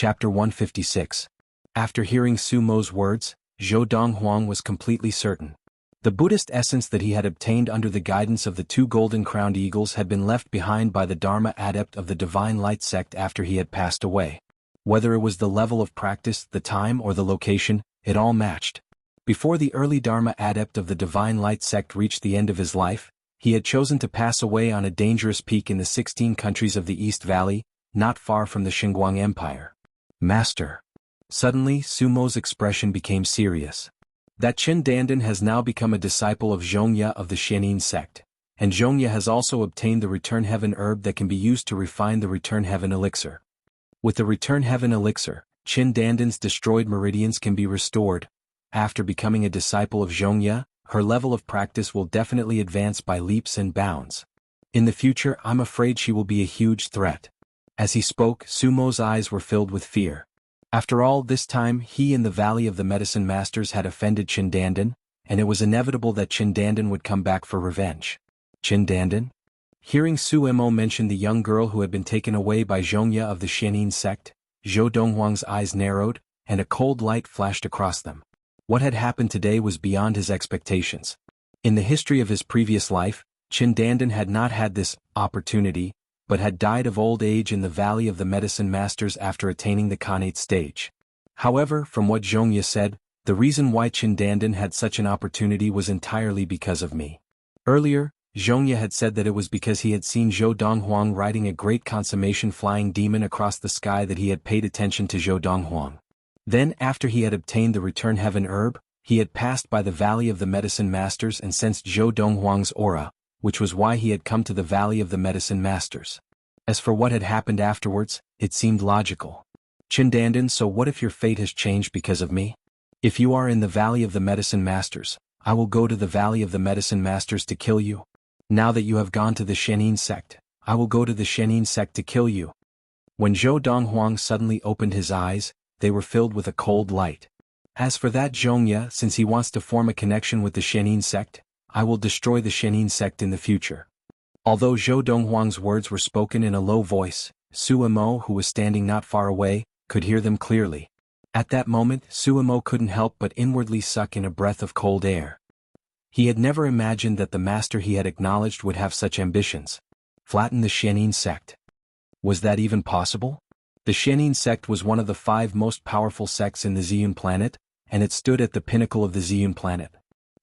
Chapter 156. After hearing Su Mo's words, Zhou Donghuang was completely certain. The Buddhist essence that he had obtained under the guidance of the two golden-crowned eagles had been left behind by the Dharma adept of the Divine Light sect after he had passed away. Whether it was the level of practice, the time, or the location, it all matched. Before the early Dharma adept of the Divine Light sect reached the end of his life, he had chosen to pass away on a dangerous peak in the 16 countries of the East Valley, not far from the Xinguang Empire. Master. Suddenly, Su Mo's expression became serious. That Qin Dandan has now become a disciple of Zhongya of the Xianin sect, and Zhongya has also obtained the Return Heaven herb that can be used to refine the Return Heaven elixir. With the Return Heaven elixir, Qin Dandan's destroyed meridians can be restored. After becoming a disciple of Zhongya, her level of practice will definitely advance by leaps and bounds. In the future, I'm afraid she will be a huge threat. As he spoke, Su Mo's eyes were filled with fear. After all, this time he and the Valley of the Medicine Masters had offended Qin Dandan, and it was inevitable that Qin Dandan would come back for revenge. Qin Dandan? Hearing Su Mo mention the young girl who had been taken away by Zhongya of the Xianin sect, Zhou Donghuang's eyes narrowed, and a cold light flashed across them. What had happened today was beyond his expectations. In the history of his previous life, Qin Dandan had not had this opportunity, but had died of old age in the Valley of the Medicine Masters after attaining the Khanate stage. However, from what Zhongya said, the reason why Qin Dandan had such an opportunity was entirely because of me. Earlier, Zhongya had said that it was because he had seen Zhou Donghuang riding a great consummation flying demon across the sky that he had paid attention to Zhou Donghuang. Then, after he had obtained the Return Heaven herb, he had passed by the Valley of the Medicine Masters and sensed Zhou Donghuang's aura, which was why he had come to the Valley of the Medicine Masters. As for what had happened afterwards, it seemed logical. Qin Dandan, so what if your fate has changed because of me? If you are in the Valley of the Medicine Masters, I will go to the Valley of the Medicine Masters to kill you. Now that you have gone to the Xianin sect, I will go to the Xianin sect to kill you. When Zhou Donghuang suddenly opened his eyes, they were filled with a cold light. As for that Zhongya, since he wants to form a connection with the Xianin sect, I will destroy the Xianin sect in the future. Although Zhou Donghuang's words were spoken in a low voice, Su Mo, who was standing not far away, could hear them clearly. At that moment, Su Mo couldn't help but inwardly suck in a breath of cold air. He had never imagined that the master he had acknowledged would have such ambitions. Flatten the Xianin sect. Was that even possible? The Xianin sect was one of the 5 most powerful sects in the Ziyun planet, and it stood at the pinnacle of the Ziyun planet.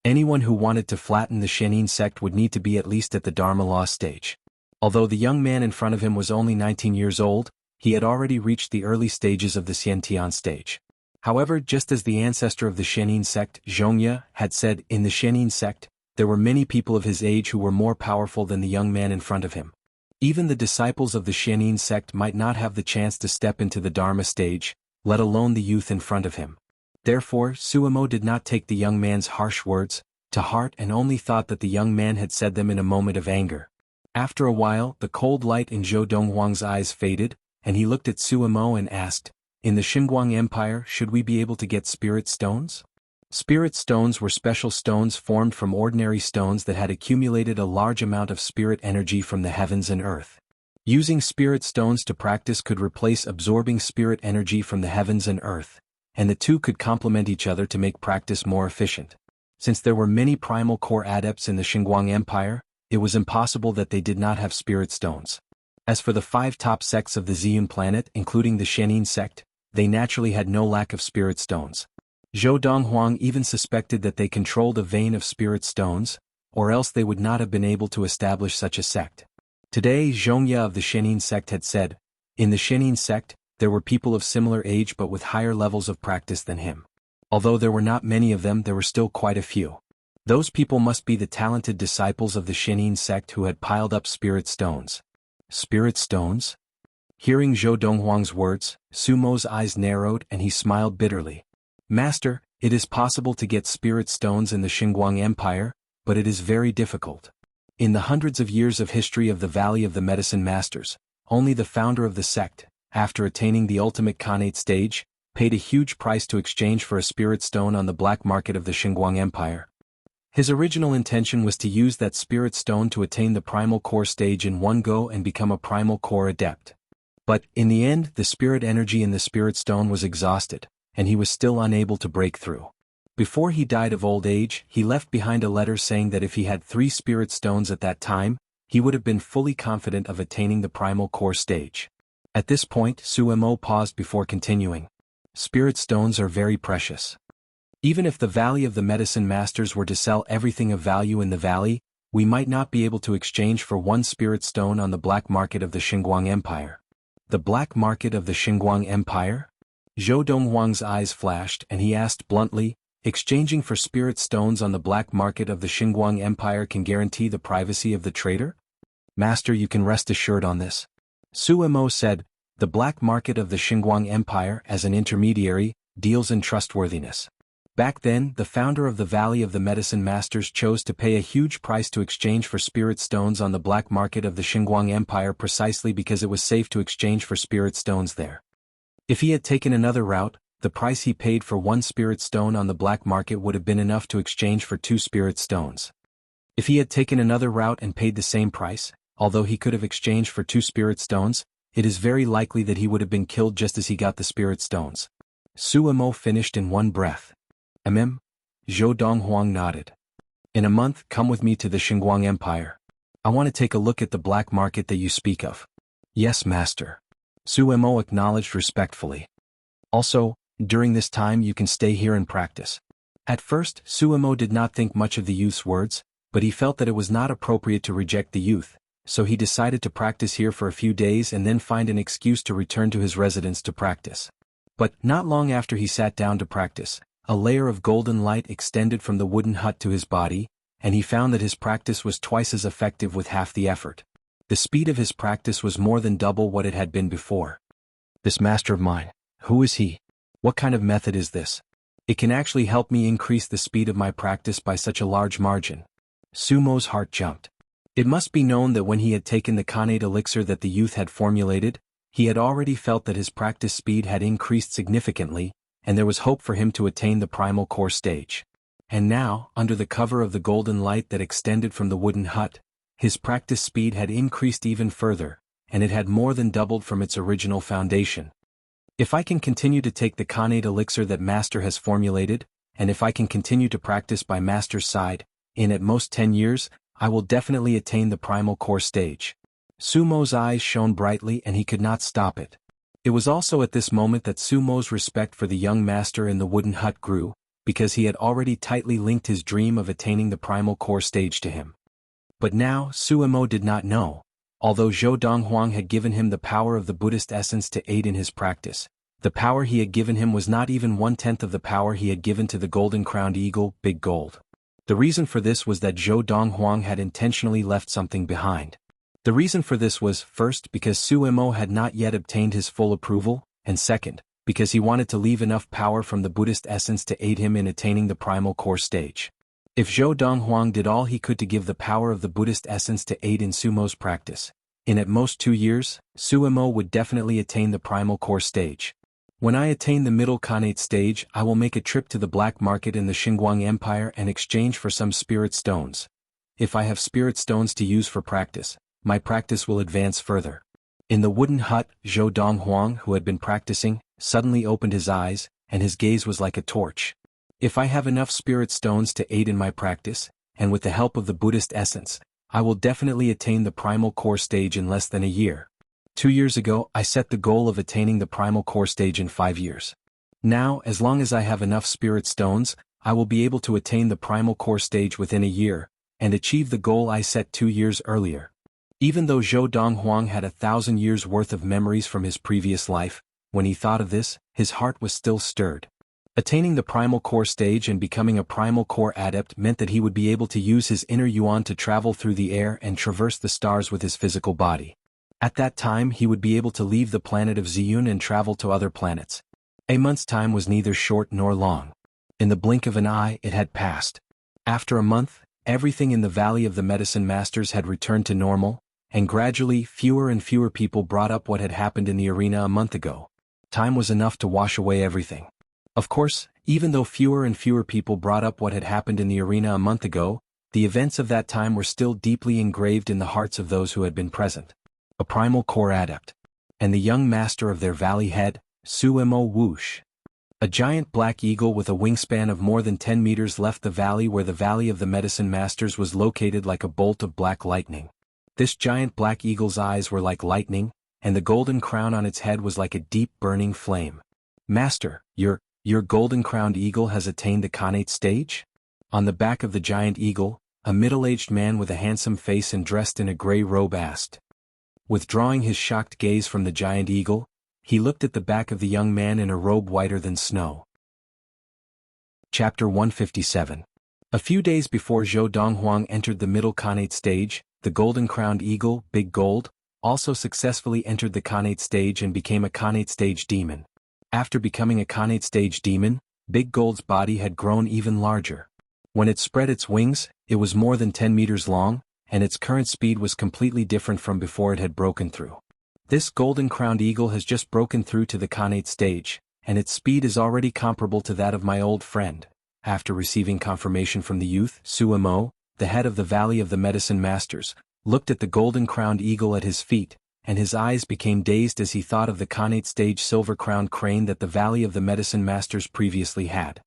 Anyone who wanted to flatten the Xianin sect would need to be at least at the Dharma Law stage. Although the young man in front of him was only 19 years old, he had already reached the early stages of the Xiantian stage. However, just as the ancestor of the Xianin sect, Zhongya, had said, in the Xianin sect, there were many people of his age who were more powerful than the young man in front of him. Even the disciples of the Xianin sect might not have the chance to step into the Dharma stage, let alone the youth in front of him. Therefore, Su Mo did not take the young man's harsh words to heart and only thought that the young man had said them in a moment of anger. After a while, the cold light in Zhou Donghuang's eyes faded, and he looked at Su Mo and asked, in the Xinguang Empire, should we be able to get spirit stones? Spirit stones were special stones formed from ordinary stones that had accumulated a large amount of spirit energy from the heavens and earth. Using spirit stones to practice could replace absorbing spirit energy from the heavens and earth, and the two could complement each other to make practice more efficient. Since there were many primal core adepts in the Xinguang Empire, it was impossible that they did not have spirit stones. As for the 5 top sects of the Ziyun planet, including the Xianin sect, they naturally had no lack of spirit stones. Zhou Donghuang even suspected that they controlled a vein of spirit stones, or else they would not have been able to establish such a sect. Today, Zhongya of the Xianin sect had said, in the Xianin sect, there were people of similar age but with higher levels of practice than him. Although there were not many of them, there were still quite a few. Those people must be the talented disciples of the Xianin sect who had piled up spirit stones. Spirit stones? Hearing Zhou Donghuang's words, Su Mo's eyes narrowed and he smiled bitterly. Master, it is possible to get spirit stones in the Xinguang Empire, but it is very difficult. In the hundreds of years of history of the Valley of the Medicine Masters, only the founder of the sect, after attaining the ultimate Khanate stage, paid a huge price to exchange for a spirit stone on the black market of the Xinguang Empire. His original intention was to use that spirit stone to attain the primal core stage in one go and become a primal core adept. But, in the end, the spirit energy in the spirit stone was exhausted, and he was still unable to break through. Before he died of old age, he left behind a letter saying that if he had 3 spirit stones at that time, he would have been fully confident of attaining the primal core stage. At this point, Suemo paused before continuing. Spirit stones are very precious. Even if the Valley of the Medicine Masters were to sell everything of value in the valley, we might not be able to exchange for 1 spirit stone on the black market of the Xinguang Empire. The black market of the Xinguang Empire? Zhou Donghuang's eyes flashed and he asked bluntly, exchanging for spirit stones on the black market of the Xinguang Empire can guarantee the privacy of the trader? Master, you can rest assured on this. Suemo said, the black market of the Xinguang Empire, as an intermediary, deals in trustworthiness. Back then, the founder of the Valley of the Medicine Masters chose to pay a huge price to exchange for spirit stones on the black market of the Xinguang Empire precisely because it was safe to exchange for spirit stones there. If he had taken another route, the price he paid for 1 spirit stone on the black market would have been enough to exchange for 2 spirit stones. If he had taken another route and paid the same price, although he could have exchanged for 2 spirit stones, it is very likely that he would have been killed just as he got the spirit stones. Suemo finished in one breath. Zhou Donghuang nodded. In a month, come with me to the Xinguang Empire. I want to take a look at the black market that you speak of. Yes, master. Suemo acknowledged respectfully. Also, during this time you can stay here and practice. At first, Suemo did not think much of the youth's words, but he felt that it was not appropriate to reject the youth, so he decided to practice here for a few days and then find an excuse to return to his residence to practice. But, not long after he sat down to practice, a layer of golden light extended from the wooden hut to his body, and he found that his practice was twice as effective with half the effort. The speed of his practice was more than double what it had been before. This master of mine, who is he? What kind of method is this? It can actually help me increase the speed of my practice by such a large margin. Sumo's heart jumped. It must be known that when he had taken the Khanate elixir that the youth had formulated, he had already felt that his practice speed had increased significantly, and there was hope for him to attain the primal core stage. And now, under the cover of the golden light that extended from the wooden hut, his practice speed had increased even further, and it had more than doubled from its original foundation. If I can continue to take the Khanate elixir that Master has formulated, and if I can continue to practice by Master's side, in at most 10 years, I will definitely attain the primal core stage. Sumo's eyes shone brightly and he could not stop it. It was also at this moment that Sumo's respect for the young master in the wooden hut grew, because he had already tightly linked his dream of attaining the primal core stage to him. But now, Suemo did not know. Although Zhou Donghuang had given him the power of the Buddhist essence to aid in his practice, the power he had given him was not even 1/10 of the power he had given to the golden-crowned eagle, Big Gold. The reason for this was that Zhou Donghuang had intentionally left something behind. The reason for this was, first, because Suemo had not yet obtained his full approval, and second, because he wanted to leave enough power from the Buddhist essence to aid him in attaining the primal core stage. If Zhou Donghuang did all he could to give the power of the Buddhist essence to aid in Sumo's practice, in at most 2 years, Suemo would definitely attain the primal core stage. When I attain the middle Khanate stage, I will make a trip to the black market in the Xinguang Empire and exchange for some spirit stones. If I have spirit stones to use for practice, my practice will advance further. In the wooden hut, Zhou Donghuang, who had been practicing, suddenly opened his eyes, and his gaze was like a torch. If I have enough spirit stones to aid in my practice, and with the help of the Buddhist essence, I will definitely attain the primal core stage in less than a year. 2 years ago, I set the goal of attaining the primal core stage in 5 years. Now, as long as I have enough spirit stones, I will be able to attain the primal core stage within a year, and achieve the goal I set 2 years earlier. Even though Zhou Donghuang had 1,000 years' worth of memories from his previous life, when he thought of this, his heart was still stirred. Attaining the primal core stage and becoming a primal core adept meant that he would be able to use his inner yuan to travel through the air and traverse the stars with his physical body. At that time he would be able to leave the planet of Ziyun and travel to other planets. A month's time was neither short nor long. In the blink of an eye it had passed. After a month, everything in the Valley of the Medicine Masters had returned to normal, and gradually fewer and fewer people brought up what had happened in the arena a month ago. Time was enough to wash away everything. Of course, even though fewer and fewer people brought up what had happened in the arena a month ago, the events of that time were still deeply engraved in the hearts of those who had been present. A primal core adept. and the young master of their valley head, Suemo Whoosh. A giant black eagle with a wingspan of more than 10 meters left the valley where the Valley of the Medicine Masters was located like a bolt of black lightning. This giant black eagle's eyes were like lightning, and the golden crown on its head was like a deep burning flame. Master, your golden-crowned eagle has attained the Khanate stage? On the back of the giant eagle, a middle-aged man with a handsome face and dressed in a gray robe asked. Withdrawing his shocked gaze from the giant eagle, he looked at the back of the young man in a robe whiter than snow. Chapter 157. A few days before Zhou Donghuang entered the middle Khanate stage, the golden-crowned eagle, Big Gold, also successfully entered the Khanate stage and became a Khanate stage demon. After becoming a Khanate stage demon, Big Gold's body had grown even larger. When it spread its wings, it was more than 10 meters long, and its current speed was completely different from before it had broken through. This golden-crowned eagle has just broken through to the Khanate stage, and its speed is already comparable to that of my old friend. After receiving confirmation from the youth, Suemo, the head of the Valley of the Medicine Masters, looked at the golden-crowned eagle at his feet, and his eyes became dazed as he thought of the Khanate stage silver-crowned crane that the Valley of the Medicine Masters previously had.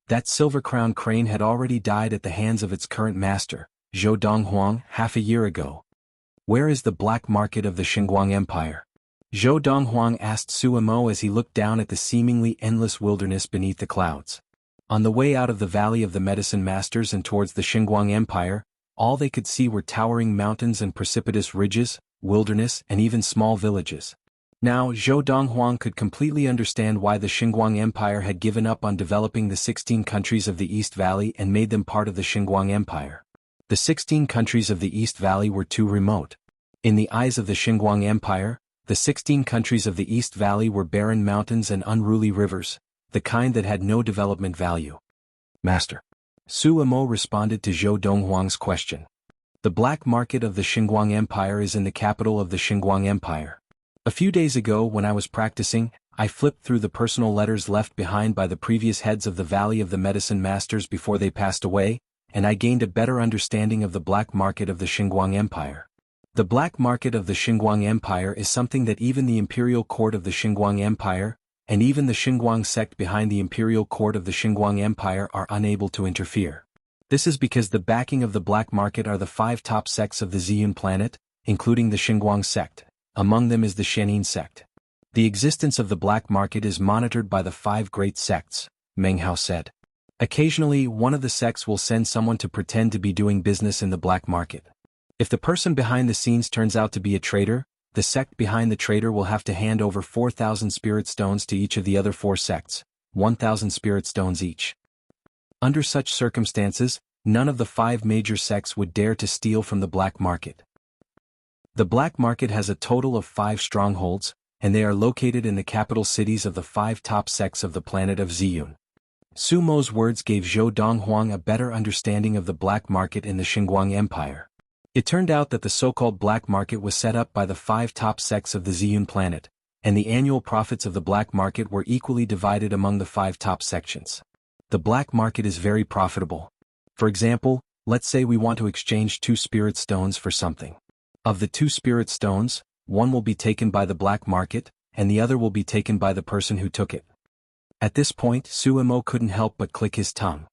That silver-crowned crane had already died at the hands of its current master, Zhou Donghuang, half a year ago. Where is the black market of the Xinguang Empire? Zhou Donghuang asked Suemo as he looked down at the seemingly endless wilderness beneath the clouds. On the way out of the Valley of the Medicine Masters and towards the Xinguang Empire, all they could see were towering mountains and precipitous ridges, wilderness, and even small villages. Now Zhou Donghuang could completely understand why the Xinguang Empire had given up on developing the 16 countries of the East Valley and made them part of the Xinguang Empire. The 16 countries of the East Valley were too remote. In the eyes of the Xinguang Empire, the 16 countries of the East Valley were barren mountains and unruly rivers, the kind that had no development value. Master. Suemo responded to Zhou Donghuang's question. The black market of the Xinguang Empire is in the capital of the Xinguang Empire. A few days ago when I was practicing, I flipped through the personal letters left behind by the previous heads of the Valley of the Medicine Masters before they passed away, and I gained a better understanding of the black market of the Xinguang Empire. The black market of the Xinguang Empire is something that even the imperial court of the Xinguang Empire, and even the Xinguang sect behind the imperial court of the Xinguang Empire are unable to interfere. This is because the backing of the black market are the 5 top sects of the Ziyun planet, including the Xinguang sect. Among them is the Shenin sect. The existence of the black market is monitored by the 5 great sects, Meng Hao said. Occasionally, one of the sects will send someone to pretend to be doing business in the black market. If the person behind the scenes turns out to be a traitor, the sect behind the traitor will have to hand over 4,000 spirit stones to each of the other 4 sects, 1,000 spirit stones each. Under such circumstances, none of the 5 major sects would dare to steal from the black market. The black market has a total of 5 strongholds, and they are located in the capital cities of the 5 top sects of the planet of Ziyun. Sumo's words gave Zhou Donghuang a better understanding of the black market in the Xinguang Empire. It turned out that the so-called black market was set up by the 5 top sects of the Ziyun planet, and the annual profits of the black market were equally divided among the 5 top sections. The black market is very profitable. For example, let's say we want to exchange 2 spirit stones for something. Of the 2 spirit stones, one will be taken by the black market, and the other will be taken by the person who took it. At this point, Suemo couldn't help but click his tongue.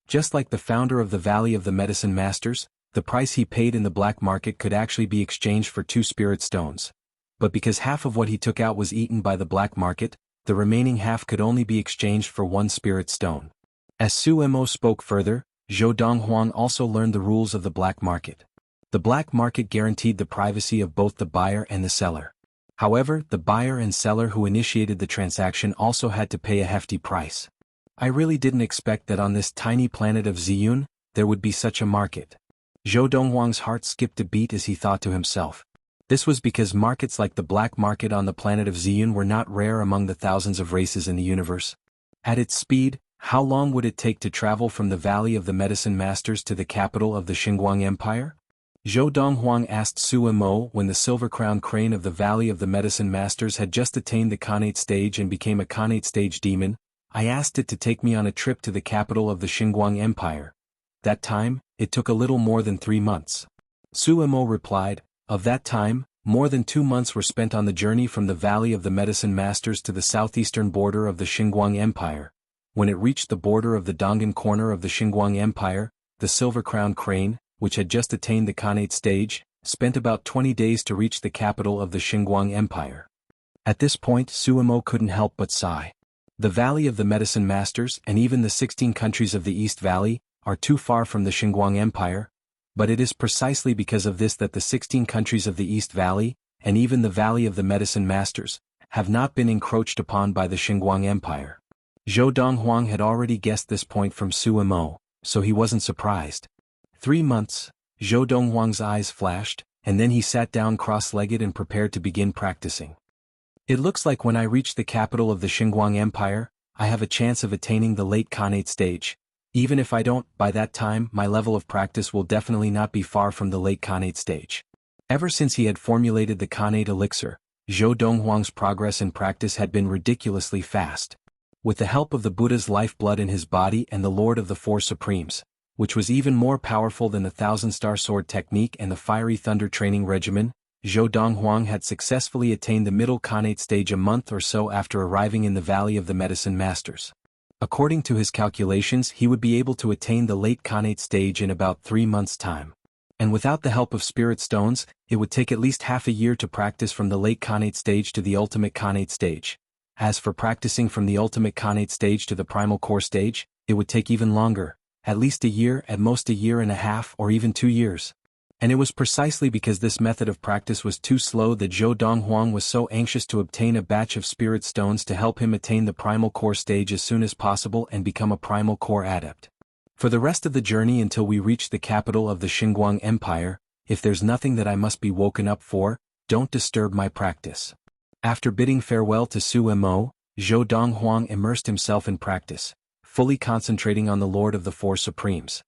Just like the founder of the Valley of the Medicine Masters, the price he paid in the black market could actually be exchanged for 2 spirit stones. But because half of what he took out was eaten by the black market, the remaining half could only be exchanged for 1 spirit stone. As Suemo spoke further, Zhou Donghuang also learned the rules of the black market. The black market guaranteed the privacy of both the buyer and the seller. However, the buyer and seller who initiated the transaction also had to pay a hefty price. I really didn't expect that on this tiny planet of Ziyun, there would be such a market. Zhou Donghuang's heart skipped a beat as he thought to himself. This was because markets like the black market on the planet of Ziyun were not rare among the thousands of races in the universe. At its speed, how long would it take to travel from the Valley of the Medicine Masters to the capital of the Xinguang Empire? Zhou Donghuang asked Suemo when the silver-crowned crane of the Valley of the Medicine Masters had just attained the Khanate stage and became a Khanate stage demon. I asked it to take me on a trip to the capital of the Xinguang Empire. That time, it took a little more than 3 months. Suemo replied, of that time, More than 2 months were spent on the journey from the Valley of the Medicine Masters to the southeastern border of the Xinguang Empire. When it reached the border of the Donghuang corner of the Xinguang Empire, the silver-crowned crane, which had just attained the Khanate stage, spent about 20 days to reach the capital of the Xinguang Empire. At this point Suemo couldn't help but sigh. The Valley of the Medicine Masters and even the 16 countries of the East Valley are too far from the Xinguang Empire, but it is precisely because of this that the 16 countries of the East Valley, and even the Valley of the Medicine Masters, have not been encroached upon by the Xinguang Empire. Zhou Donghuang had already guessed this point from Suemo, so he wasn't surprised. 3 months, Zhou Donghuang's eyes flashed, and then he sat down cross-legged and prepared to begin practicing. It looks like when I reach the capital of the Xinguang Empire, I have a chance of attaining the late Khanate stage. Even if I don't, by that time my level of practice will definitely not be far from the late Khanate stage. Ever since he had formulated the Khanate elixir, Zhou Donghuang's progress in practice had been ridiculously fast. With the help of the Buddha's lifeblood in his body and the Lord of the Four Supremes, which was even more powerful than the Thousand-Star Sword technique and the Fiery Thunder training regimen, Zhou Donghuang had successfully attained the middle Khanate stage a month or so after arriving in the Valley of the Medicine Masters. According to his calculations, he would be able to attain the late Khanate stage in about 3 months' time. And without the help of spirit stones, it would take at least half a year to practice from the late Khanate stage to the ultimate Khanate stage. As for practicing from the ultimate Khanate stage to the primal core stage, it would take even longer, at least a year, at most a year and a half, or even 2 years. And it was precisely because this method of practice was too slow that Zhou Donghuang was so anxious to obtain a batch of spirit stones to help him attain the primal core stage as soon as possible and become a primal core adept. For the rest of the journey until we reach the capital of the Xinguang Empire, if there's nothing that I must be woken up for, don't disturb my practice. After bidding farewell to Suemo, Zhou Donghuang immersed himself in practice, fully concentrating on the Lord of the Four Supremes.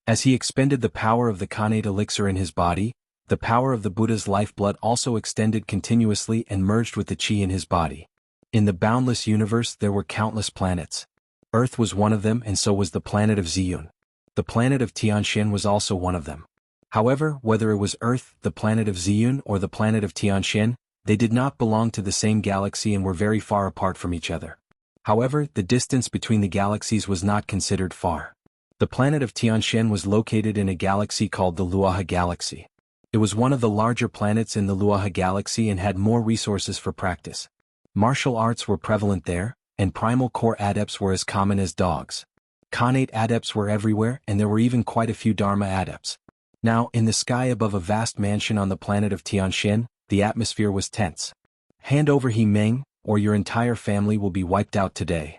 As he expended the power of the Khanate elixir in his body, the power of the Buddha's lifeblood also extended continuously and merged with the qi in his body. In the boundless universe there were countless planets. Earth was one of them, and so was the planet of Ziyun. The planet of Tianxian was also one of them. However, whether it was Earth, the planet of Ziyun, or the planet of Tianxian, they did not belong to the same galaxy and were very far apart from each other. However, the distance between the galaxies was not considered far. The planet of Tianxian was located in a galaxy called the Luoha Galaxy. It was one of the larger planets in the Luoha Galaxy and had more resources for practice. Martial arts were prevalent there, and primal core adepts were as common as dogs. Khanate adepts were everywhere, and there were even quite a few Dharma adepts. Now, in the sky above a vast mansion on the planet of Tianxian, the atmosphere was tense. Hand over He Meng, or your entire family will be wiped out today.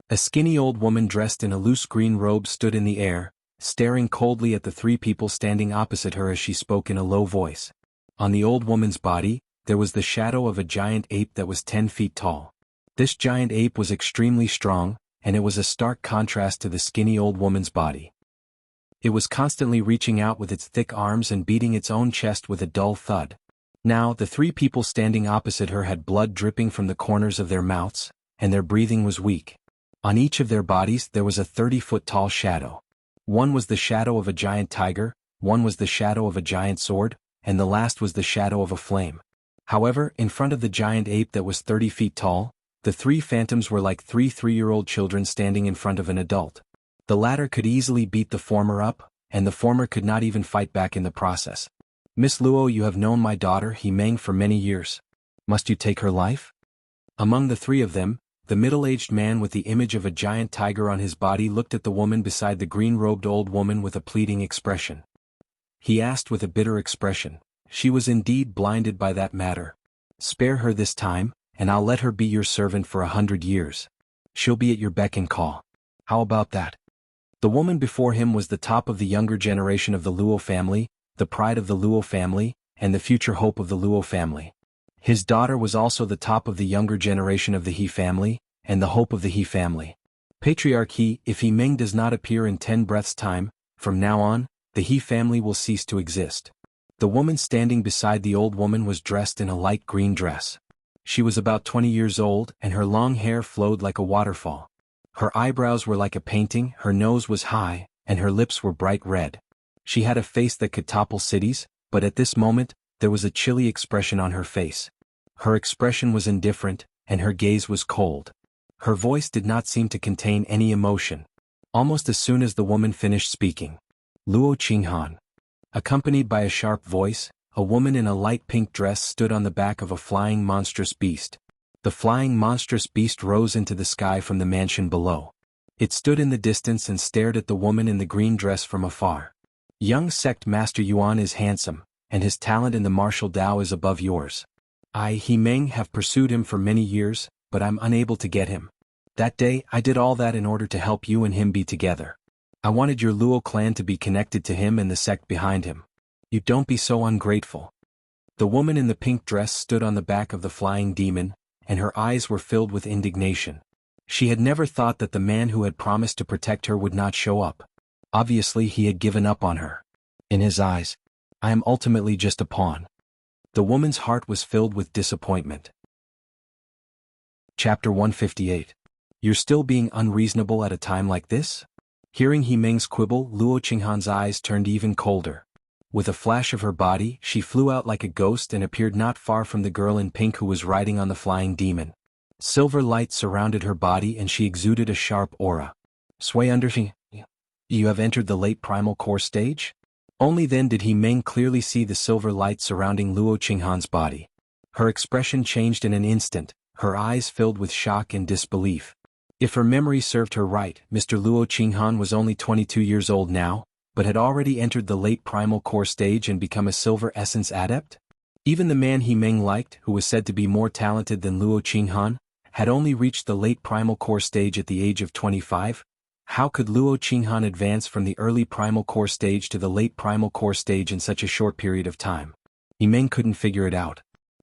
A skinny old woman dressed in a loose green robe stood in the air, staring coldly at the 3 people standing opposite her as she spoke in a low voice. On the old woman's body, there was the shadow of a giant ape that was 10 feet tall. This giant ape was extremely strong, and it was a stark contrast to the skinny old woman's body. It was constantly reaching out with its thick arms and beating its own chest with a dull thud. Now, the 3 people standing opposite her had blood dripping from the corners of their mouths, and their breathing was weak. On each of their bodies there was a 30-foot-tall shadow. One was the shadow of a giant tiger, one was the shadow of a giant sword, and the last was the shadow of a flame. However, in front of the giant ape that was 30 feet tall, the 3 phantoms were like 3 3-year-old children standing in front of an adult. The latter could easily beat the former up, and the former could not even fight back in the process. Miss Luo, you have known my daughter He Meng for many years. Must you take her life? Among the 3 of them, the middle-aged man with the image of a giant tiger on his body looked at the woman beside the green-robed old woman with a pleading expression. He asked with a bitter expression. She was indeed blinded by that matter. Spare her this time, and I'll let her be your servant for 100 years. She'll be at your beck and call. How about that? The woman before him was the top of the younger generation of the Luo family, the pride of the Luo family, and the future hope of the Luo family. His daughter was also the top of the younger generation of the He family, and the hope of the He family. Patriarch He, if He Meng does not appear in 10 breaths' time, from now on, the He family will cease to exist. The woman standing beside the old woman was dressed in a light green dress. She was about 20 years old, and her long hair flowed like a waterfall. Her eyebrows were like a painting, her nose was high, and her lips were bright red. She had a face that could topple cities, but at this moment, there was a chilly expression on her face. Her expression was indifferent, and her gaze was cold. Her voice did not seem to contain any emotion. Almost as soon as the woman finished speaking, Luo Qinghan, accompanied by a sharp voice, a woman in a light pink dress stood on the back of a flying monstrous beast. The flying monstrous beast rose into the sky from the mansion below. It stood in the distance and stared at the woman in the green dress from afar. Young sect master Yuan is handsome, and his talent in the martial Tao is above yours. I, He Meng, have pursued him for many years, but I'm unable to get him. That day, I did all that in order to help you and him be together. I wanted your Luo clan to be connected to him and the sect behind him. You don't be so ungrateful. The woman in the pink dress stood on the back of the flying demon, and her eyes were filled with indignation. She had never thought that the man who had promised to protect her would not show up. Obviously he had given up on her. In his eyes, I am ultimately just a pawn. The woman's heart was filled with disappointment. Chapter 158. You're still being unreasonable at a time like this? Hearing He Meng's quibble, Luo Qinghan's eyes turned even colder. With a flash of her body, she flew out like a ghost and appeared not far from the girl in pink who was riding on the flying demon. Silver light surrounded her body and she exuded a sharp aura. Sway under she. You have entered the late primal core stage? Only then did He Meng clearly see the silver light surrounding Luo Qinghan's body. Her expression changed in an instant, her eyes filled with shock and disbelief. If her memory served her right, Mr. Luo Qinghan was only 22 years old now, but had already entered the late primal core stage and become a silver essence adept? Even the man He Meng liked, who was said to be more talented than Luo Qinghan, had only reached the late primal core stage at the age of 25? How could Luo Qinghan advance from the early primal core stage to the late primal core stage in such a short period of time? He Meng couldn't figure it out.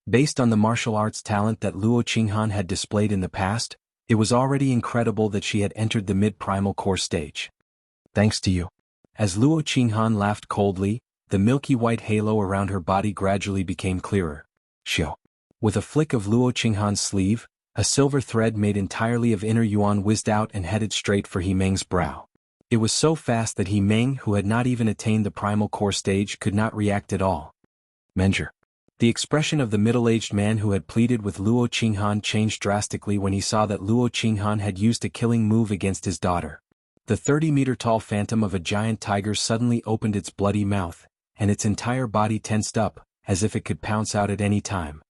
Based on the martial arts talent that Luo Qinghan had displayed in the past, it was already incredible that she had entered the mid-primal core stage. Thanks to you. As Luo Qinghan laughed coldly, the milky white halo around her body gradually became clearer. Shio. With a flick of Luo Qinghan's sleeve, a silver thread made entirely of inner yuan whizzed out and headed straight for He Meng's brow. It was so fast that He Meng, who had not even attained the primal core stage, could not react at all. Menger. The expression of the middle-aged man who had pleaded with Luo Qinghan changed drastically when he saw that Luo Qinghan had used a killing move against his daughter. The 30-meter-tall phantom of a giant tiger suddenly opened its bloody mouth, and its entire body tensed up, as if it could pounce out at any time.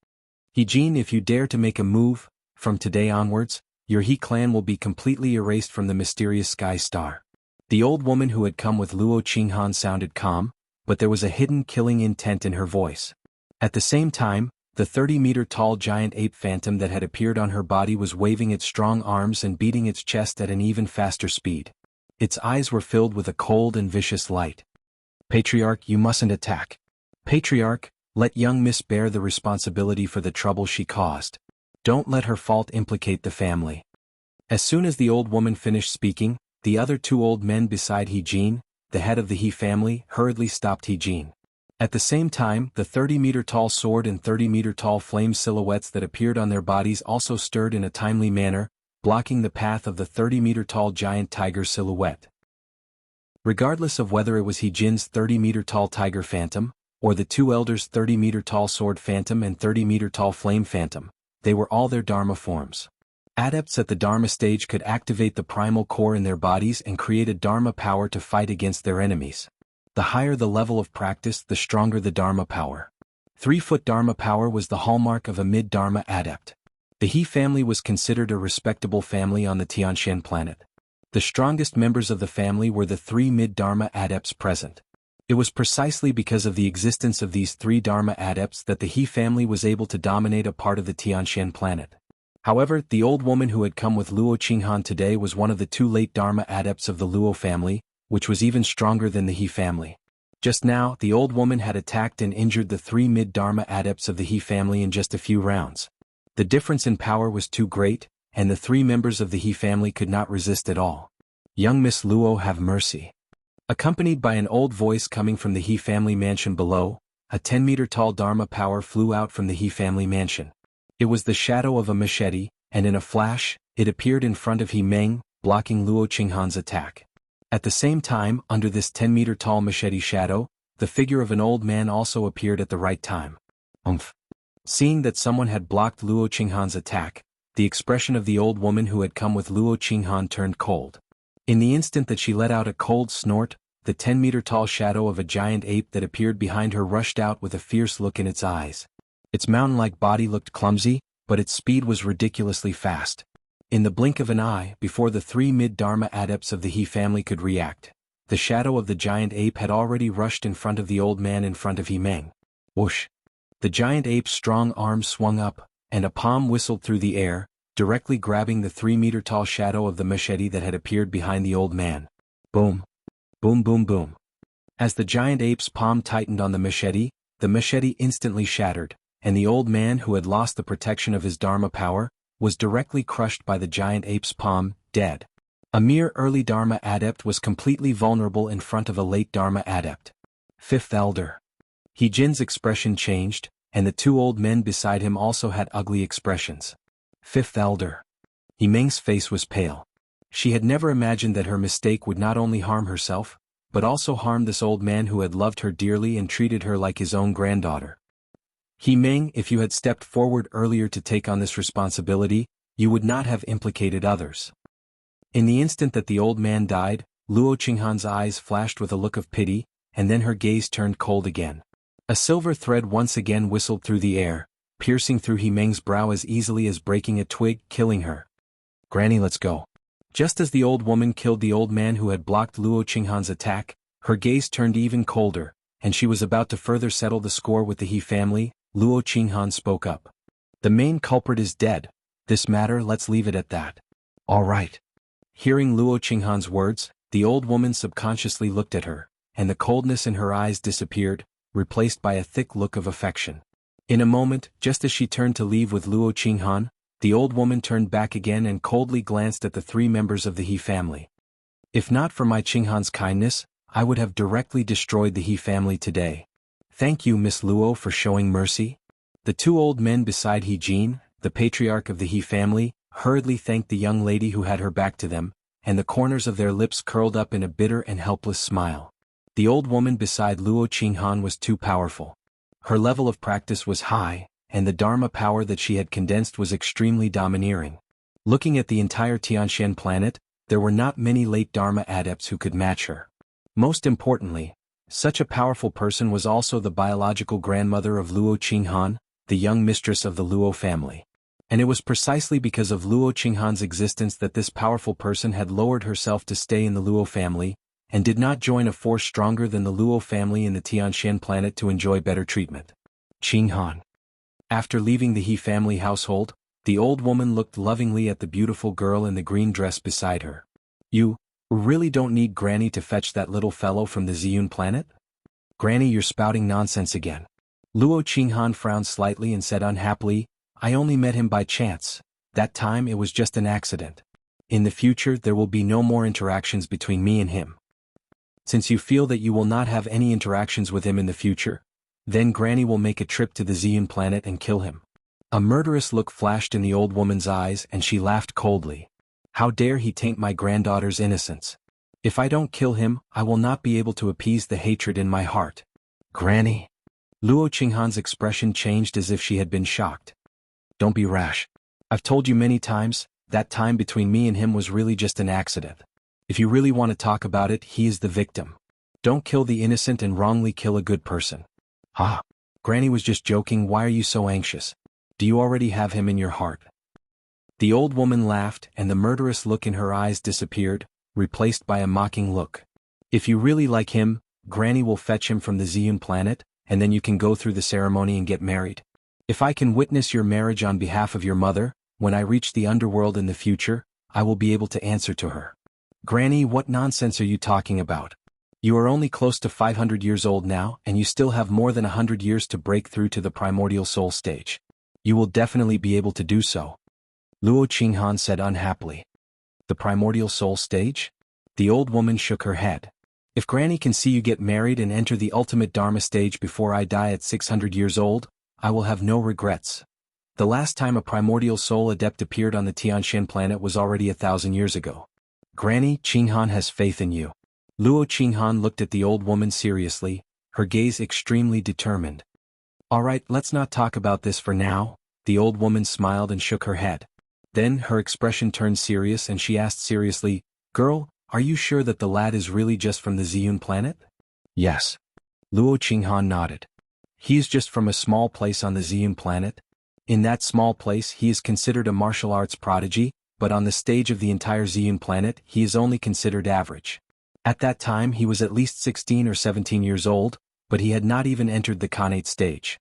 He Jin, if you dare to make a move, from today onwards, your He clan will be completely erased from the mysterious sky star. The old woman who had come with Luo Qinghan sounded calm, but there was a hidden killing intent in her voice. At the same time, the 30-meter-tall giant ape phantom that had appeared on her body was waving its strong arms and beating its chest at an even faster speed. Its eyes were filled with a cold and vicious light. Patriarch, you mustn't attack. Patriarch, let young Miss bear the responsibility for the trouble she caused. Don't let her fault implicate the family. As soon as the old woman finished speaking, the other two old men beside He Jin, the head of the He family, hurriedly stopped He Jin. At the same time, the 30-meter-tall sword and 30-meter-tall flame silhouettes that appeared on their bodies also stirred in a timely manner, blocking the path of the 30-meter-tall giant tiger silhouette. Regardless of whether it was He Jin's 30-meter-tall tiger phantom, or the two elders' 30-meter-tall sword phantom and 30-meter-tall flame phantom, they were all their Dharma forms. Adepts at the Dharma stage could activate the primal core in their bodies and create a Dharma power to fight against their enemies. The higher the level of practice, the stronger the Dharma power. 3-foot Dharma power was the hallmark of a mid-Dharma adept. The He family was considered a respectable family on the Tianshan planet. The strongest members of the family were the 3 mid-Dharma adepts present. It was precisely because of the existence of these 3 Dharma adepts that the He family was able to dominate a part of the Tianshan planet. However, the old woman who had come with Luo Qinghan today was one of the 2 late Dharma adepts of the Luo family, which was even stronger than the He family. Just now, the old woman had attacked and injured the 3 mid-Dharma adepts of the He family in just a few rounds. The difference in power was too great, and the 3 members of the He family could not resist at all. Young Miss Luo, have mercy. Accompanied by an old voice coming from the He family mansion below, a 10-meter-tall Dharma power flew out from the He family mansion. It was the shadow of a machete, and in a flash, it appeared in front of He Meng, blocking Luo Qinghan's attack. At the same time, under this 10-meter-tall machete shadow, the figure of an old man also appeared at the right time. Umph. Seeing that someone had blocked Luo Qinghan's attack, the expression of the old woman who had come with Luo Qinghan turned cold. In the instant that she let out a cold snort, the 10-meter-tall shadow of a giant ape that appeared behind her rushed out with a fierce look in its eyes. Its mountain-like body looked clumsy, but its speed was ridiculously fast. In the blink of an eye, before the 3 mid-Dharma adepts of the He family could react, the shadow of the giant ape had already rushed in front of the old man in front of He Meng. Whoosh! The giant ape's strong arms swung up, and a palm whistled through the air, directly grabbing the 3-meter-tall shadow of the machete that had appeared behind the old man. Boom! Boom boom boom. As the giant ape's palm tightened on the machete instantly shattered, and the old man who had lost the protection of his Dharma power, was directly crushed by the giant ape's palm, dead. A mere early Dharma adept was completely vulnerable in front of a late Dharma adept. Fifth Elder. He Jin's expression changed, and the 2 old men beside him also had ugly expressions. Fifth Elder. He Meng's face was pale. She had never imagined that her mistake would not only harm herself, but also harm this old man who had loved her dearly and treated her like his own granddaughter. He Meng, if you had stepped forward earlier to take on this responsibility, you would not have implicated others. In the instant that the old man died, Luo Qinghan's eyes flashed with a look of pity, and then her gaze turned cold again. A silver thread once again whistled through the air, piercing through He Meng's brow as easily as breaking a twig, killing her. Granny, let's go. Just as the old woman killed the old man who had blocked Luo Qinghan's attack, her gaze turned even colder, and she was about to further settle the score with the He family. Luo Qinghan spoke up. The main culprit is dead. This matter, let's leave it at that. All right. Hearing Luo Qinghan's words, the old woman subconsciously looked at her, and the coldness in her eyes disappeared, replaced by a thick look of affection. In a moment, just as she turned to leave with Luo Qinghan, the old woman turned back again and coldly glanced at the 3 members of the He family. If not for my Qinghan's kindness, I would have directly destroyed the He family today. Thank you, Miss Luo, for showing mercy. The 2 old men beside He Jin, the patriarch of the He family, hurriedly thanked the young lady who had her back to them, and the corners of their lips curled up in a bitter and helpless smile. The old woman beside Luo Qinghan was too powerful. Her level of practice was high, and the Dharma power that she had condensed was extremely domineering. Looking at the entire Tianshan planet, there were not many late Dharma adepts who could match her. Most importantly, such a powerful person was also the biological grandmother of Luo Qinghan, the young mistress of the Luo family. And it was precisely because of Luo Qinghan's existence that this powerful person had lowered herself to stay in the Luo family, and did not join a force stronger than the Luo family in the Tianshan planet to enjoy better treatment. Qinghan. After leaving the He family household, the old woman looked lovingly at the beautiful girl in the green dress beside her. You really don't need Granny to fetch that little fellow from the Ziyun planet? Granny, you're spouting nonsense again. Luo Qinghan frowned slightly and said unhappily, I only met him by chance. That time it was just an accident. In the future there will be no more interactions between me and him. Since you feel that you will not have any interactions with him in the future, then Granny will make a trip to the Ziyun planet and kill him. A murderous look flashed in the old woman's eyes and she laughed coldly. How dare he taint my granddaughter's innocence? If I don't kill him, I will not be able to appease the hatred in my heart. Granny. Luo Qinghan's expression changed as if she had been shocked. Don't be rash. I've told you many times, that time between me and him was really just an accident. If you really want to talk about it, he is the victim. Don't kill the innocent and wrongly kill a good person. Ah, Granny was just joking. Why are you so anxious? Do you already have him in your heart? The old woman laughed and the murderous look in her eyes disappeared, replaced by a mocking look. If you really like him, Granny will fetch him from the Ziyun planet, and then you can go through the ceremony and get married. If I can witness your marriage on behalf of your mother, when I reach the underworld in the future, I will be able to answer to her. Granny, what nonsense are you talking about? You are only close to 500 years old now, and you still have more than 100 years to break through to the primordial soul stage. You will definitely be able to do so. Luo Qinghan said unhappily. The primordial soul stage? The old woman shook her head. If Granny can see you get married and enter the ultimate Dharma stage before I die at 600 years old, I will have no regrets. The last time a primordial soul adept appeared on the Tianshan planet was already 1,000 years ago. Granny, Qinghan has faith in you. Luo Qinghan looked at the old woman seriously, her gaze extremely determined. "Alright, let's not talk about this for now," the old woman smiled and shook her head. Then her expression turned serious and she asked seriously, "Girl, are you sure that the lad is really just from the Ziyun planet?" "Yes." Luo Qinghan nodded. "He is just from a small place on the Ziyun planet. In that small place he is considered a martial arts prodigy, but on the stage of the entire Ziyun planet he is only considered average. At that time he was at least 16 or 17 years old, but he had not even entered the Khanate stage."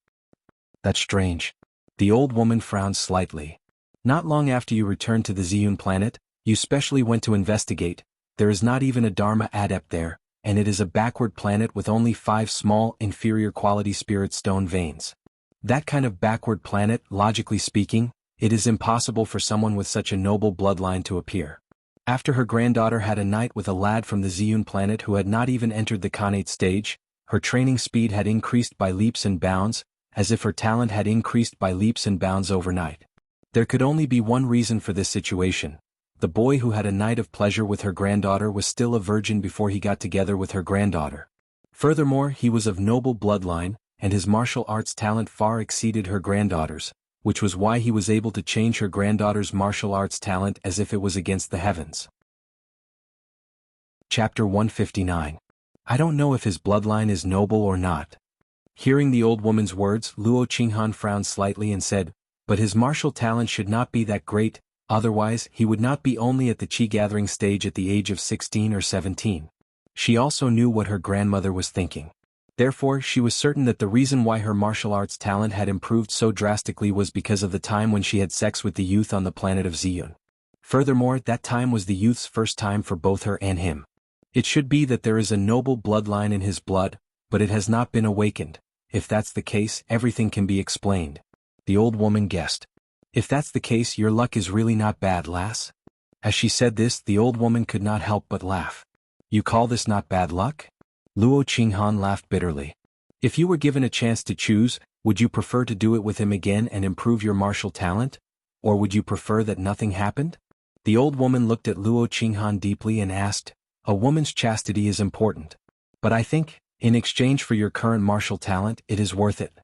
"That's strange." The old woman frowned slightly. "Not long after you returned to the Ziyun planet, you specially went to investigate. There is not even a Dharma adept there, and it is a backward planet with only 5 small, inferior quality spirit stone veins. That kind of backward planet, logically speaking, it is impossible for someone with such a noble bloodline to appear. After her granddaughter had a night with a lad from the Ziyun planet who had not even entered the Khanate stage, her training speed had increased by leaps and bounds, as if her talent had increased by leaps and bounds overnight. There could only be one reason for this situation. The boy who had a night of pleasure with her granddaughter was still a virgin before he got together with her granddaughter. Furthermore, he was of noble bloodline, and his martial arts talent far exceeded her granddaughter's, which was why he was able to change her granddaughter's martial arts talent as if it was against the heavens." Chapter 159. I don't know if his bloodline is noble or not. Hearing the old woman's words, Luo Qinghan frowned slightly and said, "But his martial talent should not be that great, otherwise he would not be only at the qi gathering stage at the age of 16 or 17. She also knew what her grandmother was thinking. Therefore she was certain that the reason why her martial arts talent had improved so drastically was because of the time when she had sex with the youth on the planet of Ziyun. Furthermore, that time was the youth's first time for both her and him. It should be that there is a noble bloodline in his blood, but it has not been awakened. If that's the case, everything can be explained." The old woman guessed. "If that's the case, your luck is really not bad, lass." As she said this, the old woman could not help but laugh. "You call this not bad luck?" Luo Qinghan laughed bitterly. "If you were given a chance to choose, would you prefer to do it with him again and improve your martial talent? Or would you prefer that nothing happened?" The old woman looked at Luo Qinghan deeply and asked, "A woman's chastity is important. But I think, in exchange for your current martial talent, it is worth it."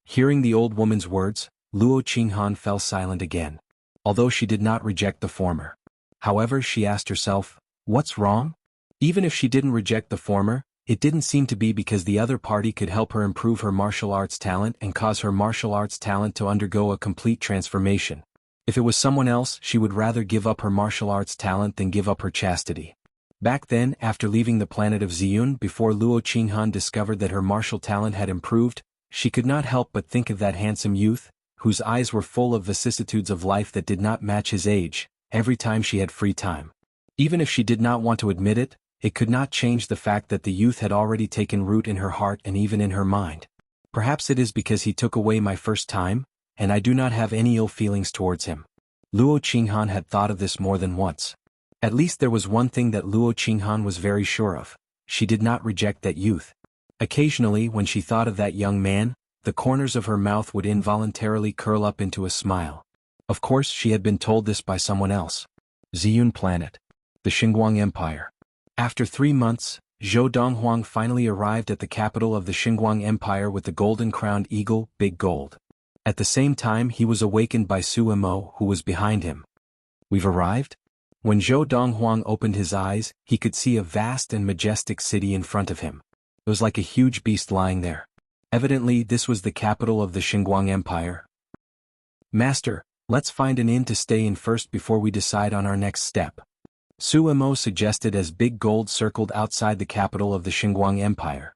Hearing the old woman's words, Luo Qinghan fell silent again. Although she did not reject the former. However, she asked herself, what's wrong? Even if she didn't reject the former, it didn't seem to be because the other party could help her improve her martial arts talent and cause her martial arts talent to undergo a complete transformation. If it was someone else, she would rather give up her martial arts talent than give up her chastity. Back then, after leaving the planet of Ziyun before Luo Qinghan discovered that her martial talent had improved, she could not help but think of that handsome youth, whose eyes were full of vicissitudes of life that did not match his age, every time she had free time. Even if she did not want to admit it, it could not change the fact that the youth had already taken root in her heart and even in her mind. Perhaps it is because he took away my first time, and I do not have any ill feelings towards him. Luo Qinghan had thought of this more than once. At least there was one thing that Luo Qinghan was very sure of. She did not reject that youth. Occasionally, when she thought of that young man, the corners of her mouth would involuntarily curl up into a smile. Of course, she had been told this by someone else. Ziyun planet. The Xinguang Empire. After 3 months, Zhou Donghuang finally arrived at the capital of the Xinguang Empire with the golden-crowned eagle, Big Gold. At the same time he was awakened by Su Mo, who was behind him. "We've arrived?" When Zhou Donghuang opened his eyes, he could see a vast and majestic city in front of him. It was like a huge beast lying there. Evidently, this was the capital of the Xinguang Empire. "Master, let's find an inn to stay in first before we decide on our next step," Su Mo suggested as Big Gold circled outside the capital of the Xinguang Empire.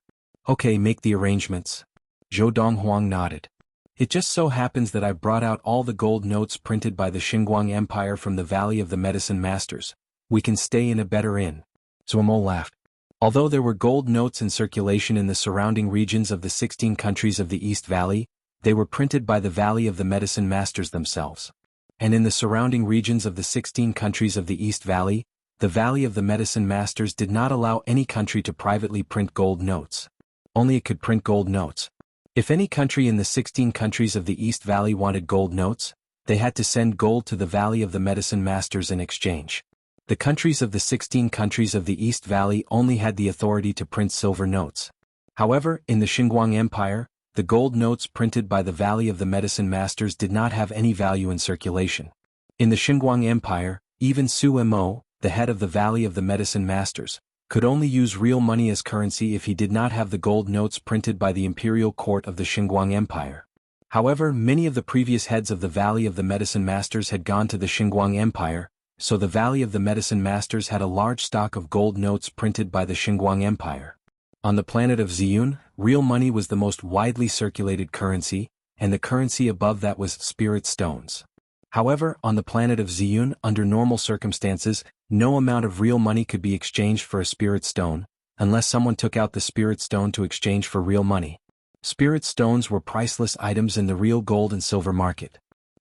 "Okay, make the arrangements." Zhou Donghuang nodded. "It just so happens that I brought out all the gold notes printed by the Xinguang Empire from the Valley of the Medicine Masters. We can stay in a better inn." Su Mo laughed. Although there were gold notes in circulation in the surrounding regions of the 16 countries of the East Valley, they were printed by the Valley of the Medicine Masters themselves. And in the surrounding regions of the 16 countries of the East Valley, the Valley of the Medicine Masters did not allow any country to privately print gold notes. Only it could print gold notes. If any country in the 16 countries of the East Valley wanted gold notes, they had to send gold to the Valley of the Medicine Masters in exchange. The countries of the 16 countries of the East Valley only had the authority to print silver notes. However, in the Xinguang Empire, the gold notes printed by the Valley of the Medicine Masters did not have any value in circulation. In the Xinguang Empire, even Su Mo, the head of the Valley of the Medicine Masters, could only use real money as currency if he did not have the gold notes printed by the imperial court of the Xinguang Empire. However, many of the previous heads of the Valley of the Medicine Masters had gone to the Xinguang Empire, so the Valley of the Medicine Masters had a large stock of gold notes printed by the Xinguang Empire. On the planet of Ziyun, real money was the most widely circulated currency, and the currency above that was spirit stones. However, on the planet of Ziyun, under normal circumstances, no amount of real money could be exchanged for a spirit stone, unless someone took out the spirit stone to exchange for real money. Spirit stones were priceless items in the real gold and silver market.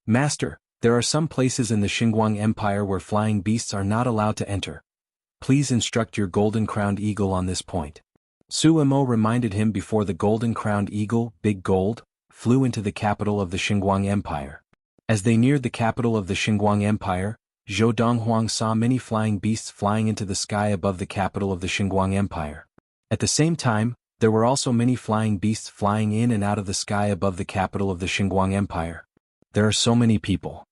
Master, there are some places in the Xinguang Empire where flying beasts are not allowed to enter. Please instruct your golden-crowned eagle on this point. Su Mo reminded him before the golden-crowned eagle, Big Gold, flew into the capital of the Xinguang Empire. As they neared the capital of the Xinguang Empire, Zhou Donghuang saw many flying beasts flying into the sky above the capital of the Xinguang Empire. At the same time, there were also many flying beasts flying in and out of the sky above the capital of the Xinguang Empire. There are so many people.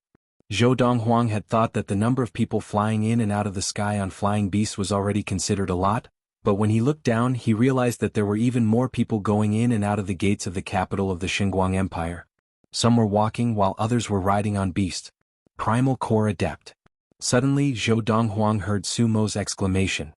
Zhou Donghuang had thought that the number of people flying in and out of the sky on flying beasts was already considered a lot, but when he looked down he realized that there were even more people going in and out of the gates of the capital of the Xinguang Empire. Some were walking while others were riding on beasts. Primal Core Adept. Suddenly Zhou Donghuang heard Su Mo's exclamation.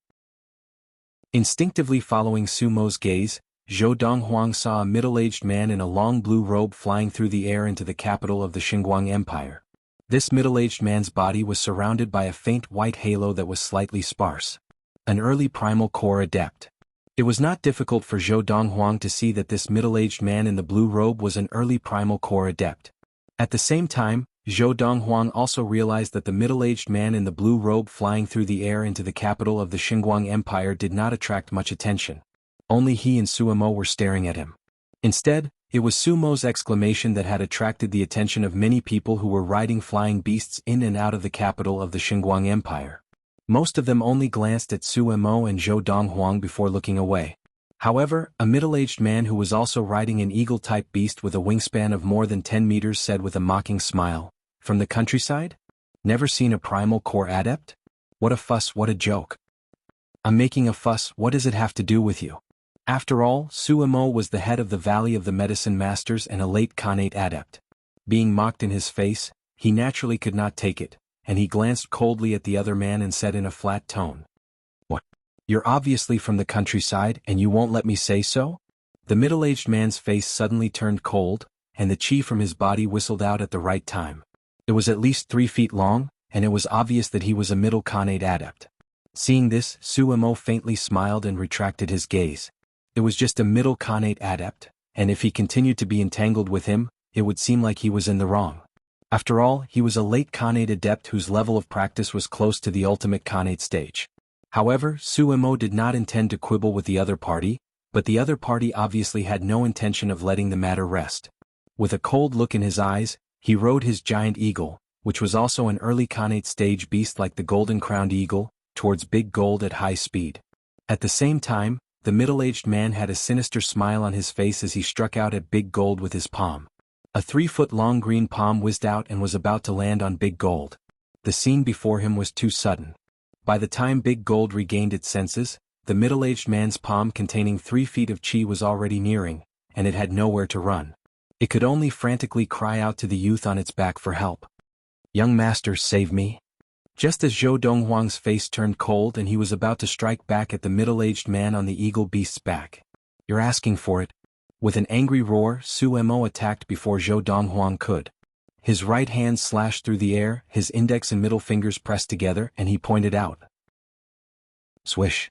Instinctively following Su Mo's gaze, Zhou Donghuang saw a middle-aged man in a long blue robe flying through the air into the capital of the Xinguang Empire. This middle-aged man's body was surrounded by a faint white halo that was slightly sparse. An early Primal Core Adept. It was not difficult for Zhou Donghuang to see that this middle-aged man in the blue robe was an early Primal Core Adept. At the same time, Zhou Donghuang also realized that the middle-aged man in the blue robe flying through the air into the capital of the Xinguang Empire did not attract much attention. Only he and Su Mo were staring at him. Instead, it was Su Mo's exclamation that had attracted the attention of many people who were riding flying beasts in and out of the capital of the Xinguang Empire. Most of them only glanced at Su Mo and Zhou Donghuang before looking away. However, a middle-aged man who was also riding an eagle-type beast with a wingspan of more than 10 meters said with a mocking smile, "From the countryside? Never seen a Primal Core Adept? What a fuss, what a joke. I'm making a fuss, what does it have to do with you?" After all, Su Mo was the head of the Valley of the Medicine Masters and a late Khanate Adept. Being mocked in his face, he naturally could not take it, and he glanced coldly at the other man and said in a flat tone, "What? You're obviously from the countryside and you won't let me say so?" The middle-aged man's face suddenly turned cold, and the chi from his body whistled out at the right time. It was at least 3 feet long, and it was obvious that he was a middle Khanate Adept. Seeing this, Su Mo faintly smiled and retracted his gaze. It was just a middle Khanate Adept, and if he continued to be entangled with him, it would seem like he was in the wrong. After all, he was a late Khanate Adept whose level of practice was close to the ultimate Khanate stage. However, Su Mo did not intend to quibble with the other party, but the other party obviously had no intention of letting the matter rest. With a cold look in his eyes, he rode his giant eagle, which was also an early Khanate stage beast like the golden-crowned eagle, towards Big Gold at high speed. At the same time, the middle-aged man had a sinister smile on his face as he struck out at Big Gold with his palm. A 3-foot-long green palm whizzed out and was about to land on Big Gold. The scene before him was too sudden. By the time Big Gold regained its senses, the middle-aged man's palm containing 3 feet of chi was already nearing, and it had nowhere to run. It could only frantically cry out to the youth on its back for help. "Young master, save me." Just as Zhou Donghuang's face turned cold and he was about to strike back at the middle-aged man on the eagle beast's back. "You're asking for it." With an angry roar, Su Mo attacked before Zhou Donghuang could. His right hand slashed through the air, his index and middle fingers pressed together, and he pointed out. Swish!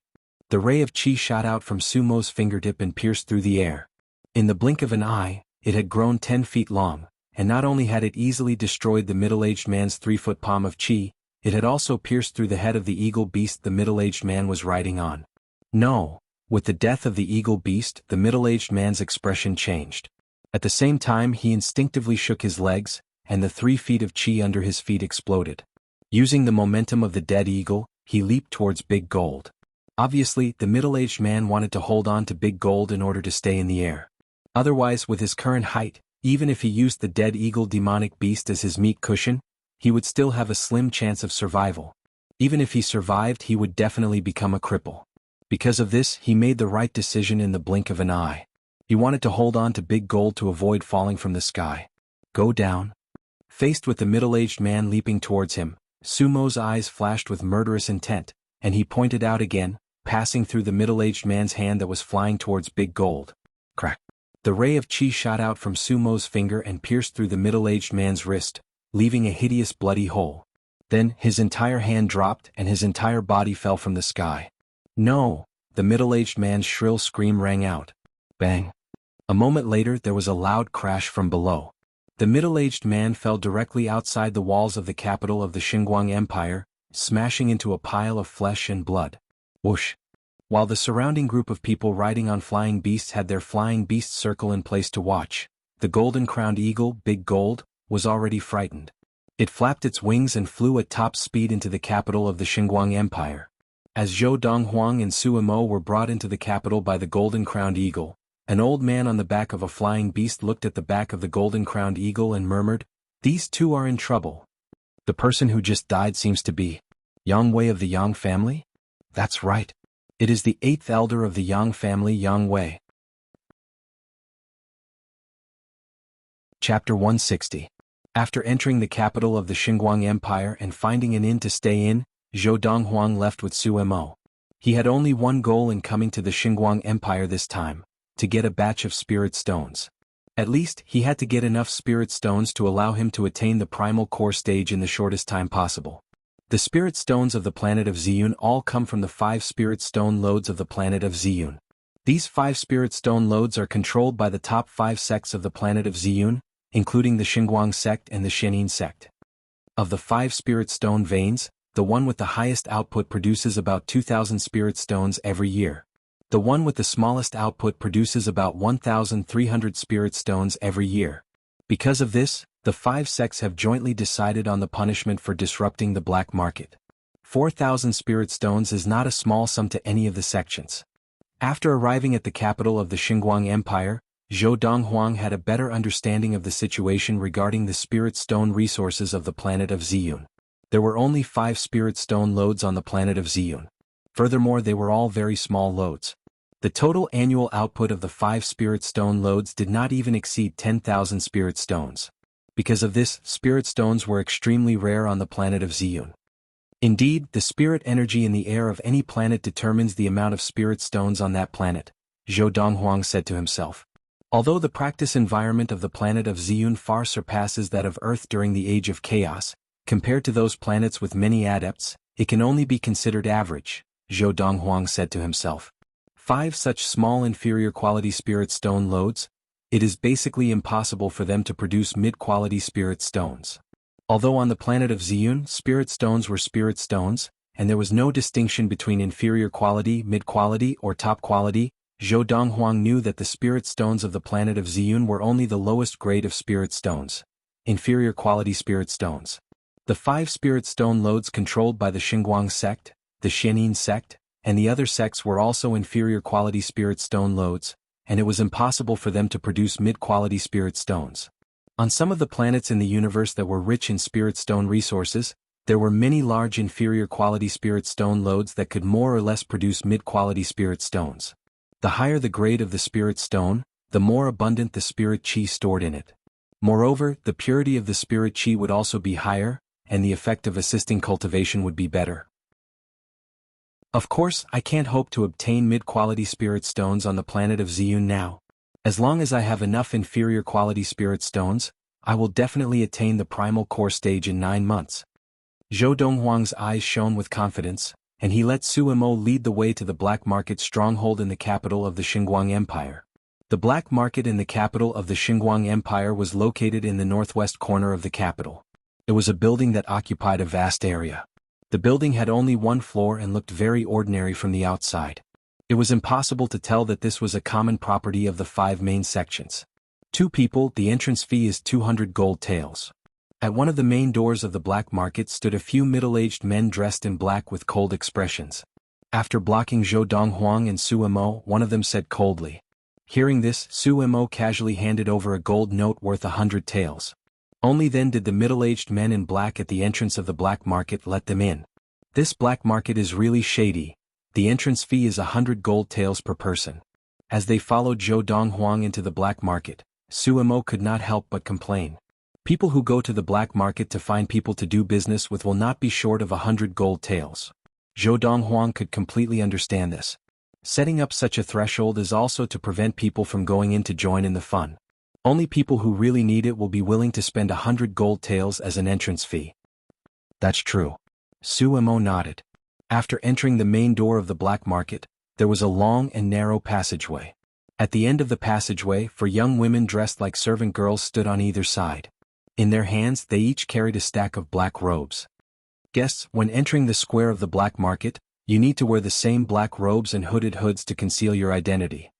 The ray of chi shot out from Su Mo's fingertip and pierced through the air. In the blink of an eye, it had grown 10 feet long, and not only had it easily destroyed the middle-aged man's 3-foot palm of chi, it had also pierced through the head of the eagle beast the middle-aged man was riding on. No! With the death of the eagle beast, the middle-aged man's expression changed. At the same time he instinctively shook his legs, and the 3 feet of chi under his feet exploded. Using the momentum of the dead eagle, he leaped towards Big Gold. Obviously, the middle-aged man wanted to hold on to Big Gold in order to stay in the air. Otherwise, with his current height, even if he used the dead eagle demonic beast as his meat cushion, he would still have a slim chance of survival. Even if he survived, he would definitely become a cripple. Because of this, he made the right decision in the blink of an eye. He wanted to hold on to Big Gold to avoid falling from the sky. Go down. Faced with the middle-aged man leaping towards him, Sumo's eyes flashed with murderous intent, and he pointed out again, passing through the middle-aged man's hand that was flying towards Big Gold. Crack. The ray of chi shot out from Sumo's finger and pierced through the middle-aged man's wrist, leaving a hideous bloody hole. Then, his entire hand dropped and his entire body fell from the sky. No! The middle-aged man's shrill scream rang out. Bang! A moment later there was a loud crash from below. The middle-aged man fell directly outside the walls of the capital of the Xinguang Empire, smashing into a pile of flesh and blood. Whoosh! While the surrounding group of people riding on flying beasts had their flying beast circle in place to watch, the golden-crowned eagle, Big Gold, was already frightened. It flapped its wings and flew at top speed into the capital of the Xinguang Empire. As Zhou Donghuang and Su Mo were brought into the capital by the golden-crowned eagle, an old man on the back of a flying beast looked at the back of the golden-crowned eagle and murmured, "These two are in trouble. The person who just died seems to be Yang Wei of the Yang family? That's right. It is the 8th elder of the Yang family, Yang Wei." Chapter 160. After entering the capital of the Xinguang Empire and finding an inn to stay in, Zhou Donghuang left with Su Mo. He had only one goal in coming to the Xinguang Empire this time: to get a batch of spirit stones. At least, he had to get enough spirit stones to allow him to attain the primal core stage in the shortest time possible. The spirit stones of the planet of Ziyun all come from the 5 spirit stone lodes of the planet of Ziyun. These 5 spirit stone lodes are controlled by the top 5 sects of the planet of Ziyun, including the Xinguang sect and the Shenin sect. Of the 5 spirit stone veins, the one with the highest output produces about 2,000 spirit stones every year. The one with the smallest output produces about 1,300 spirit stones every year. Because of this, the 5 sects have jointly decided on the punishment for disrupting the black market. 4,000 spirit stones is not a small sum to any of the sections. After arriving at the capital of the Xinguang Empire, Zhou Donghuang had a better understanding of the situation regarding the spirit stone resources of the planet of Ziyun. There were only 5 spirit stone lodes on the planet of Ziyun. Furthermore, they were all very small lodes. The total annual output of the 5 spirit stone lodes did not even exceed 10,000 spirit stones. Because of this, spirit stones were extremely rare on the planet of Ziyun. Indeed, the spirit energy in the air of any planet determines the amount of spirit stones on that planet, Zhou Donghuang said to himself. Although the practice environment of the planet of Ziyun far surpasses that of Earth during the Age of Chaos, compared to those planets with many adepts, it can only be considered average, Zhou Donghuang said to himself. 5 such small inferior quality spirit stone lodes? It is basically impossible for them to produce mid-quality spirit stones. Although on the planet of Ziyun spirit stones were spirit stones, and there was no distinction between inferior quality, mid-quality, or top quality, Zhou Donghuang knew that the spirit stones of the planet of Ziyun were only the lowest grade of spirit stones. Inferior quality spirit stones. The 5 spirit stone lodes controlled by the Xinguang sect, the Shenin sect, and the other sects were also inferior quality spirit stone lodes, and it was impossible for them to produce mid-quality spirit stones. On some of the planets in the universe that were rich in spirit stone resources, there were many large inferior quality spirit stone lodes that could more or less produce mid-quality spirit stones. The higher the grade of the spirit stone, the more abundant the spirit chi stored in it. Moreover, the purity of the spirit chi would also be higher, and the effect of assisting cultivation would be better. Of course, I can't hope to obtain mid-quality spirit stones on the planet of Ziyun now. As long as I have enough inferior quality spirit stones, I will definitely attain the primal core stage in 9 months. Zhou Donghuang's eyes shone with confidence, and he let Su Mo lead the way to the black market stronghold in the capital of the Xinguang Empire. The black market in the capital of the Xinguang Empire was located in the northwest corner of the capital. It was a building that occupied a vast area. The building had only 1 floor and looked very ordinary from the outside. It was impossible to tell that this was a common property of the 5 main sections. 2 people, the entrance fee is 200 gold taels. At one of the main doors of the black market stood a few middle-aged men dressed in black with cold expressions. After blocking Zhou Donghuang and Su Mo, one of them said coldly. Hearing this, Su Mo casually handed over a gold note worth 100 taels. Only then did the middle-aged men in black at the entrance of the black market let them in. This black market is really shady. The entrance fee is 100 gold taels per person. As they followed Zhou Donghuang into the black market, Su Mo could not help but complain. People who go to the black market to find people to do business with will not be short of 100 gold taels. Zhou Donghuang could completely understand this. Setting up such a threshold is also to prevent people from going in to join in the fun. Only people who really need it will be willing to spend 100 gold taels as an entrance fee. That's true. Su Mo nodded. After entering the main door of the black market, there was a long and narrow passageway. At the end of the passageway, four young women dressed like servant girls stood on either side. In their hands they each carried a stack of black robes. Guests, when entering the square of the black market, you need to wear the same black robes and hooded hoods to conceal your identity.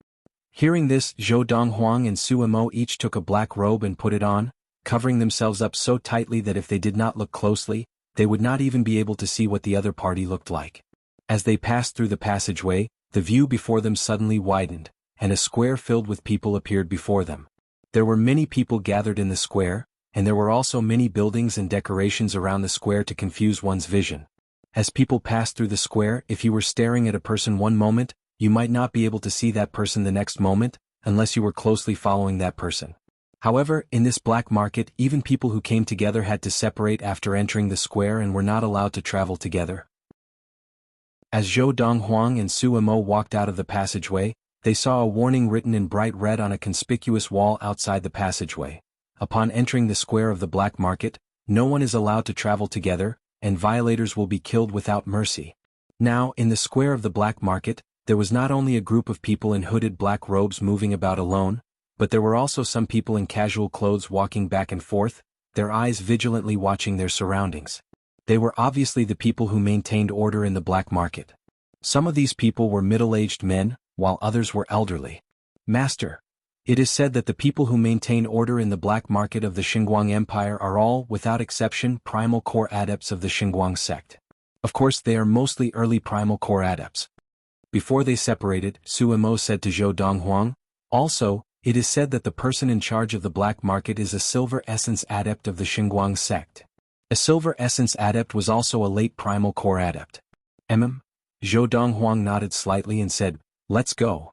Hearing this, Zhou Donghuang and Su Mo each took a black robe and put it on, covering themselves up so tightly that if they did not look closely, they would not even be able to see what the other party looked like. As they passed through the passageway, the view before them suddenly widened, and a square filled with people appeared before them. There were many people gathered in the square, and there were also many buildings and decorations around the square to confuse one's vision. As people passed through the square, if you were staring at a person one moment, you might not be able to see that person the next moment, unless you were closely following that person. However, in this black market, even people who came together had to separate after entering the square and were not allowed to travel together. As Zhou Donghuang and Su Mo walked out of the passageway, they saw a warning written in bright red on a conspicuous wall outside the passageway. Upon entering the square of the black market, no one is allowed to travel together, and violators will be killed without mercy. Now, in the square of the black market, there was not only a group of people in hooded black robes moving about alone, but there were also some people in casual clothes walking back and forth, their eyes vigilantly watching their surroundings. They were obviously the people who maintained order in the black market. Some of these people were middle-aged men, while others were elderly. Master, it is said that the people who maintain order in the black market of the Xinguang Empire are all, without exception, primal core adepts of the Xinguang sect. Of course, they are mostly early primal core adepts. Before they separated, Su Mo said to Zhou Donghuang, also, it is said that the person in charge of the black market is a silver essence adept of the Xinguang sect. A silver essence adept was also a late primal core adept. Zhou Donghuang nodded slightly and said, let's go.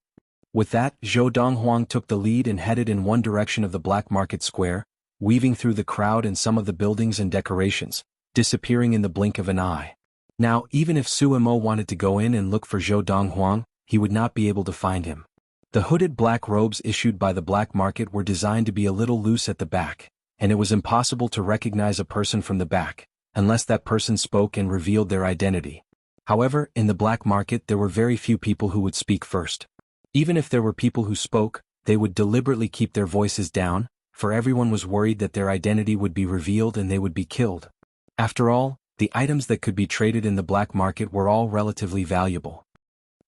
With that, Zhou Donghuang took the lead and headed in one direction of the black market square, weaving through the crowd and some of the buildings and decorations, disappearing in the blink of an eye. Now, even if Su Mo wanted to go in and look for Zhou Donghuang, he would not be able to find him. The hooded black robes issued by the black market were designed to be a little loose at the back, and it was impossible to recognize a person from the back, unless that person spoke and revealed their identity. However, in the black market there were very few people who would speak first. Even if there were people who spoke, they would deliberately keep their voices down, for everyone was worried that their identity would be revealed and they would be killed. After all, the items that could be traded in the black market were all relatively valuable.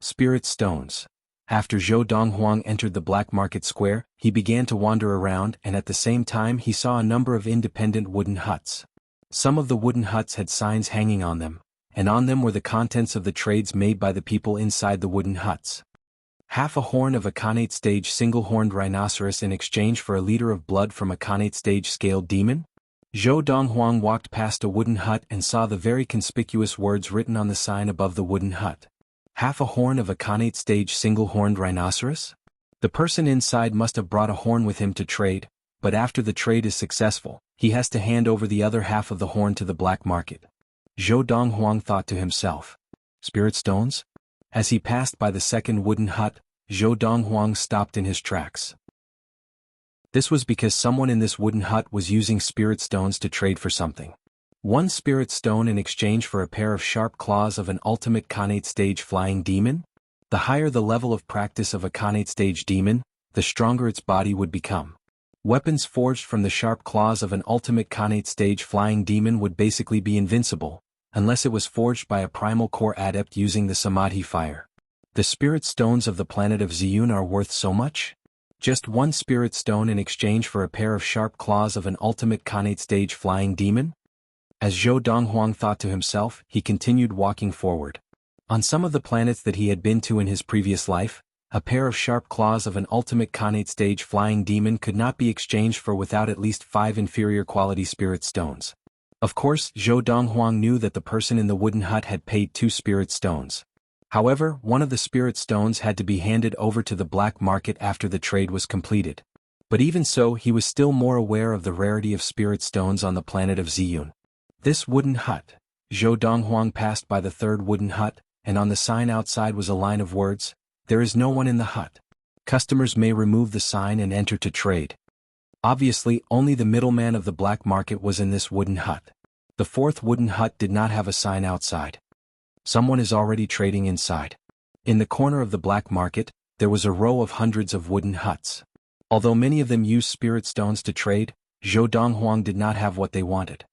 Spirit stones. After Zhou Donghuang entered the black market square, he began to wander around and at the same time he saw a number of independent wooden huts. Some of the wooden huts had signs hanging on them, and on them were the contents of the trades made by the people inside the wooden huts. Half a horn of a Khanate stage single-horned rhinoceros in exchange for a liter of blood from a Khanate stage scaled demon? Zhou Donghuang walked past a wooden hut and saw the very conspicuous words written on the sign above the wooden hut. Half a horn of a Khanate stage single-horned rhinoceros? The person inside must have brought a horn with him to trade, but after the trade is successful, he has to hand over the other half of the horn to the black market. Zhou Donghuang thought to himself. Spirit stones? As he passed by the second wooden hut, Zhou Donghuang stopped in his tracks. This was because someone in this wooden hut was using spirit stones to trade for something. One spirit stone in exchange for a pair of sharp claws of an ultimate Khanate stage flying demon? The higher the level of practice of a Khanate stage demon, the stronger its body would become. Weapons forged from the sharp claws of an ultimate Khanate stage flying demon would basically be invincible, unless it was forged by a primal core adept using the Samadhi fire. The spirit stones of the planet of Ziyun are worth so much? Just one spirit stone in exchange for a pair of sharp claws of an ultimate Khanate stage flying demon? As Zhou Donghuang thought to himself, he continued walking forward. On some of the planets that he had been to in his previous life, a pair of sharp claws of an ultimate Khanate stage flying demon could not be exchanged for without at least 5 inferior quality spirit stones. Of course, Zhou Donghuang knew that the person in the wooden hut had paid 2 spirit stones. However, one of the spirit stones had to be handed over to the black market after the trade was completed. But even so, he was still more aware of the rarity of spirit stones on the planet of Ziyun. This wooden hut. Zhou Donghuang passed by the 3rd wooden hut, and on the sign outside was a line of words, "There is no one in the hut. Customers may remove the sign and enter to trade." Obviously, only the middleman of the black market was in this wooden hut. The 4th wooden hut did not have a sign outside. Someone is already trading inside. In the corner of the black market, there was a row of hundreds of wooden huts. Although many of them used spirit stones to trade, Zhou Donghuang did not have what they wanted.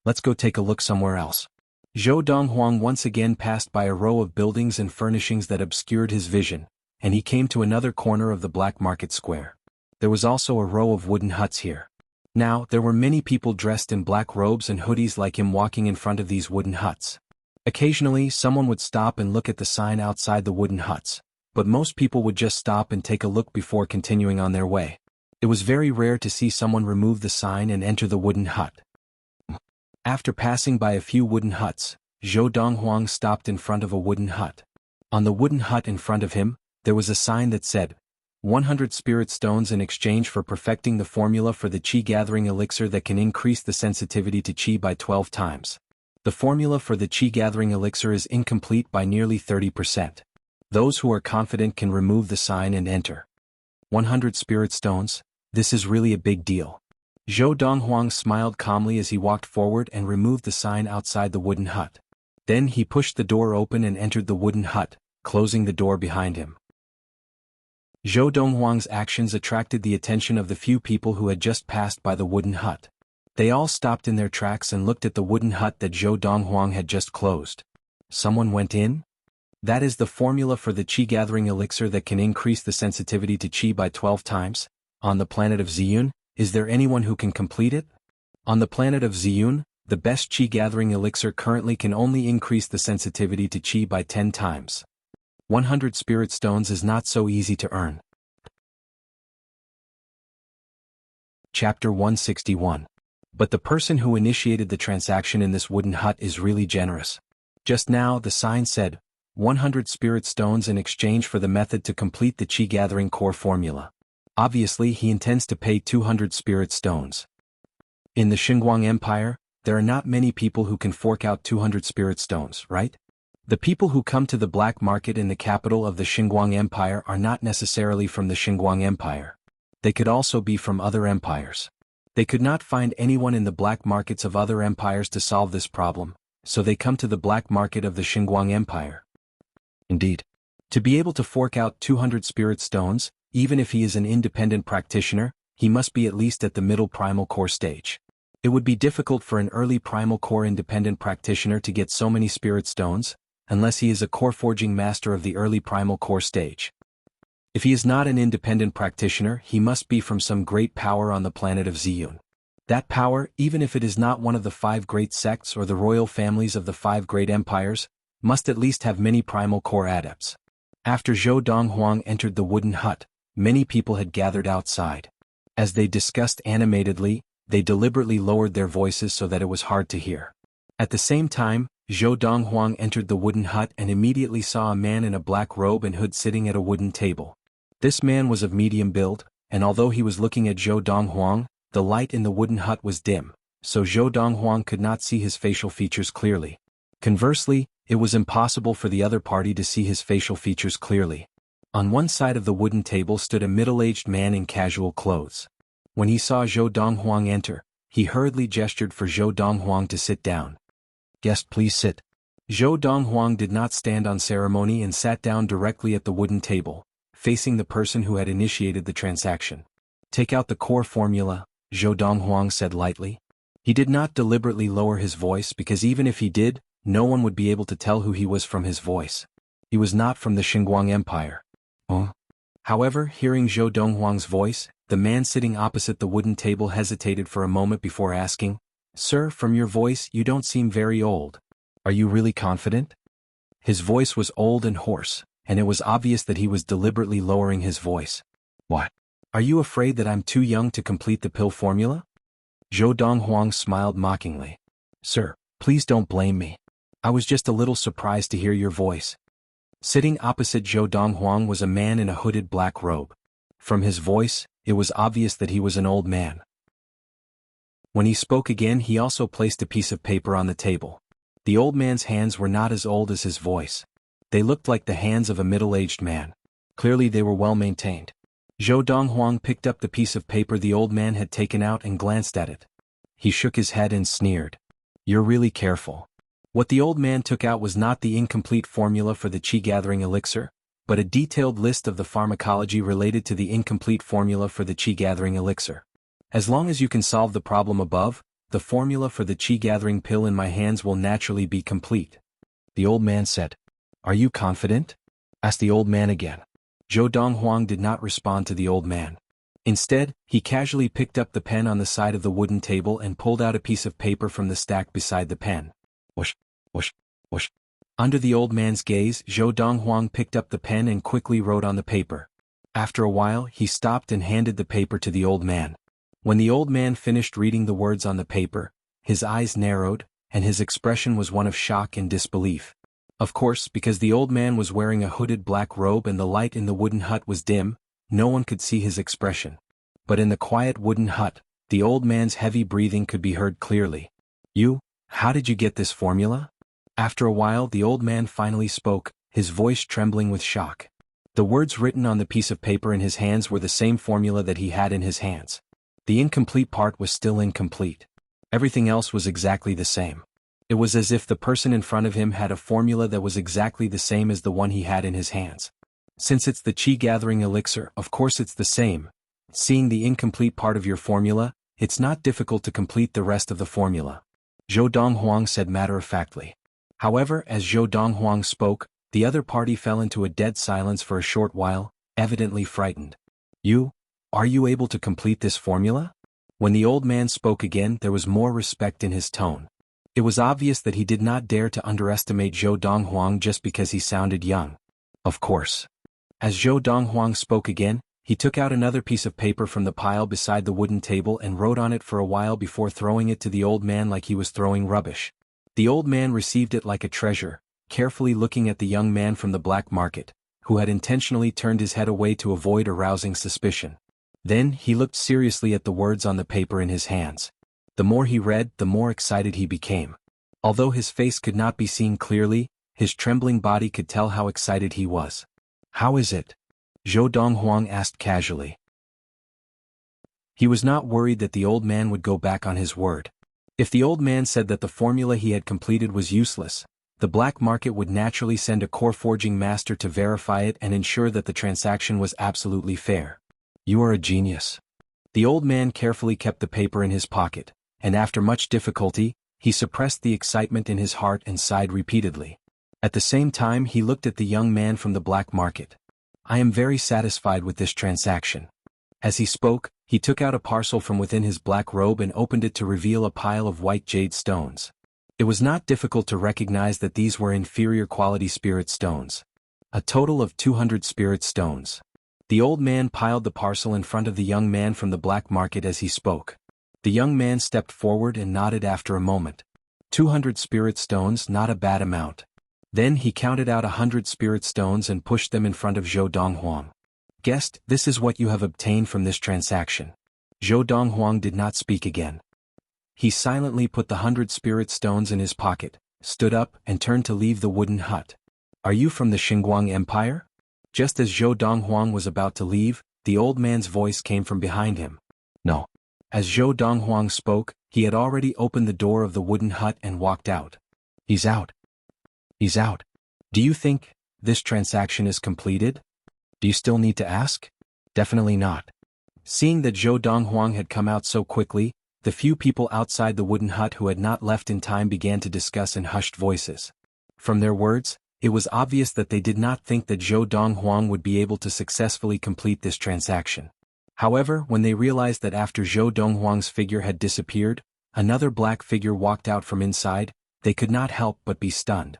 Let's go take a look somewhere else. Zhou Donghuang once again passed by a row of buildings and furnishings that obscured his vision, and he came to another corner of the black market square. There was also a row of wooden huts here. Now, there were many people dressed in black robes and hoodies like him walking in front of these wooden huts. Occasionally, someone would stop and look at the sign outside the wooden huts, but most people would just stop and take a look before continuing on their way. It was very rare to see someone remove the sign and enter the wooden hut. After passing by a few wooden huts, Zhou Donghuang stopped in front of a wooden hut. On the wooden hut in front of him, there was a sign that said, 100 spirit stones in exchange for perfecting the formula for the Qi gathering elixir that can increase the sensitivity to Qi by 12 times. The formula for the Qi gathering elixir is incomplete by nearly 30%. Those who are confident can remove the sign and enter. 100 spirit stones, this is really a big deal. Zhou Donghuang smiled calmly as he walked forward and removed the sign outside the wooden hut. Then he pushed the door open and entered the wooden hut, closing the door behind him. Zhou Donghuang's actions attracted the attention of the few people who had just passed by the wooden hut. They all stopped in their tracks and looked at the wooden hut that Zhou Donghuang had just closed. Someone went in? That is the formula for the Qi gathering elixir that can increase the sensitivity to Qi by 12 times. On the planet of Ziyun, is there anyone who can complete it? On the planet of Ziyun, the best Qi gathering elixir currently can only increase the sensitivity to Qi by 10 times. 100 spirit stones is not so easy to earn. Chapter 161. But the person who initiated the transaction in this wooden hut is really generous. Just now the sign said, 100 spirit stones in exchange for the method to complete the Qi gathering core formula. Obviously he intends to pay 200 spirit stones. In the Xinguang Empire, there are not many people who can fork out 200 spirit stones, right? The people who come to the black market in the capital of the Xinguang Empire are not necessarily from the Xinguang Empire. They could also be from other empires. They could not find anyone in the black markets of other empires to solve this problem, so they come to the black market of the Xinguang Empire. Indeed. To be able to fork out 200 spirit stones, even if he is an independent practitioner, he must be at least at the middle primal core stage. It would be difficult for an early primal core independent practitioner to get so many spirit stones, unless he is a core forging master of the early primal core stage. If he is not an independent practitioner, he must be from some great power on the planet of Ziyun. That power, even if it is not one of the 5 great sects or the royal families of the 5 great empires, must at least have many primal core adepts. After Zhou Donghuang entered the wooden hut, many people had gathered outside. As they discussed animatedly, they deliberately lowered their voices so that it was hard to hear. At the same time, Zhou Donghuang entered the wooden hut and immediately saw a man in a black robe and hood sitting at a wooden table. This man was of medium build, and although he was looking at Zhou Donghuang, the light in the wooden hut was dim, so Zhou Donghuang could not see his facial features clearly. Conversely, it was impossible for the other party to see his facial features clearly. On one side of the wooden table stood a middle-aged man in casual clothes. When he saw Zhou Donghuang enter, he hurriedly gestured for Zhou Donghuang to sit down. "Guest, please sit." Zhou Donghuang did not stand on ceremony and sat down directly at the wooden table, facing the person who had initiated the transaction. "Take out the core formula," Zhou Donghuang said lightly. He did not deliberately lower his voice because even if he did, no one would be able to tell who he was from his voice. He was not from the Xinguang Empire. However, hearing Zhou Donghuang's voice, the man sitting opposite the wooden table hesitated for a moment before asking, "Sir, from your voice you don't seem very old. Are you really confident?" His voice was old and hoarse, and it was obvious that he was deliberately lowering his voice. What? Are you afraid that I'm too young to complete the pill formula? Zhou Donghuang smiled mockingly. Sir, please don't blame me. I was just a little surprised to hear your voice. Sitting opposite Zhou Donghuang was a man in a hooded black robe. From his voice, it was obvious that he was an old man. When he spoke again, he also placed a piece of paper on the table. The old man's hands were not as old as his voice. They looked like the hands of a middle-aged man. Clearly they were well maintained. Zhou Donghuang picked up the piece of paper the old man had taken out and glanced at it. He shook his head and sneered. You're really careful. What the old man took out was not the incomplete formula for the qi-gathering elixir, but a detailed list of the pharmacology related to the incomplete formula for the qi-gathering elixir. As long as you can solve the problem above, the formula for the qi-gathering pill in my hands will naturally be complete. The old man said. Are you confident? Asked the old man again. Zhou Donghuang did not respond to the old man. Instead, he casually picked up the pen on the side of the wooden table and pulled out a piece of paper from the stack beside the pen. Whoosh, whoosh, whoosh. Under the old man's gaze, Zhou Donghuang picked up the pen and quickly wrote on the paper. After a while, he stopped and handed the paper to the old man. When the old man finished reading the words on the paper, his eyes narrowed, and his expression was one of shock and disbelief. Of course, because the old man was wearing a hooded black robe and the light in the wooden hut was dim, no one could see his expression. But in the quiet wooden hut, the old man's heavy breathing could be heard clearly. How did you get this formula? After a while, the old man finally spoke, his voice trembling with shock. The words written on the piece of paper in his hands were the same formula that he had in his hands. The incomplete part was still incomplete. Everything else was exactly the same. It was as if the person in front of him had a formula that was exactly the same as the one he had in his hands. Since it's the qi-gathering elixir, of course it's the same. Seeing the incomplete part of your formula, it's not difficult to complete the rest of the formula. Zhou Donghuang said matter-of-factly. However, as Zhou Donghuang spoke, the other party fell into a dead silence for a short while, evidently frightened. Are you able to complete this formula? When the old man spoke again, there was more respect in his tone. It was obvious that he did not dare to underestimate Zhou Donghuang just because he sounded young. Of course. As Zhou Donghuang spoke again, he took out another piece of paper from the pile beside the wooden table and wrote on it for a while before throwing it to the old man like he was throwing rubbish. The old man received it like a treasure, carefully looking at the young man from the black market, who had intentionally turned his head away to avoid arousing suspicion. Then he looked seriously at the words on the paper in his hands. The more he read, the more excited he became. Although his face could not be seen clearly, his trembling body could tell how excited he was. How is it? Zhou Donghuang asked casually. He was not worried that the old man would go back on his word. If the old man said that the formula he had completed was useless, the black market would naturally send a core forging master to verify it and ensure that the transaction was absolutely fair. You are a genius. The old man carefully kept the paper in his pocket, and after much difficulty, he suppressed the excitement in his heart and sighed repeatedly. At the same time, he looked at the young man from the black market. I am very satisfied with this transaction. As he spoke, he took out a parcel from within his black robe and opened it to reveal a pile of white jade stones. It was not difficult to recognize that these were inferior quality spirit stones. A total of 200 spirit stones. The old man piled the parcel in front of the young man from the black market as he spoke. The young man stepped forward and nodded after a moment. 200 spirit stones, not a bad amount. Then he counted out 100 spirit stones and pushed them in front of Zhou Donghuang. Guest, this is what you have obtained from this transaction. Zhou Donghuang did not speak again. He silently put the 100 spirit stones in his pocket, stood up, and turned to leave the wooden hut. Are you from the Xinguang Empire? Just as Zhou Donghuang was about to leave, the old man's voice came from behind him. No. As Zhou Donghuang spoke, he had already opened the door of the wooden hut and walked out. He's out. He's out. Do you think this transaction is completed? Do you still need to ask? Definitely not. Seeing that Zhou Donghuang had come out so quickly, the few people outside the wooden hut who had not left in time began to discuss in hushed voices. From their words, it was obvious that they did not think that Zhou Donghuang would be able to successfully complete this transaction. However, when they realized that after Zhou Donghuang's figure had disappeared, another black figure walked out from inside, they could not help but be stunned.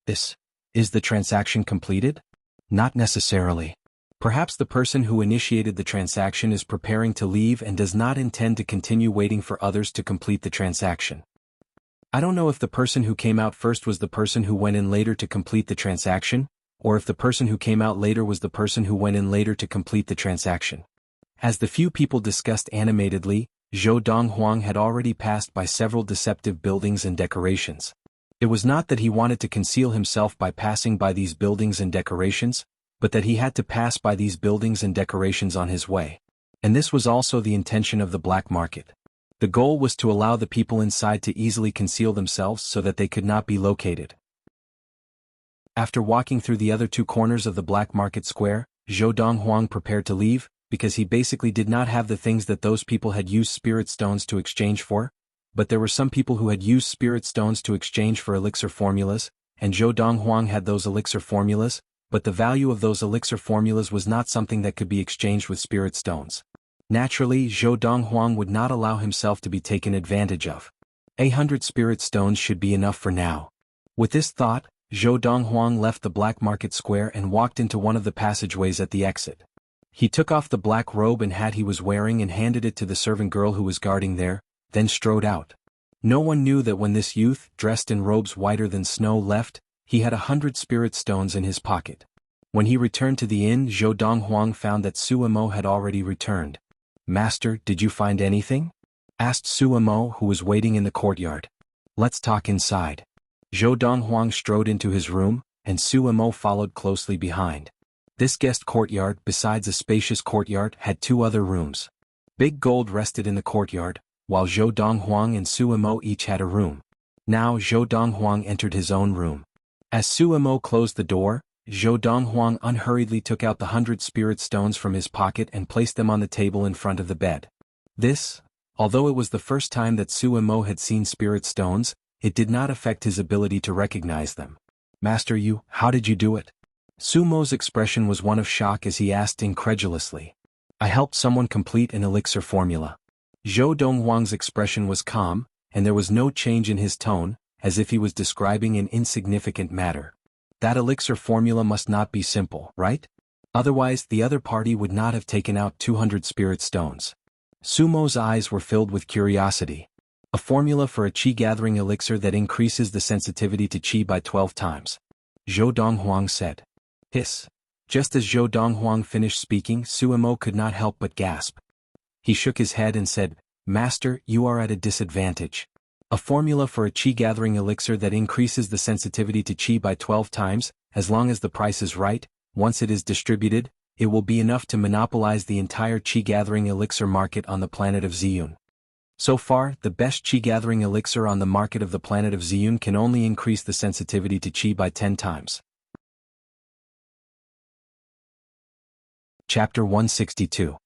This Is the transaction completed? Not necessarily. Perhaps the person who initiated the transaction is preparing to leave and does not intend to continue waiting for others to complete the transaction. I don't know if the person who came out first was the person who went in later to complete the transaction, or if the person who came out later was the person who went in later to complete the transaction. As the few people discussed animatedly, Zhou Donghuang had already passed by several deceptive buildings and decorations. It was not that he wanted to conceal himself by passing by these buildings and decorations, but that he had to pass by these buildings and decorations on his way. And this was also the intention of the black market. The goal was to allow the people inside to easily conceal themselves so that they could not be located. After walking through the other two corners of the black market square, Zhou Donghuang prepared to leave, because he basically did not have the things that those people had used spirit stones to exchange for, but there were some people who had used spirit stones to exchange for elixir formulas, and Zhou Donghuang had those elixir formulas, but the value of those elixir formulas was not something that could be exchanged with spirit stones. Naturally, Zhou Donghuang would not allow himself to be taken advantage of. 100 spirit stones should be enough for now. With this thought, Zhou Donghuang left the black market square and walked into one of the passageways at the exit. He took off the black robe and hat he was wearing and handed it to the servant girl who was guarding there, then strode out. No one knew that when this youth, dressed in robes whiter than snow, left, he had 100 spirit stones in his pocket. When he returned to the inn, Zhou Donghuang found that Suemo had already returned. "Master, did you find anything?" asked Suemo, who was waiting in the courtyard. "Let's talk inside." Zhou Donghuang strode into his room, and Suemo followed closely behind. This guest courtyard, besides a spacious courtyard, had two other rooms. Big gold rested in the courtyard, while Zhou Donghuang and Suemo each had a room. Now Zhou Donghuang entered his own room. As Suemo closed the door, Zhou Donghuang unhurriedly took out the 100 spirit stones from his pocket and placed them on the table in front of the bed. This, although it was the first time that Suemo had seen spirit stones, it did not affect his ability to recognize them. "Master, how did you do it?" Sumo's expression was one of shock as he asked incredulously. "I helped someone complete an elixir formula." Zhou Donghuang's expression was calm, and there was no change in his tone, as if he was describing an insignificant matter. "That elixir formula must not be simple, right? Otherwise the other party would not have taken out 200 spirit stones." Sumo's eyes were filled with curiosity. "A formula for a qi-gathering elixir that increases the sensitivity to qi by 12 times. Zhou Donghuang said. "Hiss." Just as Zhou Donghuang finished speaking, Suemo could not help but gasp. He shook his head and said, "Master, you are at a disadvantage. A formula for a qi-gathering elixir that increases the sensitivity to qi by 12 times, as long as the price is right, once it is distributed, it will be enough to monopolize the entire qi-gathering elixir market on the planet of Ziyun. So far, the best qi-gathering elixir on the market of the planet of Ziyun can only increase the sensitivity to qi by 10 times. Chapter 162.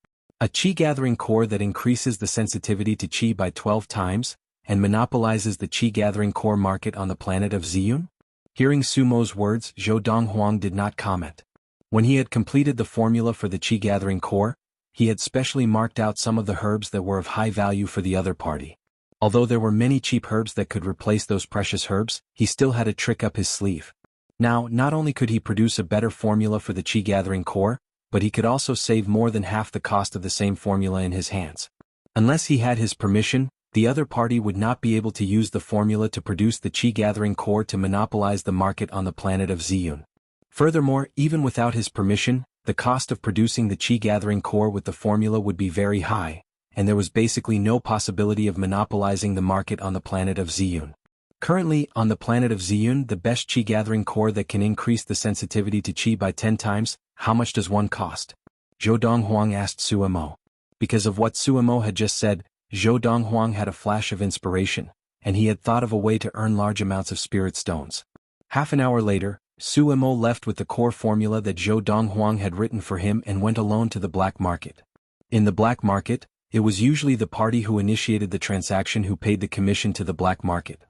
A qi-gathering core that increases the sensitivity to qi by 12 times, and monopolizes the qi-gathering core market on the planet of Ziyun? Hearing Sumo's words, Zhou Donghuang did not comment. When he had completed the formula for the qi-gathering core, he had specially marked out some of the herbs that were of high value for the other party. Although there were many cheap herbs that could replace those precious herbs, he still had a trick up his sleeve. Now, not only could he produce a better formula for the qi-gathering core, but he could also save more than half the cost of the same formula in his hands. Unless he had his permission, the other party would not be able to use the formula to produce the qi-gathering core to monopolize the market on the planet of Ziyun. Furthermore, even without his permission, the cost of producing the qi-gathering core with the formula would be very high, and there was basically no possibility of monopolizing the market on the planet of Ziyun. Currently, on the planet of Ziyun, the best qi-gathering core that can increase the sensitivity to qi by 10 times, how much does one cost? Zhou Donghuang asked Suemo. Because of what Suemo had just said, Zhou Donghuang had a flash of inspiration, and he had thought of a way to earn large amounts of spirit stones. Half an hour later, Suemo left with the core formula that Zhou Donghuang had written for him and went alone to the black market. In the black market, it was usually the party who initiated the transaction who paid the commission to the black market.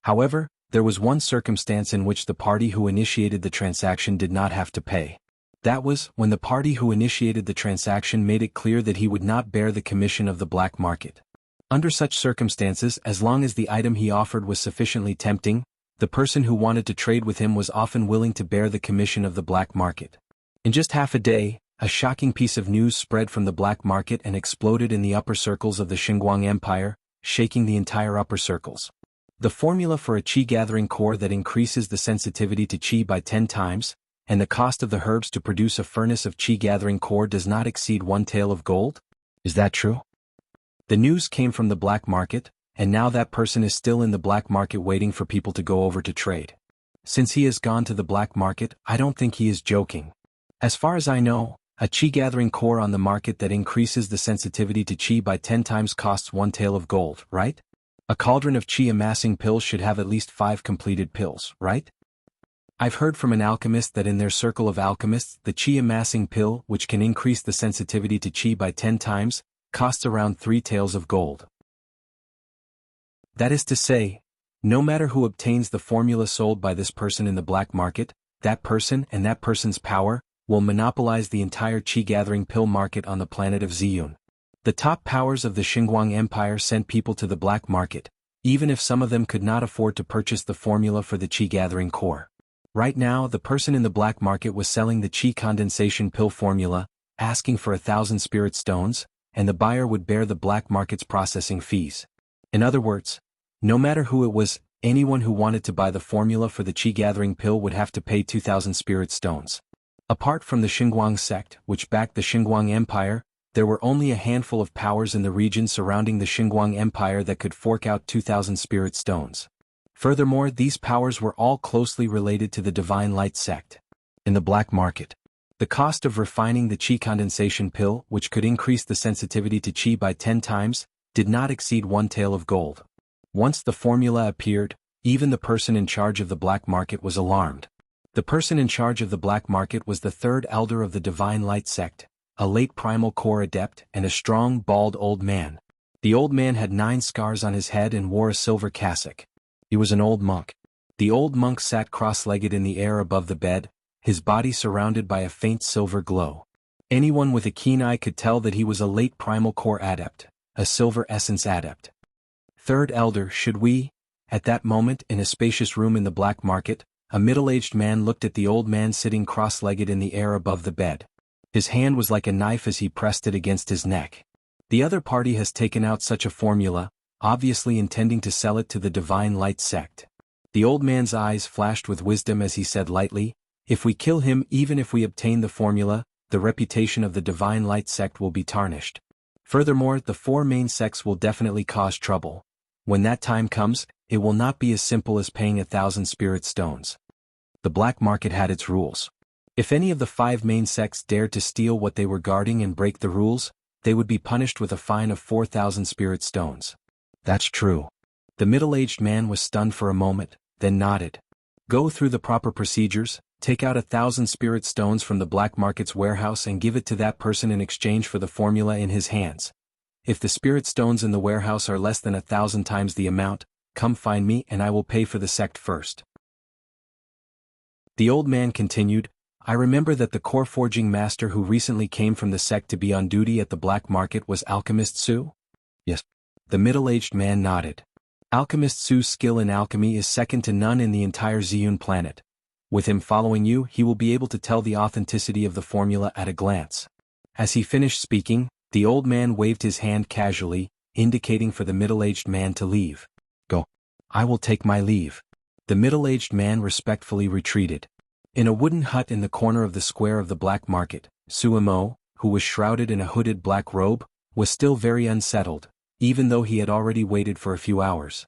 However, there was one circumstance in which the party who initiated the transaction did not have to pay. That was when the party who initiated the transaction made it clear that he would not bear the commission of the black market. Under such circumstances, as long as the item he offered was sufficiently tempting, the person who wanted to trade with him was often willing to bear the commission of the black market. In just half a day, a shocking piece of news spread from the black market and exploded in the upper circles of the Xinguang Empire, shaking the entire upper circles. The formula for a qi-gathering core that increases the sensitivity to qi by 10 times, and the cost of the herbs to produce a furnace of qi-gathering core does not exceed 1 tael of gold? Is that true? The news came from the black market, and now that person is still in the black market waiting for people to go over to trade. Since he has gone to the black market, I don't think he is joking. As far as I know, a qi-gathering core on the market that increases the sensitivity to qi by 10 times costs 1 tael of gold, right? A cauldron of qi amassing pills should have at least 5 completed pills, right? I've heard from an alchemist that in their circle of alchemists, the qi amassing pill, which can increase the sensitivity to qi by 10 times, costs around 3 taels of gold. That is to say, no matter who obtains the formula sold by this person in the black market, that person and that person's power will monopolize the entire qi-gathering pill market on the planet of Ziyun. The top powers of the Xinguang Empire sent people to the black market, even if some of them could not afford to purchase the formula for the qi-gathering core. Right now, the person in the black market was selling the qi condensation pill formula, asking for 1,000 spirit stones, and the buyer would bear the black market's processing fees. In other words, no matter who it was, anyone who wanted to buy the formula for the qi-gathering pill would have to pay 2,000 spirit stones. Apart from the Xinguang sect, which backed the Xinguang Empire, there were only a handful of powers in the region surrounding the Xinguang Empire that could fork out 2,000 spirit stones. Furthermore, these powers were all closely related to the Divine Light sect. In the black market, the cost of refining the qi condensation pill, which could increase the sensitivity to qi by 10 times, did not exceed 1 tael of gold. Once the formula appeared, even the person in charge of the black market was alarmed. The person in charge of the black market was the third elder of the Divine Light sect, a late primal core adept and a strong, bald old man. The old man had 9 scars on his head and wore a silver cassock. He was an old monk. The old monk sat cross-legged in the air above the bed, his body surrounded by a faint silver glow. Anyone with a keen eye could tell that he was a late primal core adept, a silver essence adept. Third elder, should we? At that moment, in a spacious room in the black market, a middle-aged man looked at the old man sitting cross-legged in the air above the bed. His hand was like a knife as he pressed it against his neck. The other party has taken out such a formula, obviously intending to sell it to the Divine Light sect. The old man's eyes flashed with wisdom as he said lightly, "If we kill him, even if we obtain the formula, the reputation of the Divine Light sect will be tarnished. Furthermore, the 4 main sects will definitely cause trouble. When that time comes, it will not be as simple as paying 1,000 spirit stones." The black market had its rules. If any of the 5 main sects dared to steal what they were guarding and break the rules, they would be punished with a fine of 4,000 spirit stones. That's true. The middle-aged man was stunned for a moment, then nodded. Go through the proper procedures, take out 1,000 spirit stones from the black market's warehouse and give it to that person in exchange for the formula in his hands. If the spirit stones in the warehouse are less than 1,000 times the amount, come find me and I will pay for the sect first. The old man continued, I remember that the core forging master who recently came from the sect to be on duty at the black market was Alchemist Su? Yes. The middle-aged man nodded. Alchemist Su's skill in alchemy is second to none in the entire Ziyun planet. With him following you, he will be able to tell the authenticity of the formula at a glance. As he finished speaking, the old man waved his hand casually, indicating for the middle-aged man to leave. Go. I will take my leave. The middle-aged man respectfully retreated. In a wooden hut in the corner of the square of the black market, Suimo, who was shrouded in a hooded black robe, was still very unsettled, even though he had already waited for a few hours.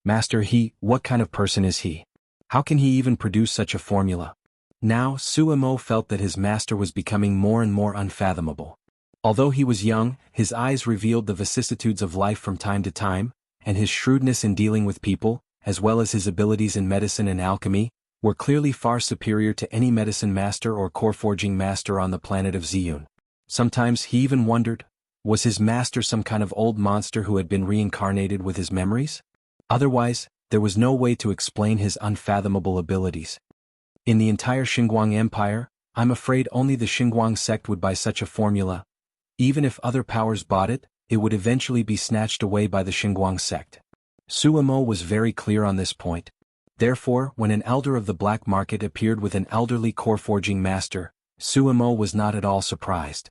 Master, what kind of person is he? How can he even produce such a formula? Now, Suimo felt that his master was becoming more and more unfathomable. Although he was young, his eyes revealed the vicissitudes of life from time to time, and his shrewdness in dealing with people, as well as his abilities in medicine and alchemy, were clearly far superior to any medicine master or core forging master on the planet of Ziyun. Sometimes he even wondered, was his master some kind of old monster who had been reincarnated with his memories? Otherwise, there was no way to explain his unfathomable abilities. In the entire Xinguang Empire, I'm afraid only the Xinguang sect would buy such a formula. Even if other powers bought it, it would eventually be snatched away by the Xinguang sect. Suimo was very clear on this point. Therefore, when an elder of the black market appeared with an elderly core forging master, Suemo was not at all surprised.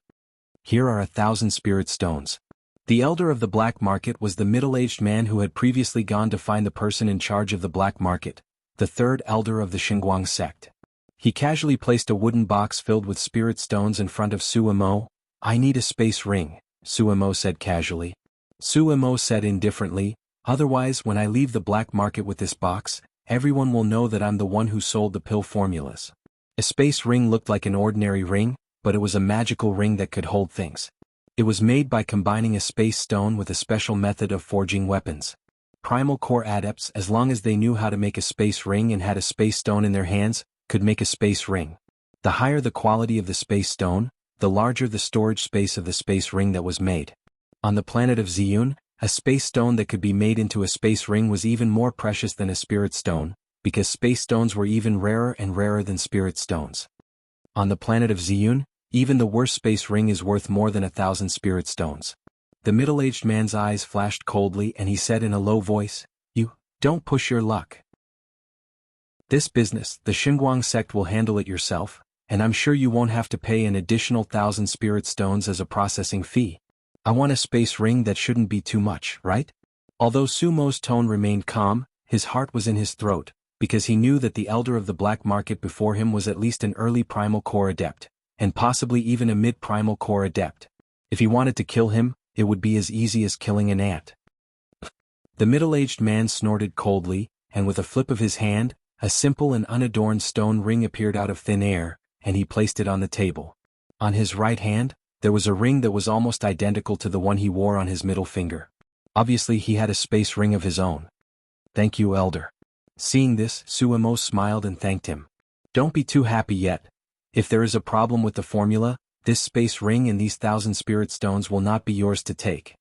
Here are 1,000 spirit stones. The elder of the black market was the middle-aged man who had previously gone to find the person in charge of the black market, the third elder of the Donghuang sect. He casually placed a wooden box filled with spirit stones in front of Suemo. "I need a space ring," Suemo said casually. Suemo said indifferently, "Otherwise, when I leave the black market with this box, everyone will know that I'm the one who sold the pill formulas." A space ring looked like an ordinary ring, but it was a magical ring that could hold things. It was made by combining a space stone with a special method of forging weapons. Primal core adepts, as long as they knew how to make a space ring and had a space stone in their hands, could make a space ring. The higher the quality of the space stone, the larger the storage space of the space ring that was made. On the planet of Ziyun, a space stone that could be made into a space ring was even more precious than a spirit stone, because space stones were even rarer and rarer than spirit stones. On the planet of Ziyun, even the worst space ring is worth more than 1,000 spirit stones. The middle-aged man's eyes flashed coldly and he said in a low voice, "You, don't push your luck. This business, the Donghuang sect will handle it yourself, and I'm sure you won't have to pay an additional 1,000 spirit stones as a processing fee. I want a space ring that shouldn't be too much, right?" Although Sumo's tone remained calm, his heart was in his throat, because he knew that the elder of the black market before him was at least an early primal core adept, and possibly even a mid-primal core adept. If he wanted to kill him, it would be as easy as killing an ant. The middle-aged man snorted coldly, and with a flip of his hand, a simple and unadorned stone ring appeared out of thin air, and he placed it on the table. On his right hand, there was a ring that was almost identical to the one he wore on his middle finger. Obviously he had a space ring of his own. "Thank you, elder." Seeing this, Suemo smiled and thanked him. "Don't be too happy yet. If there is a problem with the formula, this space ring and these 1,000 spirit stones will not be yours to take,"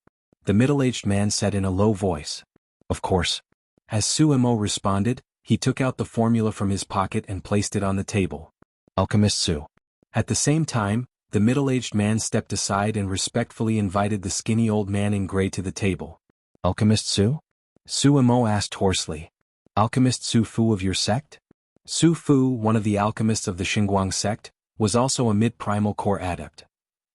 the middle-aged man said in a low voice. "Of course." As Suemo responded, he took out the formula from his pocket and placed it on the table. "Alchemist Su." At the same time, the middle-aged man stepped aside and respectfully invited the skinny old man in gray to the table. "Alchemist Su?" Suemo asked hoarsely. "Alchemist Su Fu of your sect?" Su Fu, one of the alchemists of the Donghuang sect, was also a mid-primal core adept.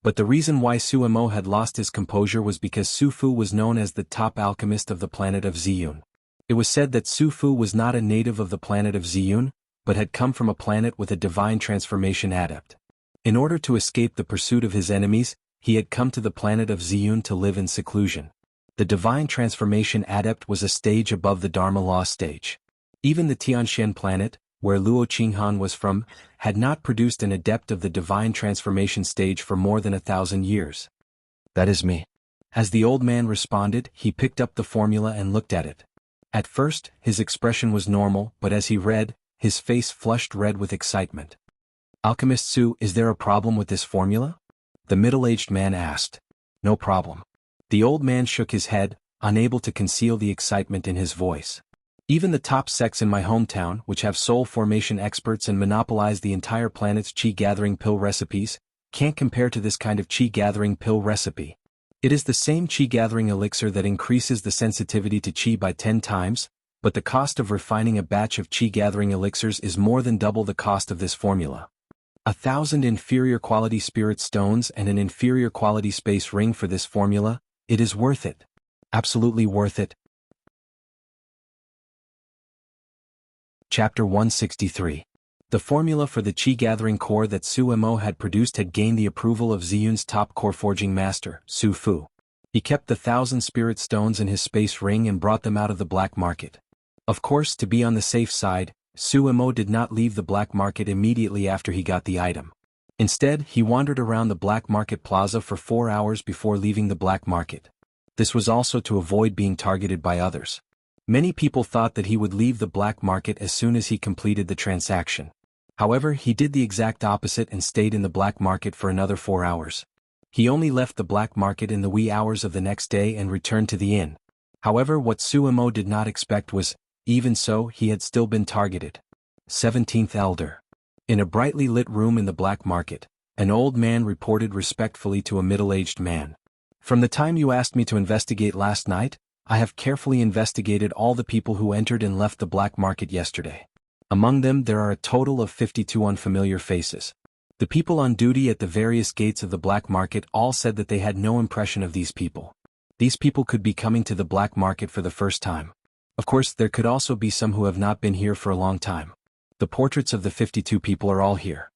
But the reason why Suemo had lost his composure was because Su Fu was known as the top alchemist of the planet of Ziyun. It was said that Su Fu was not a native of the planet of Ziyun, but had come from a planet with a divine transformation adept. In order to escape the pursuit of his enemies, he had come to the planet of Ziyun to live in seclusion. The divine transformation adept was a stage above the Dharma law stage. Even the Tianxian planet, where Luo Qinghan was from, had not produced an adept of the divine transformation stage for more than 1,000 years. "That is me." As the old man responded, he picked up the formula and looked at it. At first, his expression was normal, but as he read, his face flushed red with excitement. "Alchemist Su, is there a problem with this formula?" the middle-aged man asked. "No problem." The old man shook his head, unable to conceal the excitement in his voice. "Even the top sects in my hometown, which have soul formation experts and monopolize the entire planet's chi-gathering pill recipes, can't compare to this kind of chi-gathering pill recipe. It is the same chi-gathering elixir that increases the sensitivity to chi by 10 times, but the cost of refining a batch of chi-gathering elixirs is more than double the cost of this formula. 1,000 inferior quality spirit stones and an inferior quality space ring for this formula, it is worth it. Absolutely worth it." Chapter 163. The formula for the chi-gathering core that Suemo had produced had gained the approval of Ziyun's top core forging master, Su Fu. He kept the 1,000 spirit stones in his space ring and brought them out of the black market. Of course, to be on the safe side, Suemo did not leave the black market immediately after he got the item. Instead, he wandered around the black market plaza for 4 hours before leaving the black market. This was also to avoid being targeted by others. Many people thought that he would leave the black market as soon as he completed the transaction. However, he did the exact opposite and stayed in the black market for another 4 hours. He only left the black market in the wee hours of the next day and returned to the inn. However, what Suemo did not expect was, even so, he had still been targeted. 17th Elder. In a brightly lit room in the black market, an old man reported respectfully to a middle-aged man. "From the time you asked me to investigate last night, I have carefully investigated all the people who entered and left the black market yesterday. Among them there are a total of 52 unfamiliar faces. The people on duty at the various gates of the black market all said that they had no impression of these people. These people could be coming to the black market for the first time. Of course, there could also be some who have not been here for a long time. The portraits of the 52 people are all here.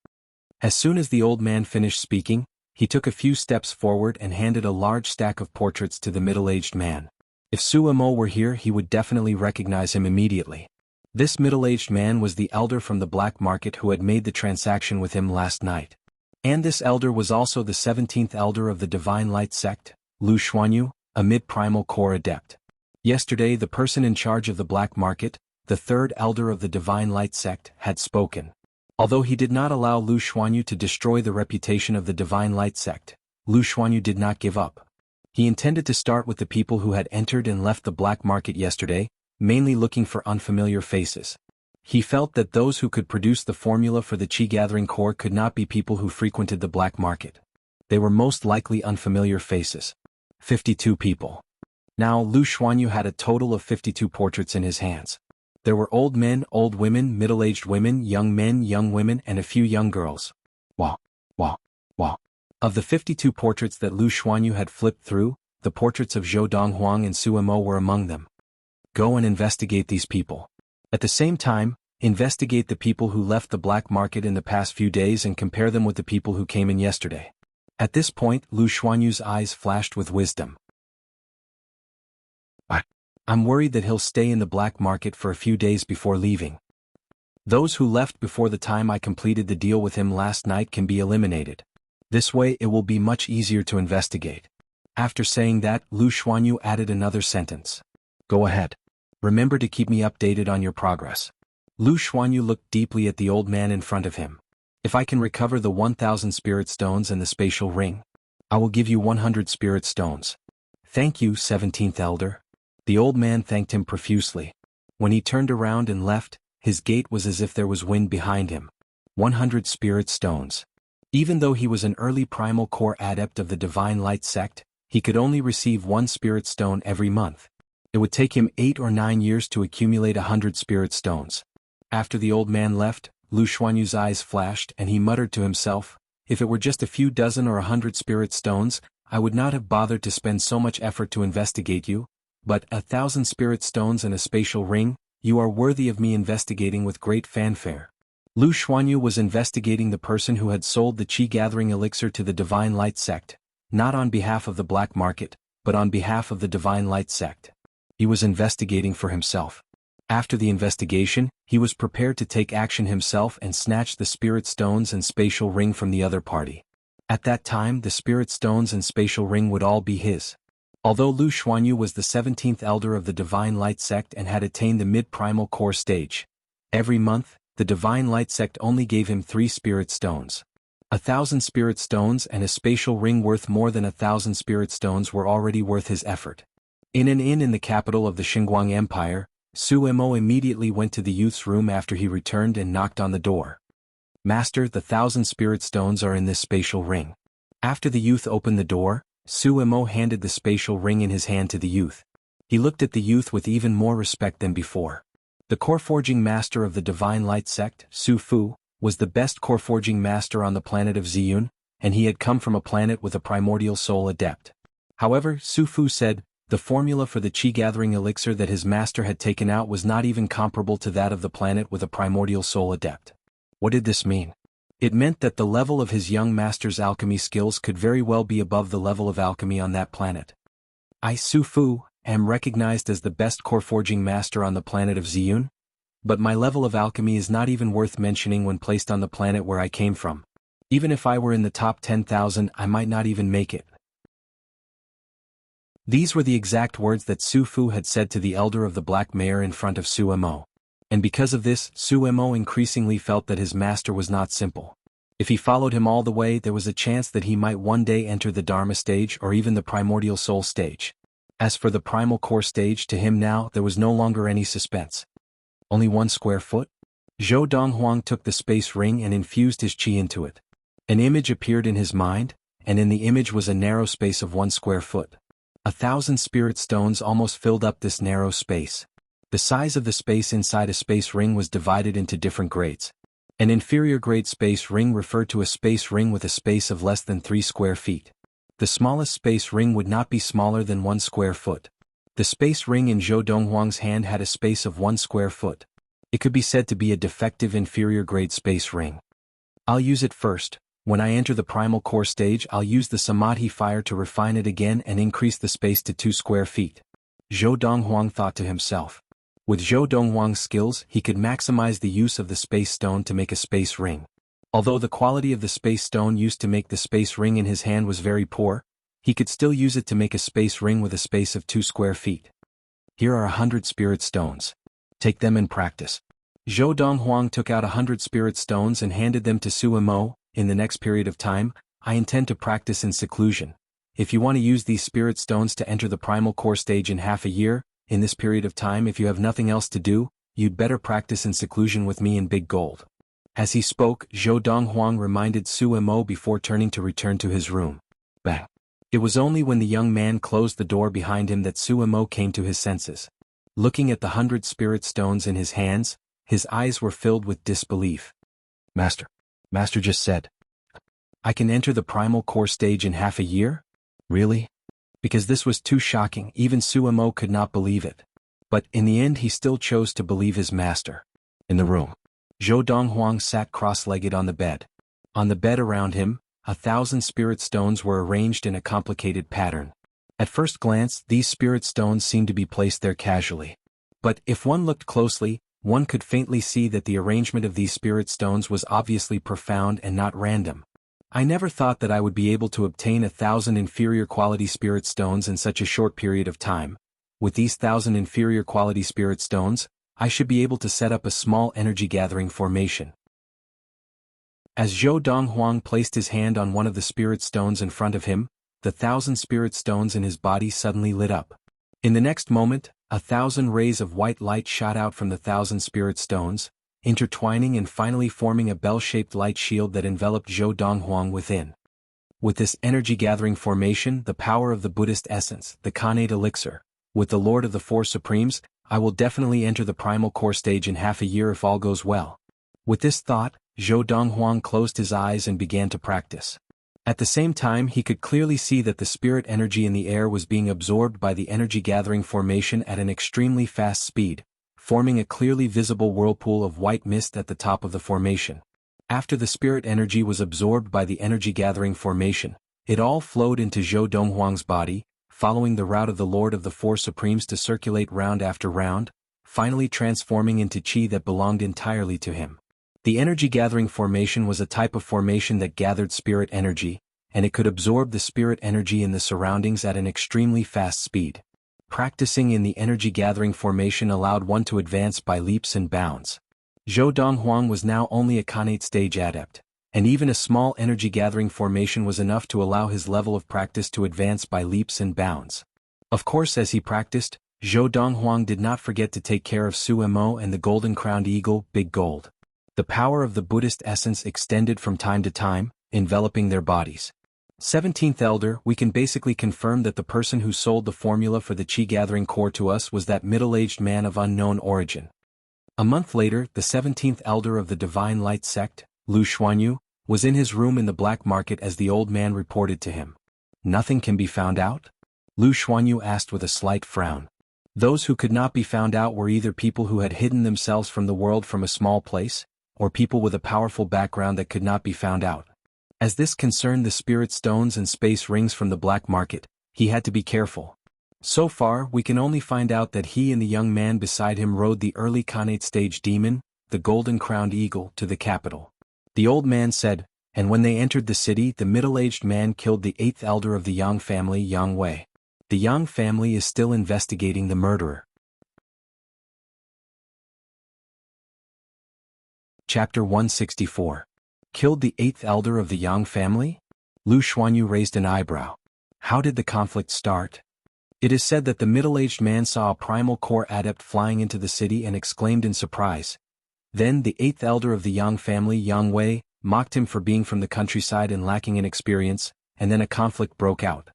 As soon as the old man finished speaking, he took a few steps forward and handed a large stack of portraits to the middle-aged man. If Su Emo were here, he would definitely recognize him immediately. This middle-aged man was the elder from the black market who had made the transaction with him last night. And this elder was also the 17th elder of the Divine Light sect, Lu Xuanyu, a mid-primal core adept. Yesterday the person in charge of the black market, the third elder of the Divine Light sect, had spoken. Although he did not allow Lu Xuanyu to destroy the reputation of the Divine Light sect, Lu Xuanyu did not give up. He intended to start with the people who had entered and left the black market yesterday, mainly looking for unfamiliar faces. He felt that those who could produce the formula for the Qi gathering core could not be people who frequented the black market. They were most likely unfamiliar faces. 52 people. Now Lu Xuanyu had a total of 52 portraits in his hands. There were old men, old women, middle-aged women, young women, and a few young girls. Wow. Of the 52 portraits that Lu Xuanyu had flipped through, the portraits of Zhou Donghuang and Su Emo were among them. Go and investigate these people. At the same time, investigate the people who left the black market in the past few days and compare them with the people who came in yesterday. At this point, Lu Xuanyu's eyes flashed with wisdom. I'm worried that he'll stay in the black market for a few days before leaving. Those who left before the time I completed the deal with him last night can be eliminated. This way it will be much easier to investigate. After saying that, Lu Xuanyu added another sentence. Go ahead. Remember to keep me updated on your progress. Lu Xuanyu looked deeply at the old man in front of him. If I can recover the 1,000 spirit stones and the spatial ring, I will give you 100 spirit stones. Thank you, 17th elder. The old man thanked him profusely. When he turned around and left, his gait was as if there was wind behind him. 100 spirit stones. Even though he was an early primal core adept of the Divine Light sect, he could only receive 1 spirit stone every month. It would take him 8 or 9 years to accumulate 100 spirit stones. After the old man left, Lu Xuanyu's eyes flashed and he muttered to himself, if it were just a few dozen or 100 spirit stones, I would not have bothered to spend so much effort to investigate you, but 1,000 spirit stones and a spatial ring, you are worthy of me investigating with great fanfare. Lu Xuanyu was investigating the person who had sold the Qi gathering elixir to the Divine Light sect, not on behalf of the black market, but on behalf of the Divine Light sect. He was investigating for himself. After the investigation, he was prepared to take action himself and snatch the spirit stones and spatial ring from the other party. At that time the spirit stones and spatial ring would all be his. Although Lu Xuanyu was the 17th elder of the Divine Light sect and had attained the mid-primal core stage, every month, the Divine Light sect only gave him 3 spirit stones. 1,000 spirit stones and a spatial ring worth more than 1,000 spirit stones were already worth his effort. In an inn in the capital of the Xinguang Empire, Su Emo immediately went to the youth's room after he returned and knocked on the door. Master, the 1,000 spirit stones are in this spatial ring. After the youth opened the door, Su Emo handed the spatial ring in his hand to the youth. He looked at the youth with even more respect than before. The core forging master of the Divine Light sect, Su Fu, was the best core forging master on the planet of Ziyun, and he had come from a planet with a primordial soul adept. However, Su Fu said, the formula for the Qi gathering elixir that his master had taken out was not even comparable to that of the planet with a primordial soul adept. What did this mean? It meant that the level of his young master's alchemy skills could very well be above the level of alchemy on that planet. I, Su Fu, am recognized as the best core forging master on the planet of Ziyun, but my level of alchemy is not even worth mentioning when placed on the planet where I came from. Even if I were in the top 10,000, I might not even make it. These were the exact words that Su Fu had said to the elder of the Black Mare in front of Su Emo. And because of this, Su Emo increasingly felt that his master was not simple. If he followed him all the way, there was a chance that he might one day enter the Dharma stage or even the primordial soul stage. As for the primal core stage, to him now there was no longer any suspense. Only 1 square foot? Zhou Donghuang took the space ring and infused his qi into it. An image appeared in his mind, and in the image was a narrow space of 1 square foot. 1,000 spirit stones almost filled up this narrow space. The size of the space inside a space ring was divided into different grades. An inferior grade space ring referred to a space ring with a space of less than 3 square feet. The smallest space ring would not be smaller than 1 square foot. The space ring in Zhou Donghuang's hand had a space of 1 square foot. It could be said to be a defective inferior grade space ring. I'll use it first. When I enter the primal core stage, I'll use the samadhi fire to refine it again and increase the space to 2 square feet. Zhou Donghuang thought to himself. With Zhou Donghuang's skills, he could maximize the use of the space stone to make a space ring. Although the quality of the space stone used to make the space ring in his hand was very poor, he could still use it to make a space ring with a space of 2 square feet. Here are 100 spirit stones. Take them and practice. Zhou Donghuang took out 100 spirit stones and handed them to Su Mo. In the next period of time, I intend to practice in seclusion. If you want to use these spirit stones to enter the primal core stage in half a year, in this period of time if you have nothing else to do, you'd better practice in seclusion with me in Big Gold. As he spoke, Zhou Donghuang reminded Su Mo before turning to return to his room. Bang! It was only when the young man closed the door behind him that Su Mo came to his senses. Looking at the 100 spirit stones in his hands, his eyes were filled with disbelief. Master just said, I can enter the primal core stage in half a year? Really? Because this was too shocking, even Su Mo could not believe it. But in the end he still chose to believe his master. In the room, Zhou Donghuang sat cross-legged on the bed. On the bed around him, 1,000 spirit stones were arranged in a complicated pattern. At first glance, these spirit stones seemed to be placed there casually. But if one looked closely, one could faintly see that the arrangement of these spirit stones was obviously profound and not random. I never thought that I would be able to obtain 1,000 inferior quality spirit stones in such a short period of time. With these 1,000 inferior quality spirit stones, I should be able to set up a small energy gathering formation. As Zhou Donghuang placed his hand on one of the spirit stones in front of him, the 1,000 spirit stones in his body suddenly lit up. In the next moment, 1,000 rays of white light shot out from the 1,000 spirit stones, intertwining and finally forming a bell-shaped light shield that enveloped Zhou Donghuang within. With this energy-gathering formation, the power of the Buddhist essence, the Khanate elixir, with the Lord of the Four Supremes, I will definitely enter the primal core stage in half a year if all goes well. With this thought, Zhou Donghuang closed his eyes and began to practice. At the same time he could clearly see that the spirit energy in the air was being absorbed by the energy-gathering formation at an extremely fast speed, forming a clearly visible whirlpool of white mist at the top of the formation. After the spirit energy was absorbed by the energy-gathering formation, it all flowed into Zhou Donghuang's body, following the route of the Lord of the Four Supremes to circulate round after round, finally transforming into qi that belonged entirely to him. The energy-gathering formation was a type of formation that gathered spirit energy, and it could absorb the spirit energy in the surroundings at an extremely fast speed. Practicing in the energy-gathering formation allowed one to advance by leaps and bounds. Zhou Donghuang was now only a Khanate stage adept, and even a small energy-gathering formation was enough to allow his level of practice to advance by leaps and bounds. Of course, as he practiced, Zhou Donghuang did not forget to take care of Su Mo and the golden-crowned eagle, Big Gold. The power of the Buddhist essence extended from time to time, enveloping their bodies. 17th Elder, we can basically confirm that the person who sold the formula for the Qi-gathering core to us was that middle-aged man of unknown origin. A month later, the 17th Elder of the Divine Light sect, Lu Xuanyu, was in his room in the black market as the old man reported to him. Nothing can be found out? Lu Xuanyu asked with a slight frown. Those who could not be found out were either people who had hidden themselves from the world from a small place, or people with a powerful background that could not be found out. As this concerned the spirit stones and space rings from the black market, he had to be careful. So far, we can only find out that he and the young man beside him rode the early Khanate stage demon, the golden-crowned eagle, to the capital. The old man said, and when they entered the city, the middle-aged man killed the 8th elder of the Yang family, Yang Wei. The Yang family is still investigating the murderer. Chapter 164. Killed the 8th elder of the Yang family? Lu Xuanyu raised an eyebrow. How did the conflict start? It is said that the middle-aged man saw a primal core adept flying into the city and exclaimed in surprise. Then the 8th elder of the Yang family, Yang Wei, mocked him for being from the countryside and lacking in experience, and then a conflict broke out.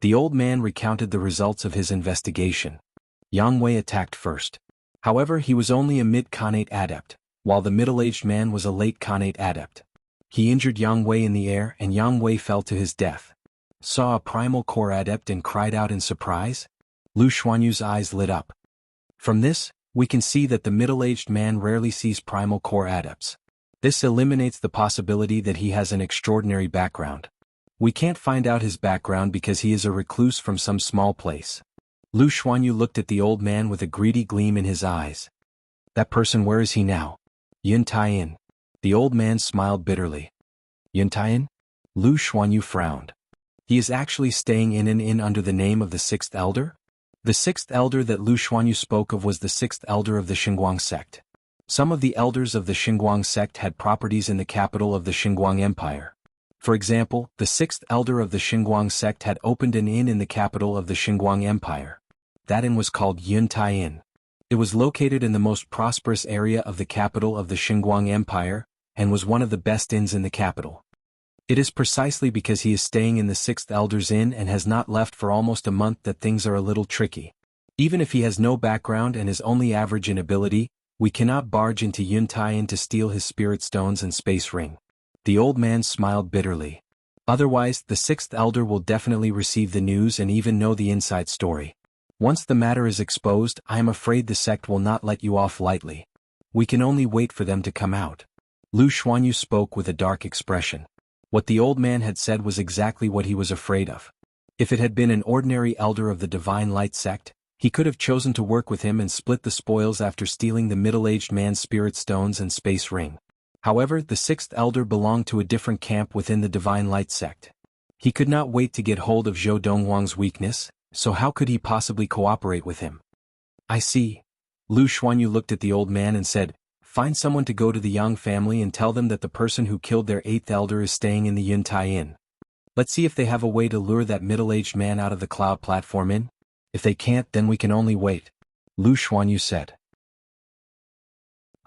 The old man recounted the results of his investigation. Yang Wei attacked first. However, he was only a mid-Khanate adept, while the middle-aged man was a late Khanate adept. He injured Yang Wei in the air and Yang Wei fell to his death. Saw a primal core adept and cried out in surprise? Lu Xuanyu's eyes lit up. From this, we can see that the middle-aged man rarely sees primal core adepts. This eliminates the possibility that he has an extraordinary background. We can't find out his background because he is a recluse from some small place. Lu Xuanyu looked at the old man with a greedy gleam in his eyes. That person, where is he now? Yun Taiyin. The old man smiled bitterly. Yun Taiyin? Lu Xuanyu frowned. He is actually staying in an inn under the name of the Sixth Elder? The Sixth Elder that Lu Xuanyu spoke of was the Sixth Elder of the Xinguang sect. Some of the elders of the Xinguang sect had properties in the capital of the Xinguang Empire. For example, the Sixth Elder of the Xinguang sect had opened an inn in the capital of the Xinguang Empire. That inn was called Yun Tai-In. It was located in the most prosperous area of the capital of the Xinguang Empire, and was one of the best inns in the capital. It is precisely because he is staying in the Sixth Elder's inn and has not left for almost a month that things are a little tricky. Even if he has no background and is only average in ability, we cannot barge into Yun Tai-In to steal his spirit stones and space ring. The old man smiled bitterly. Otherwise, the Sixth Elder will definitely receive the news and even know the inside story. Once the matter is exposed, I am afraid the sect will not let you off lightly. We can only wait for them to come out. Lu Xuanyu spoke with a dark expression. What the old man had said was exactly what he was afraid of. If it had been an ordinary elder of the Divine Light sect, he could have chosen to work with him and split the spoils after stealing the middle-aged man's spirit stones and space ring. However, the Sixth Elder belonged to a different camp within the Divine Light sect. He could not wait to get hold of Zhou Donghuang's weakness, so how could he possibly cooperate with him? I see. Lu Xuanyu looked at the old man and said, find someone to go to the Yang family and tell them that the person who killed their eighth elder is staying in the Yun Tai Inn. Let's see if they have a way to lure that middle-aged man out of the cloud platform inn. If they can't, then we can only wait. Lu Xuanyu said.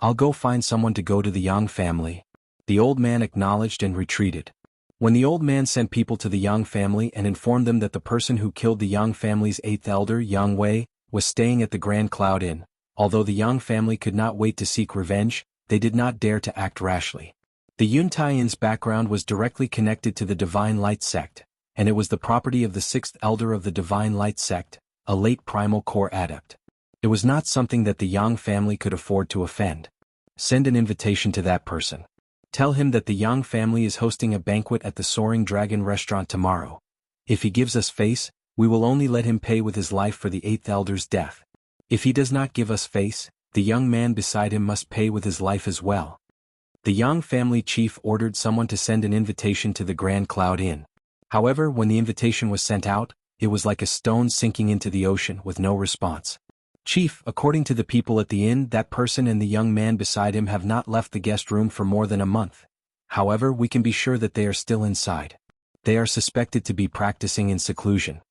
I'll go find someone to go to the Yang family. The old man acknowledged and retreated. When the old man sent people to the Yang family and informed them that the person who killed the Yang family's eighth elder, Yang Wei, was staying at the Grand Cloud Inn, although the Yang family could not wait to seek revenge, they did not dare to act rashly. The Yun Tai-In's background was directly connected to the Divine Light sect, and it was the property of the Sixth Elder of the Divine Light sect, a late primal core adept. It was not something that the Yang family could afford to offend. Send an invitation to that person. Tell him that the Yang family is hosting a banquet at the Soaring Dragon restaurant tomorrow. If he gives us face, we will only let him pay with his life for the eighth elder's death. If he does not give us face, the young man beside him must pay with his life as well. The Yang family chief ordered someone to send an invitation to the Grand Cloud Inn. However, when the invitation was sent out, it was like a stone sinking into the ocean with no response. Chief, according to the people at the inn, that person and the young man beside him have not left the guest room for more than a month. However, we can be sure that they are still inside. They are suspected to be practicing in seclusion.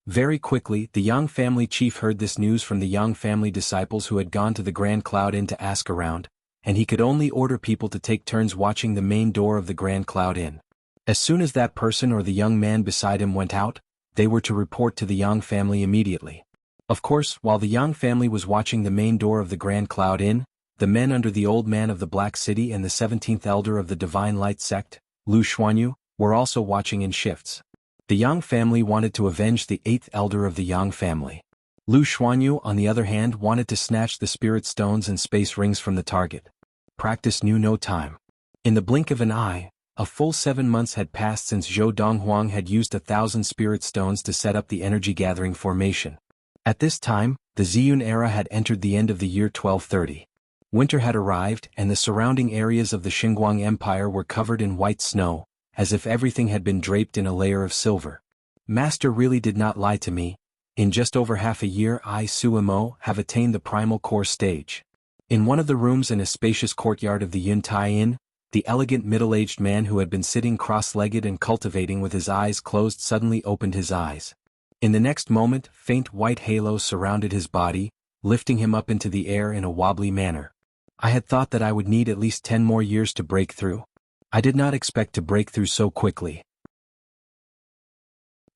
Very quickly, the Yang family chief heard this news from the Yang family disciples who had gone to the Grand Cloud Inn to ask around, and he could only order people to take turns watching the main door of the Grand Cloud Inn. As soon as that person or the young man beside him went out, they were to report to the Yang family immediately. Of course, while the Yang family was watching the main door of the Grand Cloud Inn, the men under the Old Man of the Black City and the 17th Elder of the Divine Light sect, Lu Xuanyu, were also watching in shifts. The Yang family wanted to avenge the 8th Elder of the Yang family. Lu Xuanyu, on the other hand, wanted to snatch the spirit stones and space rings from the target. Practice knew no time. In the blink of an eye, a full 7 months had passed since Zhou Donghuang had used 1,000 spirit stones to set up the energy-gathering formation. At this time, the Ziyun era had entered the end of the year 1230. Winter had arrived and the surrounding areas of the Xinguang Empire were covered in white snow, as if everything had been draped in a layer of silver. Master really did not lie to me. In just over half a year I, Suimo, have attained the primal core stage. In one of the rooms in a spacious courtyard of the Yun Tai Inn, the elegant middle-aged man who had been sitting cross-legged and cultivating with his eyes closed suddenly opened his eyes. In the next moment, faint white halos surrounded his body, lifting him up into the air in a wobbly manner. I had thought that I would need at least 10 more years to break through. I did not expect to break through so quickly.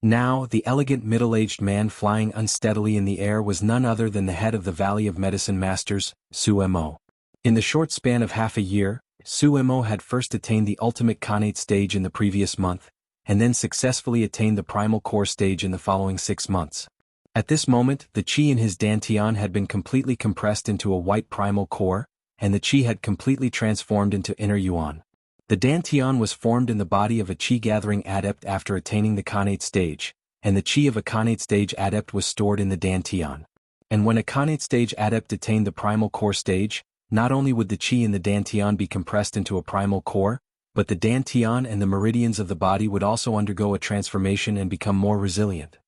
Now, the elegant middle-aged man flying unsteadily in the air was none other than the head of the Valley of Medicine Masters, Suemo. In the short span of half a year, Suemo had first attained the ultimate Khanate stage in the previous month, and then successfully attained the primal core stage in the following 6 months. At this moment, the qi in his dantian had been completely compressed into a white primal core, and the qi had completely transformed into inner yuan. The dantian was formed in the body of a qi-gathering adept after attaining the Khanate stage, and the qi of a Khanate stage adept was stored in the dantian. And when a Khanate stage adept attained the primal core stage, not only would the qi in the dantian be compressed into a primal core, but the dantian and the meridians of the body would also undergo a transformation and become more resilient.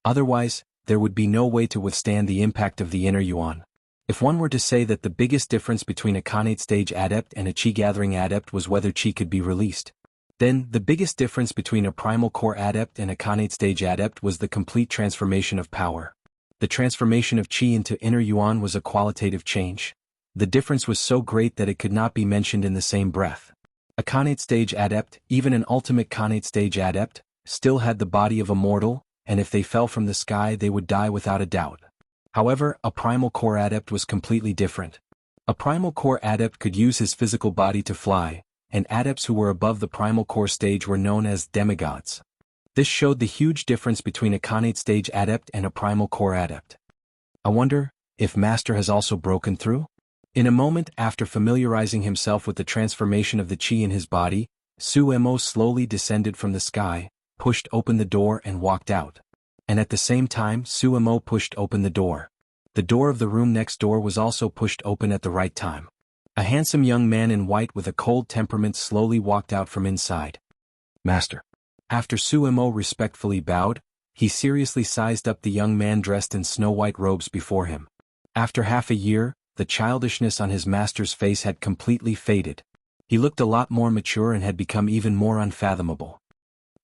Otherwise, there would be no way to withstand the impact of the inner yuan. If one were to say that the biggest difference between a Khanate stage adept and a qi-gathering adept was whether qi could be released, then the biggest difference between a primal core adept and a Khanate stage adept was the complete transformation of power. The transformation of qi into inner yuan was a qualitative change. The difference was so great that it could not be mentioned in the same breath. A Khanate stage adept, even an ultimate Khanate stage adept, still had the body of a mortal, and if they fell from the sky they would die without a doubt. However, a primal core adept was completely different. A primal core adept could use his physical body to fly, and adepts who were above the primal core stage were known as demigods. This showed the huge difference between a Khanate stage adept and a primal core adept. I wonder if Master has also broken through? In a moment after familiarizing himself with the transformation of the qi in his body, Suemo slowly descended from the sky, pushed open the door and walked out. And at the same time Suemo pushed open the door. The door of the room next door was also pushed open at the right time. A handsome young man in white with a cold temperament slowly walked out from inside. Master. After Suemo respectfully bowed, he seriously sized up the young man dressed in snow-white robes before him. After half a year, the childishness on his master's face had completely faded. He looked a lot more mature and had become even more unfathomable.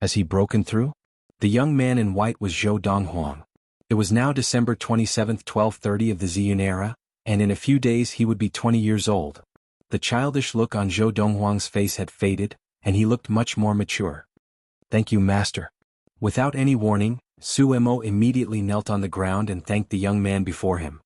Has he broken through? The young man in white was Donghuang. It was now December 27, 1230 of the Ziyun era, and in a few days he would be 20 years old. The childish look on Donghuang's face had faded, and he looked much more mature. Thank you, Master. Without any warning, Suemo immediately knelt on the ground and thanked the young man before him.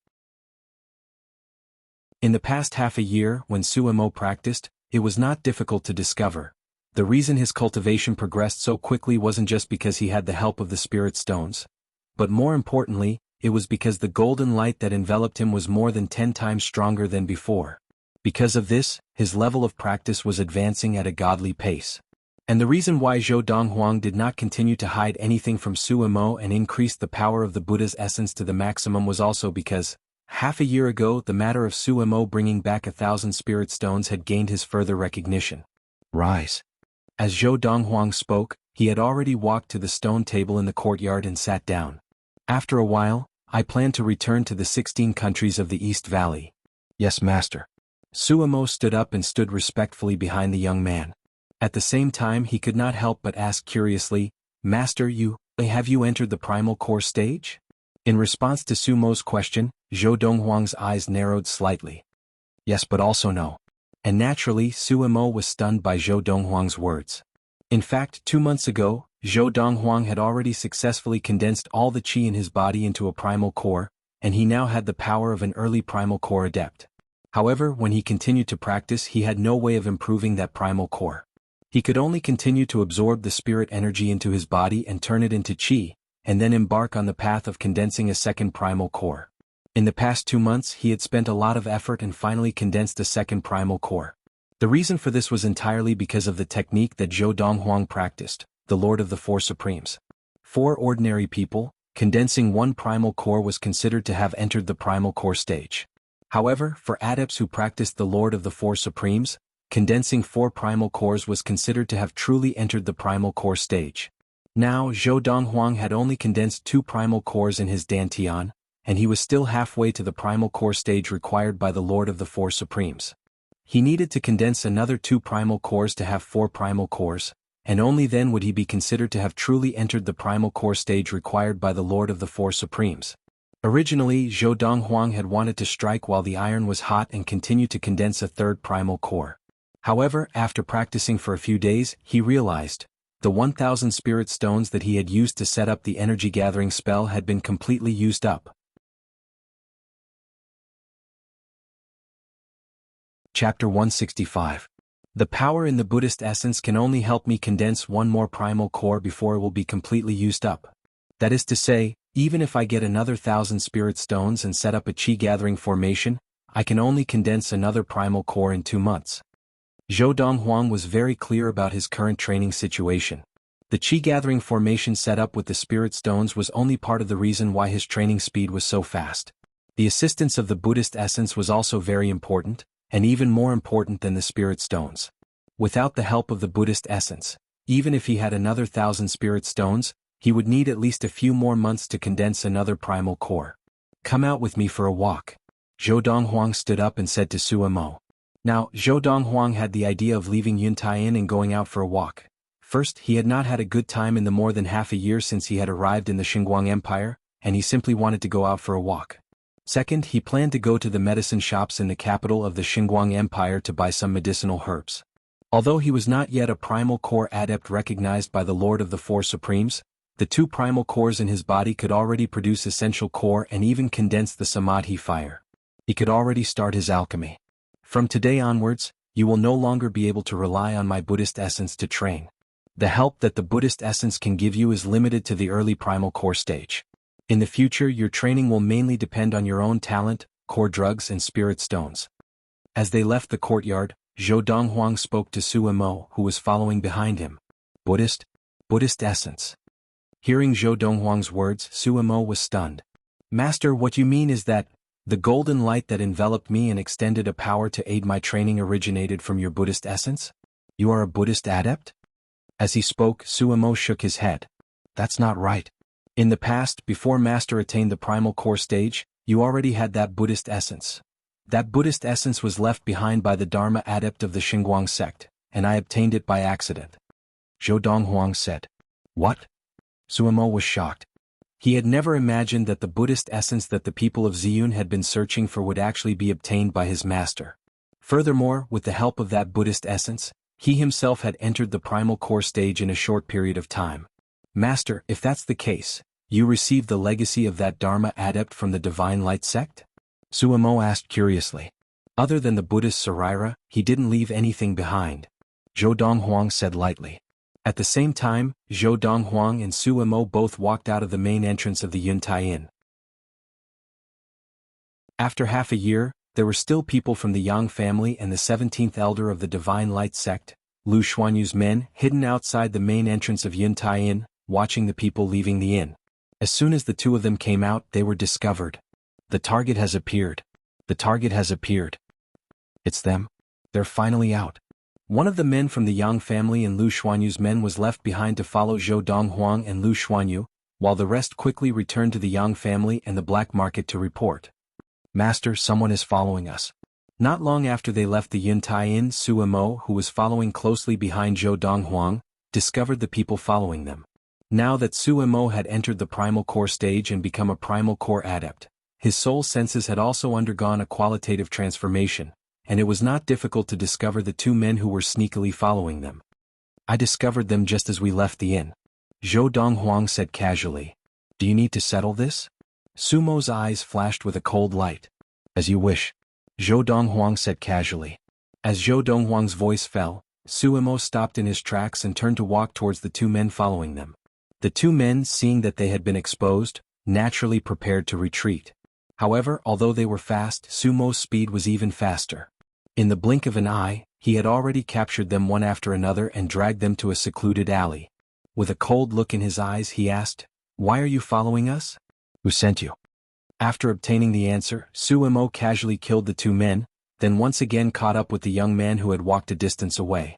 In the past half a year, when Suemo practiced, it was not difficult to discover. The reason his cultivation progressed so quickly wasn't just because he had the help of the spirit stones, but more importantly, it was because the golden light that enveloped him was more than 10 times stronger than before. Because of this, his level of practice was advancing at a godly pace. And the reason why Donghuang did not continue to hide anything from Suemo and increase the power of the Buddha's essence to the maximum was also because, half a year ago, the matter of Suemo bringing back 1,000 spirit stones had gained his further recognition. Rise. As Donghuang spoke, he had already walked to the stone table in the courtyard and sat down. After a while, I plan to return to the 16 countries of the East Valley. Yes, Master. Suemo stood up and stood respectfully behind the young man. At the same time he could not help but ask curiously, Master, have you entered the primal core stage? In response to Sumo's question, Donghuang's eyes narrowed slightly. Yes, but also no. And naturally, Suemo was stunned by Donghuang's words. In fact, 2 months ago, Donghuang had already successfully condensed all the qi in his body into a primal core, and he now had the power of an early primal core adept. However, when he continued to practice, he had no way of improving that primal core. He could only continue to absorb the spirit energy into his body and turn it into qi, and then embark on the path of condensing a second primal core. In the past 2 months he had spent a lot of effort and finally condensed a second primal core. The reason for this was entirely because of the technique that Donghuang practiced, the Lord of the Four Supremes. For ordinary people, condensing one primal core was considered to have entered the primal core stage. However, for adepts who practiced the Lord of the Four Supremes, condensing 4 primal cores was considered to have truly entered the primal core stage. Now Donghuang had only condensed 2 primal cores in his dantian, and he was still halfway to the primal core stage required by the Lord of the Four Supremes. He needed to condense another 2 primal cores to have 4 primal cores, and only then would he be considered to have truly entered the primal core stage required by the Lord of the Four Supremes. Originally, Donghuang had wanted to strike while the iron was hot and continue to condense a 3rd primal core. However, after practicing for a few days, he realized, The 1,000 spirit stones that he had used to set up the energy-gathering spell had been completely used up. Chapter 165. The power in the Buddhist essence can only help me condense one more primal core before it will be completely used up. That is to say, even if I get another 1,000 spirit stones and set up a chi-gathering formation, I can only condense another primal core in 2 months. Zhou Donghuang was very clear about his current training situation. The chi-gathering formation set up with the spirit stones was only part of the reason why his training speed was so fast. The assistance of the Buddhist essence was also very important, and even more important than the spirit stones. Without the help of the Buddhist essence, even if he had another 1,000 spirit stones, he would need at least a few more months to condense another primal core. Come out with me for a walk. Zhou Donghuang stood up and said to Suemo. Now, Zhou Donghuang had the idea of leaving Yuntai and going out for a walk. First, he had not had a good time in the more than half a year since he had arrived in the Xinguang Empire, and he simply wanted to go out for a walk. Second, he planned to go to the medicine shops in the capital of the Xinguang Empire to buy some medicinal herbs. Although he was not yet a primal core adept recognized by the Lord of the Four Supremes, the 2 primal cores in his body could already produce essential core and even condense the Samadhi fire. He could already start his alchemy. From today onwards, you will no longer be able to rely on my Buddhist essence to train. The help that the Buddhist essence can give you is limited to the early primal core stage. In the future, your training will mainly depend on your own talent, core drugs and spirit stones. As they left the courtyard, Zhou Donghuang spoke to Suemo, who was following behind him. Buddhist essence. Hearing Zhou Donghuang's words, Suemo was stunned. Master, what you mean is that the golden light that enveloped me and extended a power to aid my training originated from your Buddhist essence? You are a Buddhist adept? As he spoke, Suemo shook his head. That's not right. In the past, before Master attained the primal core stage, you already had that Buddhist essence. That Buddhist essence was left behind by the Dharma adept of the Xinguang sect, and I obtained it by accident. Zhou Donghuang said. What? Suemo was shocked. He had never imagined that the Buddhist essence that the people of Ziyun had been searching for would actually be obtained by his master. Furthermore, with the help of that Buddhist essence, he himself had entered the primal core stage in a short period of time. Master, if that's the case, you received the legacy of that Dharma adept from the Divine Light sect? Suemo asked curiously. Other than the Buddhist Sarira, he didn't leave anything behind. Zhou Donghuang said lightly. At the same time, Zhou Donghuang and Suemo both walked out of the main entrance of the Yuntai Inn. After half a year, there were still people from the Yang family and the 17th elder of the Divine Light sect, Lu Xuanyu's men, hidden outside the main entrance of Yuntai Inn, watching the people leaving the inn. As soon as the 2 of them came out, they were discovered. The target has appeared. The target has appeared. It's them. They're finally out. One of the men from the Yang family and Lu Xuanyu's men was left behind to follow Zhou Donghuang and Lu Xuanyu, while the rest quickly returned to the Yang family and the black market to report. Master, someone is following us. Not long after they left the Yuntai Inn, Suemo, who was following closely behind Zhou Donghuang, discovered the people following them. Now that Suemo had entered the primal core stage and become a primal core adept, his soul senses had also undergone a qualitative transformation, and it was not difficult to discover the 2 men who were sneakily following them. I discovered them just as we left the inn. Zhou Donghuang said casually. Do you need to settle this? Sumo's eyes flashed with a cold light. As you wish. Zhou Donghuang said casually. As Zhou Donghuang's voice fell, Suemo stopped in his tracks and turned to walk towards the 2 men following them. The 2 men, seeing that they had been exposed, naturally prepared to retreat. However, although they were fast, Sumo's speed was even faster. In the blink of an eye, he had already captured them one after another and dragged them to a secluded alley. With a cold look in his eyes, he asked, Why are you following us? Who sent you? After obtaining the answer, Suemo casually killed the 2 men, then once again caught up with the young man who had walked a distance away.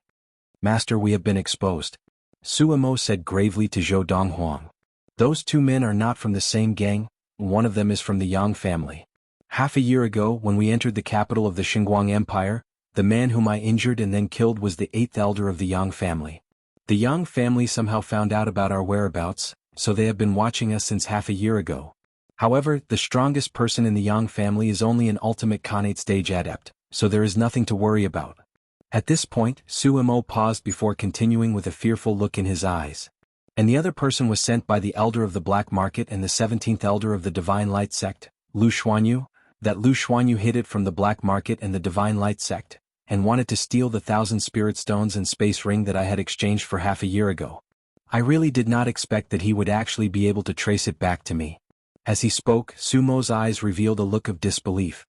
Master, we have been exposed. Suemo said gravely to Zhou Donghuang. Those 2 men are not from the same gang, one of them is from the Yang family. Half a year ago, when we entered the capital of the Xinguang Empire, the man whom I injured and then killed was the 8th elder of the Yang family. The Yang family somehow found out about our whereabouts, so they have been watching us since half a year ago. However, the strongest person in the Yang family is only an ultimate Khanate stage adept, so there is nothing to worry about. At this point, Suemo paused before continuing with a fearful look in his eyes. And the other person was sent by the elder of the black market and the 17th elder of the Divine Light sect, Lu Xuanyu. That Lu Xuanyu hid it from the black market and the Divine Light sect, and wanted to steal the 1,000 spirit stones and space ring that I had exchanged for half a year ago. I really did not expect that he would actually be able to trace it back to me. As he spoke, Sumo's eyes revealed a look of disbelief.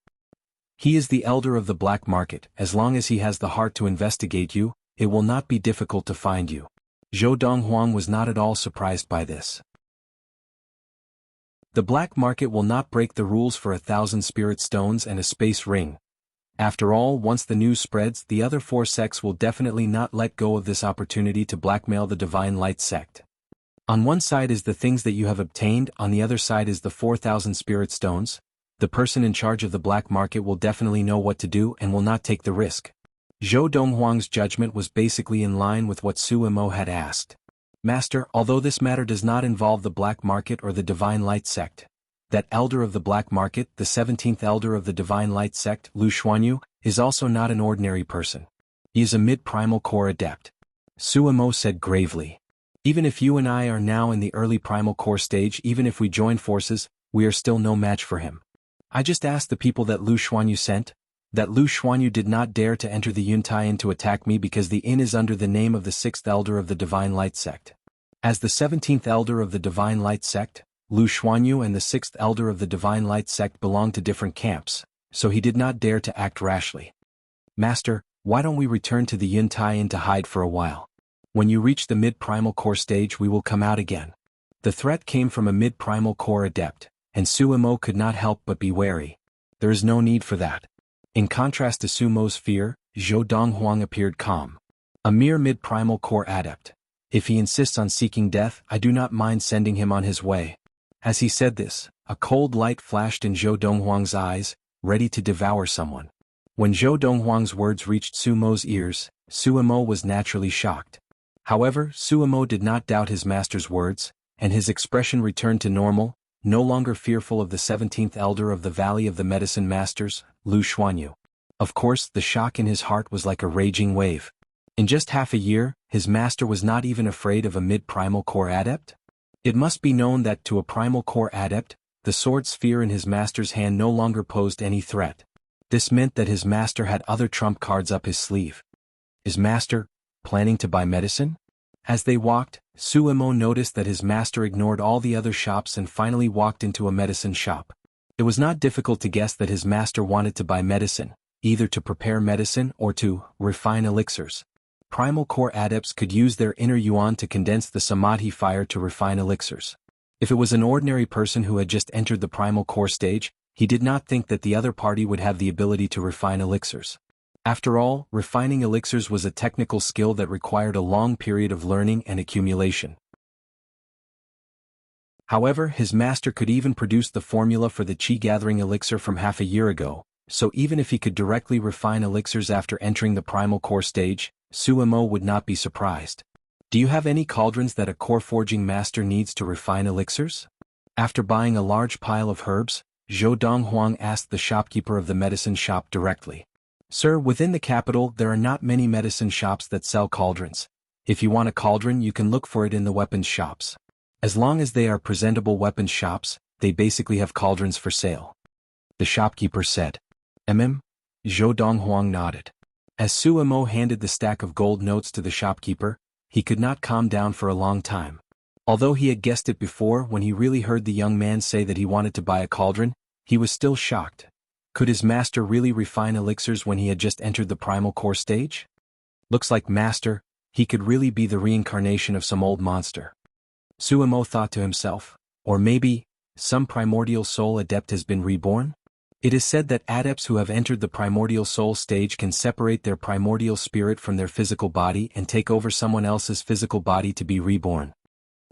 He is the elder of the black market. As long as he has the heart to investigate you, it will not be difficult to find you. Zhou Donghuang was not at all surprised by this. The black market will not break the rules for 1,000 spirit stones and a space ring. After all, once the news spreads, the other 4 sects will definitely not let go of this opportunity to blackmail the Divine Light sect. On one side is the things that you have obtained, on the other side is the 4,000 spirit stones. The person in charge of the black market will definitely know what to do and will not take the risk. Zhou Donghuang's judgment was basically in line with what Suemo had asked. Master, although this matter does not involve the black market or the Divine Light sect, that elder of the black market, the 17th elder of the Divine Light sect, Lu Xuanyu, is also not an ordinary person. He is a mid-primal core adept. Suemo said gravely. Even if you and I are now in the early primal core stage, even if we join forces, we are still no match for him. I just asked the people that Lu Xuanyu sent, that Lu Xuanyu did not dare to enter the Yuntai Inn to attack me because the inn is under the name of the 6th elder of the Divine Light sect. As the 17th elder of the Divine Light sect, Lu Xuanyu and the 6th elder of the Divine Light sect belong to different camps, so he did not dare to act rashly. Master, why don't we return to the Yuntai Inn to hide for a while? When you reach the mid-primal core stage we will come out again. The threat came from a mid-primal core adept, and Suemo could not help but be wary. There is no need for that. In contrast to Sumo's fear, Zhou Donghuang appeared calm. A mere mid-primal core adept. If he insists on seeking death, I do not mind sending him on his way. As he said this, a cold light flashed in Zhou Donghuang's eyes, ready to devour someone. When Zhou Donghuang's words reached Sumo's ears, Suemo was naturally shocked. However, Suemo did not doubt his master's words, and his expression returned to normal, no longer fearful of the 17th elder of the Valley of the Medicine Masters, Lu Xuanyu. Of course, the shock in his heart was like a raging wave. In just half a year, his master was not even afraid of a mid-primal core adept? It must be known that to a primal core adept, the sword sphere in his master's hand no longer posed any threat. This meant that his master had other trump cards up his sleeve. Is master planning to buy medicine? As they walked, Suemo noticed that his master ignored all the other shops and finally walked into a medicine shop. It was not difficult to guess that his master wanted to buy medicine, either to prepare medicine or to refine elixirs. Primal core adepts could use their inner yuan to condense the samadhi fire to refine elixirs. If it was an ordinary person who had just entered the primal core stage, he did not think that the other party would have the ability to refine elixirs. After all, refining elixirs was a technical skill that required a long period of learning and accumulation. However, his master could even produce the formula for the chi-gathering elixir from half a year ago, so even if he could directly refine elixirs after entering the primal core stage, Suemo would not be surprised. Do you have any cauldrons that a core forging master needs to refine elixirs? After buying a large pile of herbs, Zhou Donghuang asked the shopkeeper of the medicine shop directly. Sir, within the capital there are not many medicine shops that sell cauldrons. If you want a cauldron you can look for it in the weapons shops. As long as they are presentable weapons shops, they basically have cauldrons for sale. The shopkeeper said. Zhou Donghuang nodded. As Suemo handed the stack of gold notes to the shopkeeper, he could not calm down for a long time. Although he had guessed it before, when he really heard the young man say that he wanted to buy a cauldron, he was still shocked. Could his master really refine elixirs when he had just entered the primal core stage? Looks like master, he could really be the reincarnation of some old monster. Suemo thought to himself, or maybe, some primordial soul adept has been reborn? It is said that adepts who have entered the primordial soul stage can separate their primordial spirit from their physical body and take over someone else's physical body to be reborn.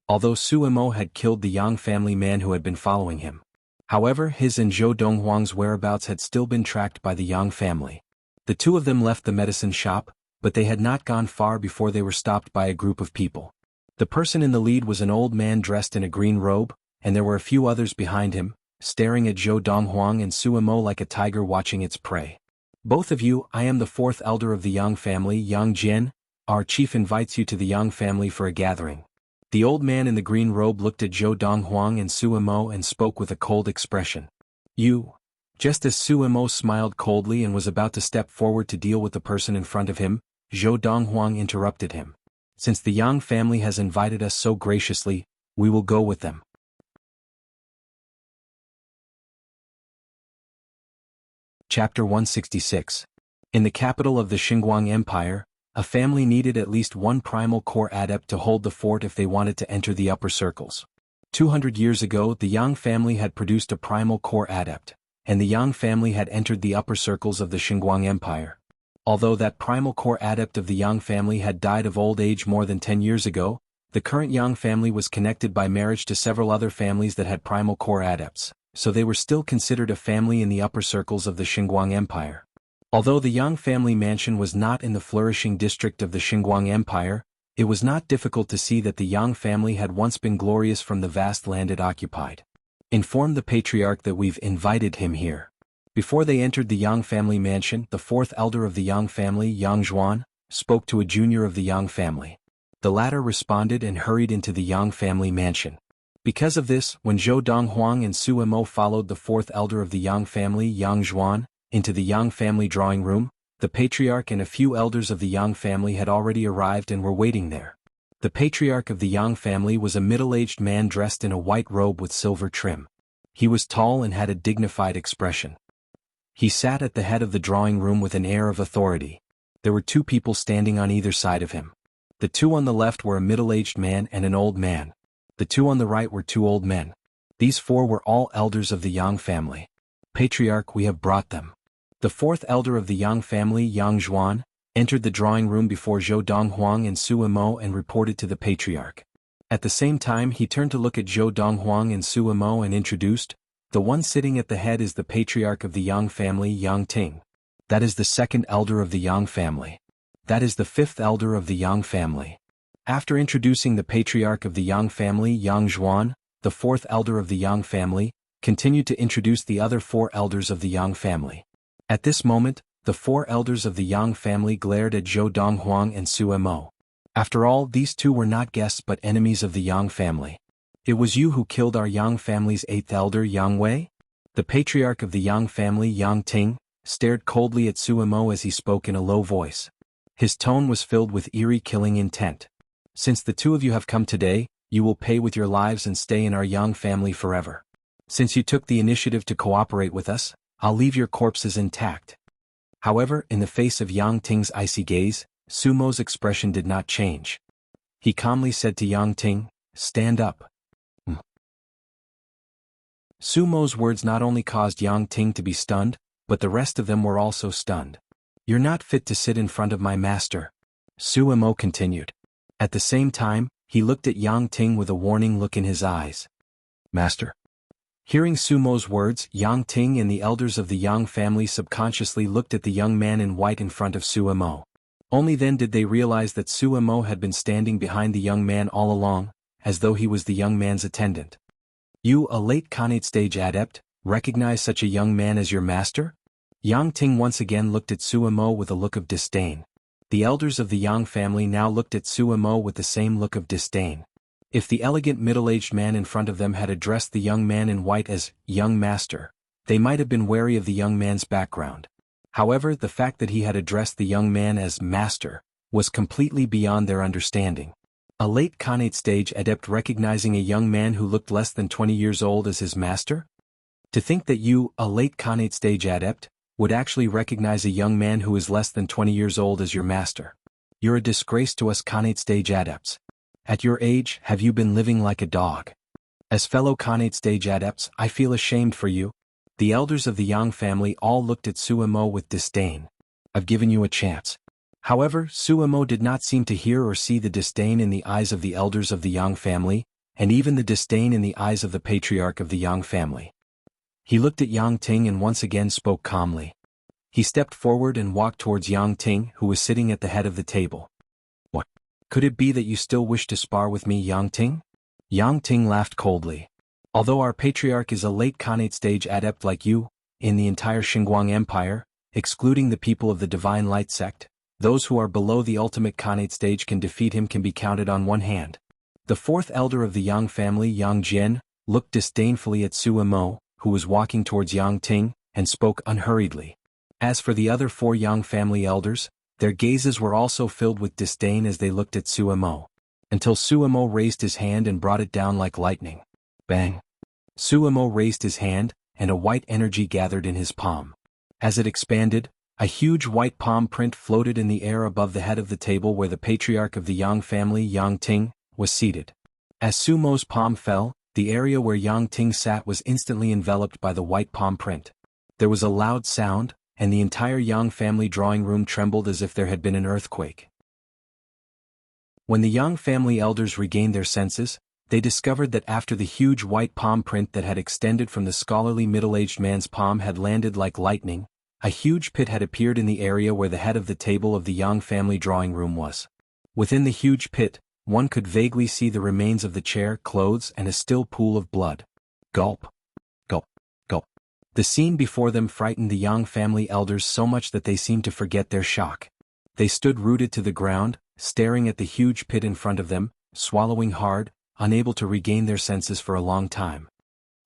Although Suemo had killed the Yang family man who had been following him. However, his and Zhou Donghuang's whereabouts had still been tracked by the Yang family. The two of them left the medicine shop, but they had not gone far before they were stopped by a group of people. The person in the lead was an old man dressed in a green robe, and there were a few others behind him, staring at Zhou Donghuang and Suemo like a tiger watching its prey. Both of you, I am the fourth elder of the Yang family, Yang Jin. Our chief invites you to the Yang family for a gathering. The old man in the green robe looked at Zhou Donghuang and Su Imo and spoke with a cold expression. You. Just as Su Imo smiled coldly and was about to step forward to deal with the person in front of him, Zhou Donghuang interrupted him. Since the Yang family has invited us so graciously, we will go with them. Chapter 166. In the capital of the Xinguang Empire, a family needed at least one primal core adept to hold the fort if they wanted to enter the upper circles. 200 years ago, the Yang family had produced a primal core adept, and the Yang family had entered the upper circles of the Xinguang Empire. Although that primal core adept of the Yang family had died of old age more than 10 years ago, the current Yang family was connected by marriage to several other families that had primal core adepts, so they were still considered a family in the upper circles of the Xinguang Empire. Although the Yang family mansion was not in the flourishing district of the Xinguang Empire, it was not difficult to see that the Yang family had once been glorious from the vast land it occupied. Inform the patriarch that we've invited him here. Before they entered the Yang family mansion, the fourth elder of the Yang family, Yang Zhuan, spoke to a junior of the Yang family. The latter responded and hurried into the Yang family mansion. Because of this, when Zhou Donghuang and Su Imo followed the fourth elder of the Yang family, Yang Zhuan, into the Yang family drawing room, the patriarch and a few elders of the Yang family had already arrived and were waiting there. The patriarch of the Yang family was a middle-aged man dressed in a white robe with silver trim. He was tall and had a dignified expression. He sat at the head of the drawing room with an air of authority. There were two people standing on either side of him. The two on the left were a middle-aged man and an old man. The two on the right were two old men. These four were all elders of the Yang family. Patriarch, we have brought them. The fourth elder of the Yang family, Yang Zhuan, entered the drawing room before Zhou Donghuang and Su Imo and reported to the patriarch. At the same time, he turned to look at Zhou Donghuang and Su Imo and introduced, the one sitting at the head is the patriarch of the Yang family, Yang Ting. That is the second elder of the Yang family. That is the fifth elder of the Yang family. After introducing the patriarch of the Yang family, Yang Zhuan, the fourth elder of the Yang family, continued to introduce the other four elders of the Yang family. At this moment, the four elders of the Yang family glared at Zhou Donghuang and Su Imo. After all, these two were not guests but enemies of the Yang family. It was you who killed our Yang family's eighth elder, Yang Wei? The patriarch of the Yang family, Yang Ting, stared coldly at Su Imo as he spoke in a low voice. His tone was filled with eerie killing intent. Since the two of you have come today, you will pay with your lives and stay in our Yang family forever. Since you took the initiative to cooperate with us, I'll leave your corpses intact. However, in the face of Yang Ting's icy gaze, Su Mo's expression did not change. He calmly said to Yang Ting, stand up. Su Mo's words not only caused Yang Ting to be stunned, but the rest of them were also stunned. You're not fit to sit in front of my master. Su Imo continued. At the same time, he looked at Yang Ting with a warning look in his eyes. Master? Hearing Su Mo's words, Yang Ting and the elders of the Yang family subconsciously looked at the young man in white in front of Su Imo. Only then did they realize that Su Imo had been standing behind the young man all along, as though he was the young man's attendant. You, a late Khanate stage adept, recognize such a young man as your master? Yang Ting once again looked at Su Imo with a look of disdain. The elders of the Yang family now looked at Su Imo with the same look of disdain. If the elegant middle-aged man in front of them had addressed the young man in white as young master, they might have been wary of the young man's background. However, the fact that he had addressed the young man as master was completely beyond their understanding. A late Khanate stage adept recognizing a young man who looked less than 20 years old as his master? To think that you, a late Khanate stage adept, would actually recognize a young man who is less than 20 years old as your master. You're a disgrace to us Khanate stage adepts. At your age, have you been living like a dog? As fellow Khanate stage adepts, I feel ashamed for you. The elders of the Yang family all looked at Su Imo with disdain. I've given you a chance. However, Su Imo did not seem to hear or see the disdain in the eyes of the elders of the Yang family, and even the disdain in the eyes of the patriarch of the Yang family. He looked at Yang Ting and once again spoke calmly. He stepped forward and walked towards Yang Ting, who was sitting at the head of the table. What? Could it be that you still wish to spar with me, Yang Ting? Yang Ting laughed coldly. Although our patriarch is a late Khanate stage adept like you, in the entire Xinguang Empire, excluding the people of the Divine Light sect. Those who are below the ultimate Khanate stage can defeat him can be counted on one hand. The fourth elder of the Yang family, Yang Jian, looked disdainfully at Su Imo, who was walking towards Yang Ting, and spoke unhurriedly. As for the other 4 Yang family elders, their gazes were also filled with disdain as they looked at Su Imo. Until Su Imo raised his hand and brought it down like lightning. Bang! Su Imo raised his hand, and a white energy gathered in his palm. As it expanded, a huge white palm print floated in the air above the head of the table where the patriarch of the Yang family, Yang Ting, was seated. As Su Mo's palm fell, the area where Yang Ting sat was instantly enveloped by the white palm print. There was a loud sound, and the entire Yang family drawing room trembled as if there had been an earthquake. When the Yang family elders regained their senses, they discovered that after the huge white palm print that had extended from the scholarly middle-aged man's palm had landed like lightning, a huge pit had appeared in the area where the head of the table of the Yang family drawing room was. Within the huge pit, one could vaguely see the remains of the chair, clothes, and a still pool of blood. Gulp. Gulp. Gulp. The scene before them frightened the Yang family elders so much that they seemed to forget their shock. They stood rooted to the ground, staring at the huge pit in front of them, swallowing hard, unable to regain their senses for a long time.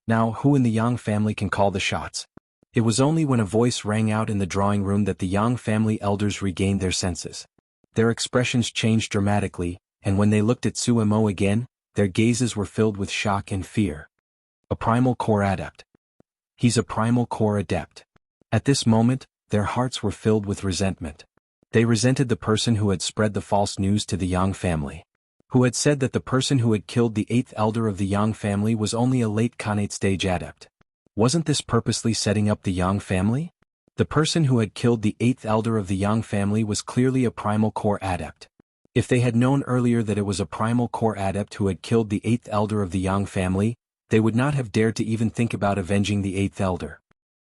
Now, who in the Yang family can call the shots? It was only when a voice rang out in the drawing room that the Yang family elders regained their senses. Their expressions changed dramatically, and when they looked at Su Imo again, their gazes were filled with shock and fear. A primal core adept. He's a primal core adept. At this moment, their hearts were filled with resentment. They resented the person who had spread the false news to the Yang family. Who had said that the person who had killed the 8th elder of the Yang family was only a late Khanate stage adept. Wasn't this purposely setting up the Yang family? The person who had killed the 8th elder of the Yang family was clearly a primal core adept. If they had known earlier that it was a primal core adept who had killed the 8th elder of the Yang family, they would not have dared to even think about avenging the 8th elder.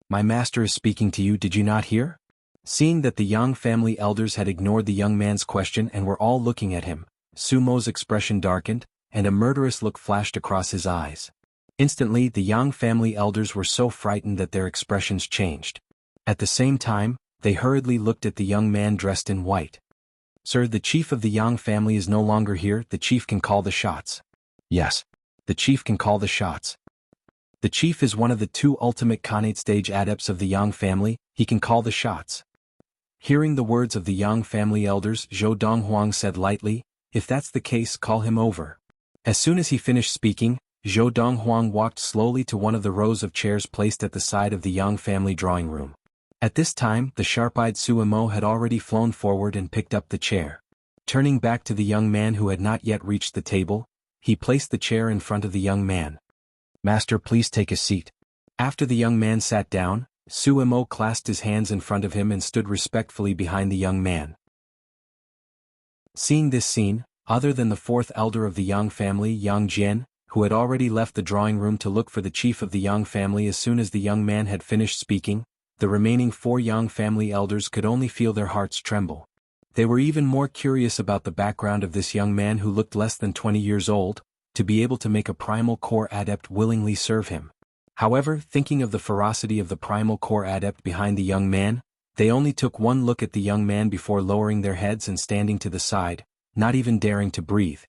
My master is speaking to you, did you not hear? Seeing that the Yang family elders had ignored the young man's question and were all looking at him, Su Mo's expression darkened, and a murderous look flashed across his eyes. Instantly, the Yang family elders were so frightened that their expressions changed. At the same time, they hurriedly looked at the young man dressed in white. Sir, the chief of the Yang family is no longer here, the chief can call the shots. Yes. The chief can call the shots. The chief is one of the 2 ultimate Khanate stage adepts of the Yang family, he can call the shots. Hearing the words of the Yang family elders, Zhou Donghuang said lightly, if that's the case, call him over. As soon as he finished speaking, Zhou Donghuang walked slowly to one of the rows of chairs placed at the side of the Yang family drawing room. At this time, the sharp-eyed Su Imo had already flown forward and picked up the chair. Turning back to the young man who had not yet reached the table, he placed the chair in front of the young man. Master, please take a seat. After the young man sat down, Su Imo clasped his hands in front of him and stood respectfully behind the young man. Seeing this scene, other than the 4th elder of the Yang family, Yang Jian, who had already left the drawing room to look for the chief of the Yang family as soon as the young man had finished speaking, the remaining 4 Yang family elders could only feel their hearts tremble. They were even more curious about the background of this young man who looked less than 20 years old, to be able to make a primal core adept willingly serve him. However, thinking of the ferocity of the primal core adept behind the young man, they only took one look at the young man before lowering their heads and standing to the side, not even daring to breathe.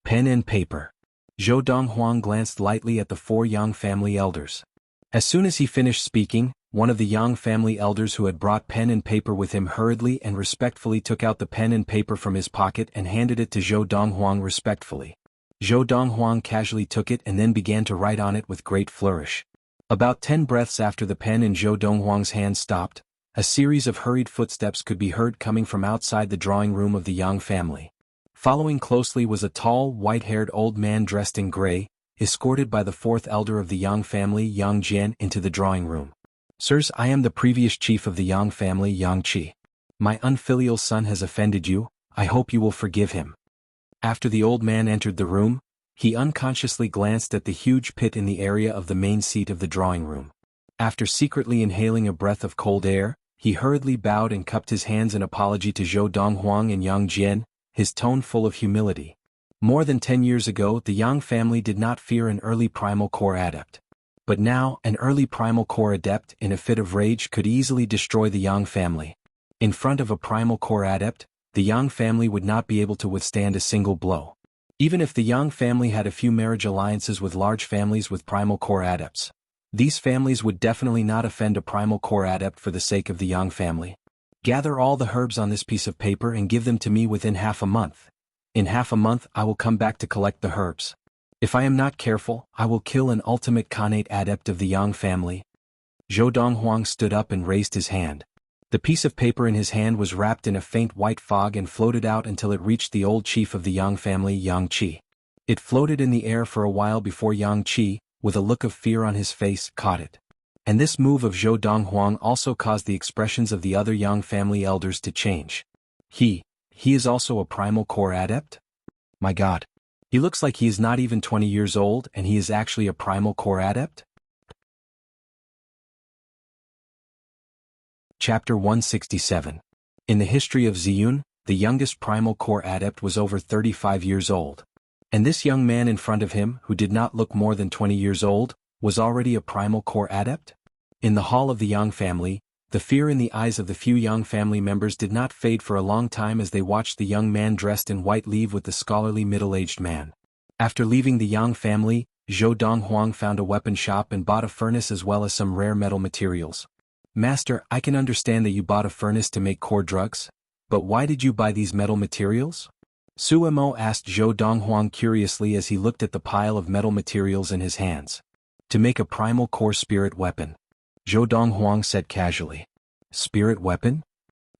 Pen and paper. Zhou Donghuang glanced lightly at the 4 Yang family elders. As soon as he finished speaking, one of the Yang family elders who had brought pen and paper with him hurriedly and respectfully took out the pen and paper from his pocket and handed it to Zhou Donghuang respectfully. Zhou Donghuang casually took it and then began to write on it with great flourish. About 10 breaths after the pen in Zhou Donghuang's hand stopped, a series of hurried footsteps could be heard coming from outside the drawing room of the Yang family. Following closely was a tall, white-haired old man dressed in gray, escorted by the 4th elder of the Yang family, Yang Jian, into the drawing room. Sirs, I am the previous chief of the Yang family, Yang Qi. My unfilial son has offended you, I hope you will forgive him. After the old man entered the room, he unconsciously glanced at the huge pit in the area of the main seat of the drawing room. After secretly inhaling a breath of cold air, he hurriedly bowed and cupped his hands in apology to Zhou Donghuang and Yang Jian, his tone full of humility. More than 10 years ago, the Yang family did not fear an early primal core adept. But now, an early primal core adept in a fit of rage could easily destroy the Yang family. In front of a primal core adept, the Yang family would not be able to withstand a single blow. Even if the Yang family had a few marriage alliances with large families with primal core adepts, these families would definitely not offend a primal core adept for the sake of the Yang family. Gather all the herbs on this piece of paper and give them to me within half a month. In half a month I will come back to collect the herbs. If I am not careful, I will kill an ultimate Khanate adept of the Yang family. Zhou Donghuang stood up and raised his hand. The piece of paper in his hand was wrapped in a faint white fog and floated out until it reached the old chief of the Yang family, Yang Qi. It floated in the air for a while before Yang Qi, with a look of fear on his face, caught it. And this move of Zhou Donghuang also caused the expressions of the other Yang family elders to change. He is also a primal core adept? My god. He looks like he is not even 20 years old and he is actually a primal core adept? Chapter 167. In the history of Ziyun, the youngest primal core adept was over 35 years old. And this young man in front of him, who did not look more than 20 years old, was already a primal core adept? In the hall of the Yang family, the fear in the eyes of the few Yang family members did not fade for a long time as they watched the young man dressed in white leave with the scholarly middle-aged man. After leaving the Yang family, Zhou Donghuang found a weapon shop and bought a furnace as well as some rare metal materials. Master, I can understand that you bought a furnace to make core drugs, but why did you buy these metal materials? Suemo asked Zhou Donghuang curiously as he looked at the pile of metal materials in his hands. To make a primal core spirit weapon. Zhou Donghuang said casually. Spirit weapon?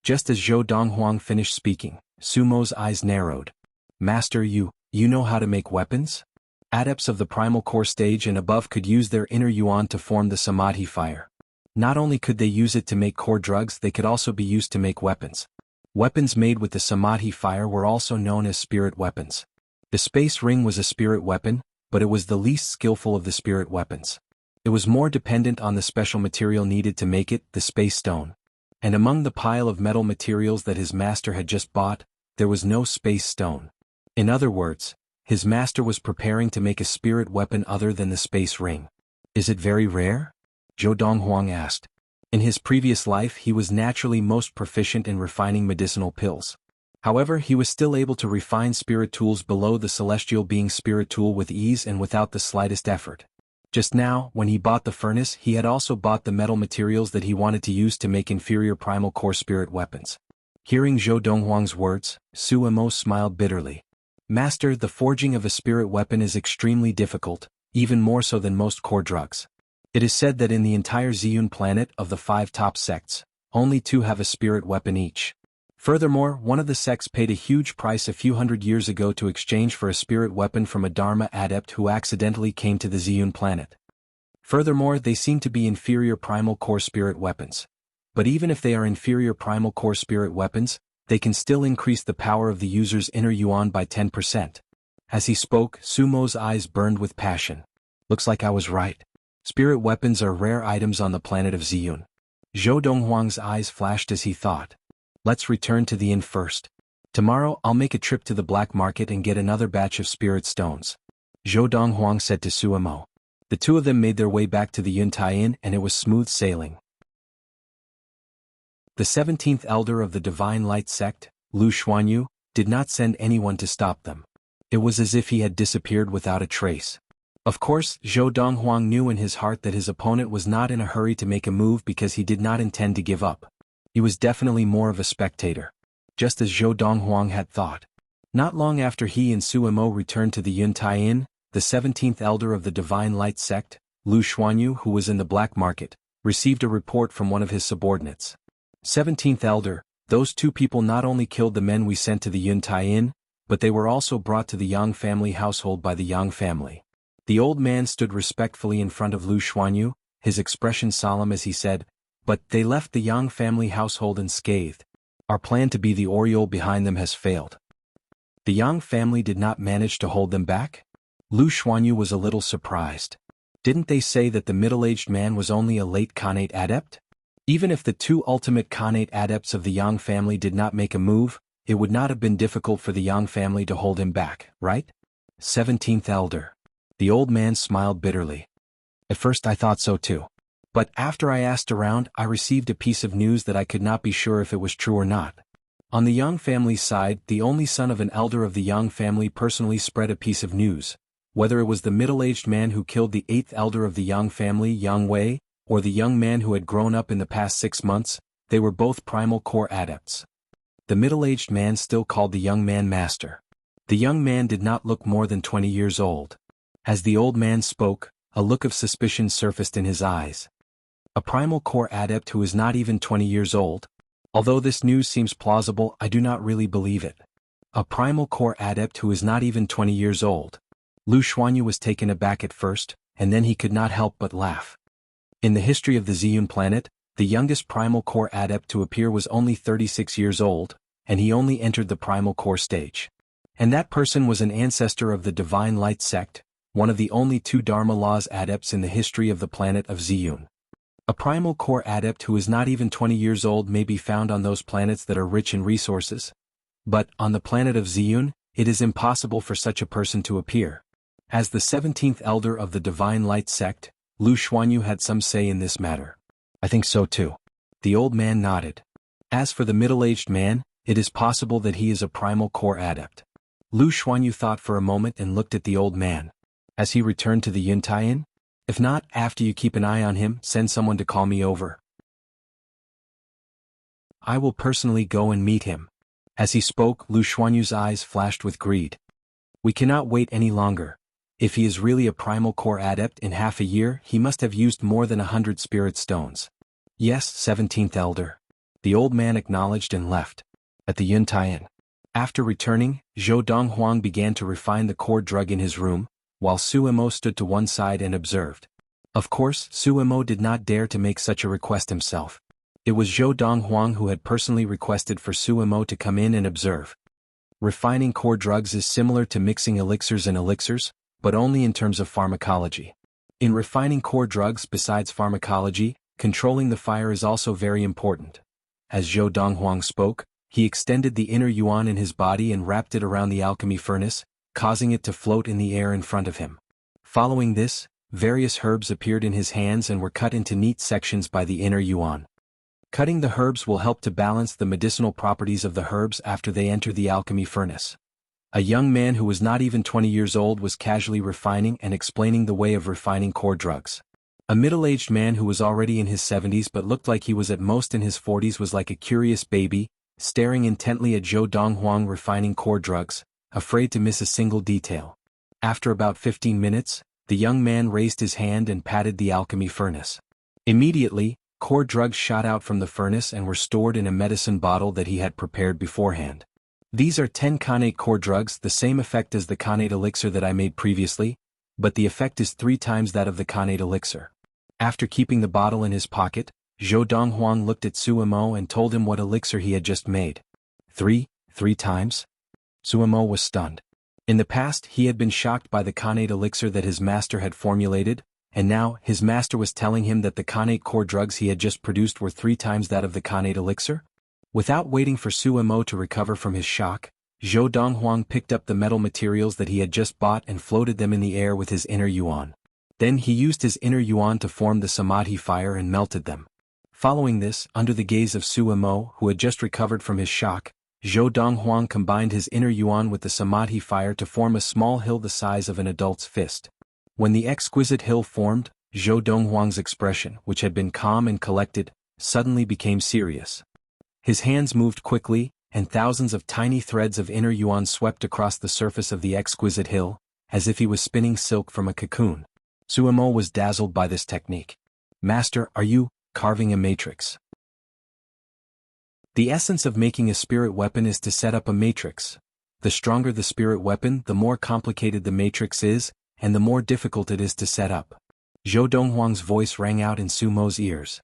Just as Zhou Donghuang finished speaking, Sumo's eyes narrowed. Master, you know how to make weapons? Adepts of the primal core stage and above could use their inner yuan to form the samadhi fire. Not only could they use it to make core drugs, they could also be used to make weapons. Weapons made with the samadhi fire were also known as spirit weapons. The space ring was a spirit weapon, but it was the least skillful of the spirit weapons. It was more dependent on the special material needed to make it, the space stone. And among the pile of metal materials that his master had just bought, there was no space stone. In other words, his master was preparing to make a spirit weapon other than the space ring. Is it very rare? Zhou Donghuang asked. In his previous life he was naturally most proficient in refining medicinal pills. However, he was still able to refine spirit tools below the celestial being spirit tool with ease and without the slightest effort. Just now, when he bought the furnace, he had also bought the metal materials that he wanted to use to make inferior primal core spirit weapons. Hearing Zhou Donghuang's words, Suemo smiled bitterly. Master, the forging of a spirit weapon is extremely difficult, even more so than most core drugs. It is said that in the entire Ziyun planet of the 5 top sects, only 2 have a spirit weapon each. Furthermore, one of the sects paid a huge price a few hundred years ago to exchange for a spirit weapon from a Dharma adept who accidentally came to the Ziyun planet. Furthermore, they seem to be inferior primal core spirit weapons. But even if they are inferior primal core spirit weapons, they can still increase the power of the user's inner yuan by 10%. As he spoke, Sumo's eyes burned with passion. Looks like I was right. Spirit weapons are rare items on the planet of Ziyun. Zhou Donghuang's eyes flashed as he thought. Let's return to the inn first. Tomorrow I'll make a trip to the black market and get another batch of spirit stones. Zhou Donghuang said to Suemo. The two of them made their way back to the Yuntai Inn and it was smooth sailing. The 17th elder of the Divine Light sect, Lu Xuanyu, did not send anyone to stop them. It was as if he had disappeared without a trace. Of course, Zhou Donghuang knew in his heart that his opponent was not in a hurry to make a move because he did not intend to give up. He was definitely more of a spectator. Just as Zhou Donghuang had thought. Not long after he and Suemo returned to the Yuntai Inn, the 17th elder of the Divine Light sect, Lu Xuanyu, who was in the black market, received a report from one of his subordinates. 17th elder, those 2 people not only killed the men we sent to the Yuntai Inn, but they were also brought to the Yang family household by the Yang family. The old man stood respectfully in front of Lu Xuanyu, his expression solemn as he said, but they left the Yang family household unscathed. Our plan to be the aureole behind them has failed. The Yang family did not manage to hold them back? Lu Xuanyu was a little surprised. Didn't they say that the middle-aged man was only a late Khanate adept? Even if the 2 ultimate Khanate adepts of the Yang family did not make a move, it would not have been difficult for the Yang family to hold him back, right? 17th elder. The old man smiled bitterly. At first I thought so too. But after I asked around, I received a piece of news that I could not be sure if it was true or not. On the Yang family's side, the only son of an elder of the Yang family personally spread a piece of news. Whether it was the middle-aged man who killed the 8th elder of the Yang family, Yang Wei, or the young man who had grown up in the past 6 months, they were both primal core adepts. The middle-aged man still called the young man master. The young man did not look more than 20 years old. As the old man spoke, a look of suspicion surfaced in his eyes. A primal core adept who is not even 20 years old? Although this news seems plausible, I do not really believe it. A primal core adept who is not even 20 years old. Lu Xuanyu was taken aback at first, and then he could not help but laugh. In the history of the Ziyun planet, the youngest primal core adept to appear was only 36 years old, and he only entered the primal core stage. And that person was an ancestor of the Divine Light sect, one of the only 2 Dharma laws adepts in the history of the planet of Ziyun. A primal core adept who is not even 20 years old may be found on those planets that are rich in resources. But, on the planet of Ziyun, it is impossible for such a person to appear. As the 17th elder of the Divine Light sect, Lu Xuanyu had some say in this matter. I think so too. The old man nodded. As for the middle-aged man, it is possible that he is a primal core adept. Lu Xuanyu thought for a moment and looked at the old man. Has he returned to the Yuntayan? If not, after you keep an eye on him, send someone to call me over. I will personally go and meet him. As he spoke, Lu Xuanyu's eyes flashed with greed. We cannot wait any longer. If he is really a primal core adept in half a year, he must have used more than 100 spirit stones. Yes, 17th elder. The old man acknowledged and left. At the Yuntayan. After returning, Zhou Donghuang began to refine the core drug in his room, while Suemo stood to one side and observed. Of course, Suemo did not dare to make such a request himself. It was Zhou Donghuang who had personally requested for Suemo to come in and observe. Refining core drugs is similar to mixing elixirs and elixirs, but only in terms of pharmacology. In refining core drugs besides pharmacology, controlling the fire is also very important. As Zhou Donghuang spoke, he extended the inner yuan in his body and wrapped it around the alchemy furnace, causing it to float in the air in front of him. Following this, various herbs appeared in his hands and were cut into neat sections by the inner yuan. Cutting the herbs will help to balance the medicinal properties of the herbs after they enter the alchemy furnace. A young man who was not even 20 years old was casually refining and explaining the way of refining core drugs. A middle-aged man who was already in his 70s but looked like he was at most in his 40s was like a curious baby, staring intently at Zhou Donghuang refining core drugs, afraid to miss a single detail. After about 15 minutes, the young man raised his hand and patted the alchemy furnace. Immediately, core drugs shot out from the furnace and were stored in a medicine bottle that he had prepared beforehand. These are 10 Khanate core drugs, the same effect as the Khanate elixir that I made previously, but the effect is 3 times that of the Khanate elixir. After keeping the bottle in his pocket, Zhou Donghuang looked at Suemo and told him what elixir he had just made. 3 times? Suemo was stunned. In the past, he had been shocked by the Khanate elixir that his master had formulated, and now, his master was telling him that the Khanate core drugs he had just produced were 3 times that of the Khanate elixir? Without waiting for Suemo to recover from his shock, Zhou Donghuang picked up the metal materials that he had just bought and floated them in the air with his inner yuan. Then he used his inner yuan to form the samadhi fire and melted them. Following this, under the gaze of Suemo, who had just recovered from his shock, Zhou Donghuang combined his inner yuan with the samadhi fire to form a small hill the size of an adult's fist. When the exquisite hill formed, Zhou Donghuang's expression, which had been calm and collected, suddenly became serious. His hands moved quickly, and thousands of tiny threads of inner yuan swept across the surface of the exquisite hill, as if he was spinning silk from a cocoon. Suemo was dazzled by this technique. Master, are you carving a matrix? The essence of making a spirit weapon is to set up a matrix. The stronger the spirit weapon, the more complicated the matrix is, and the more difficult it is to set up. Zhou Donghuang's voice rang out in Sumo's ears.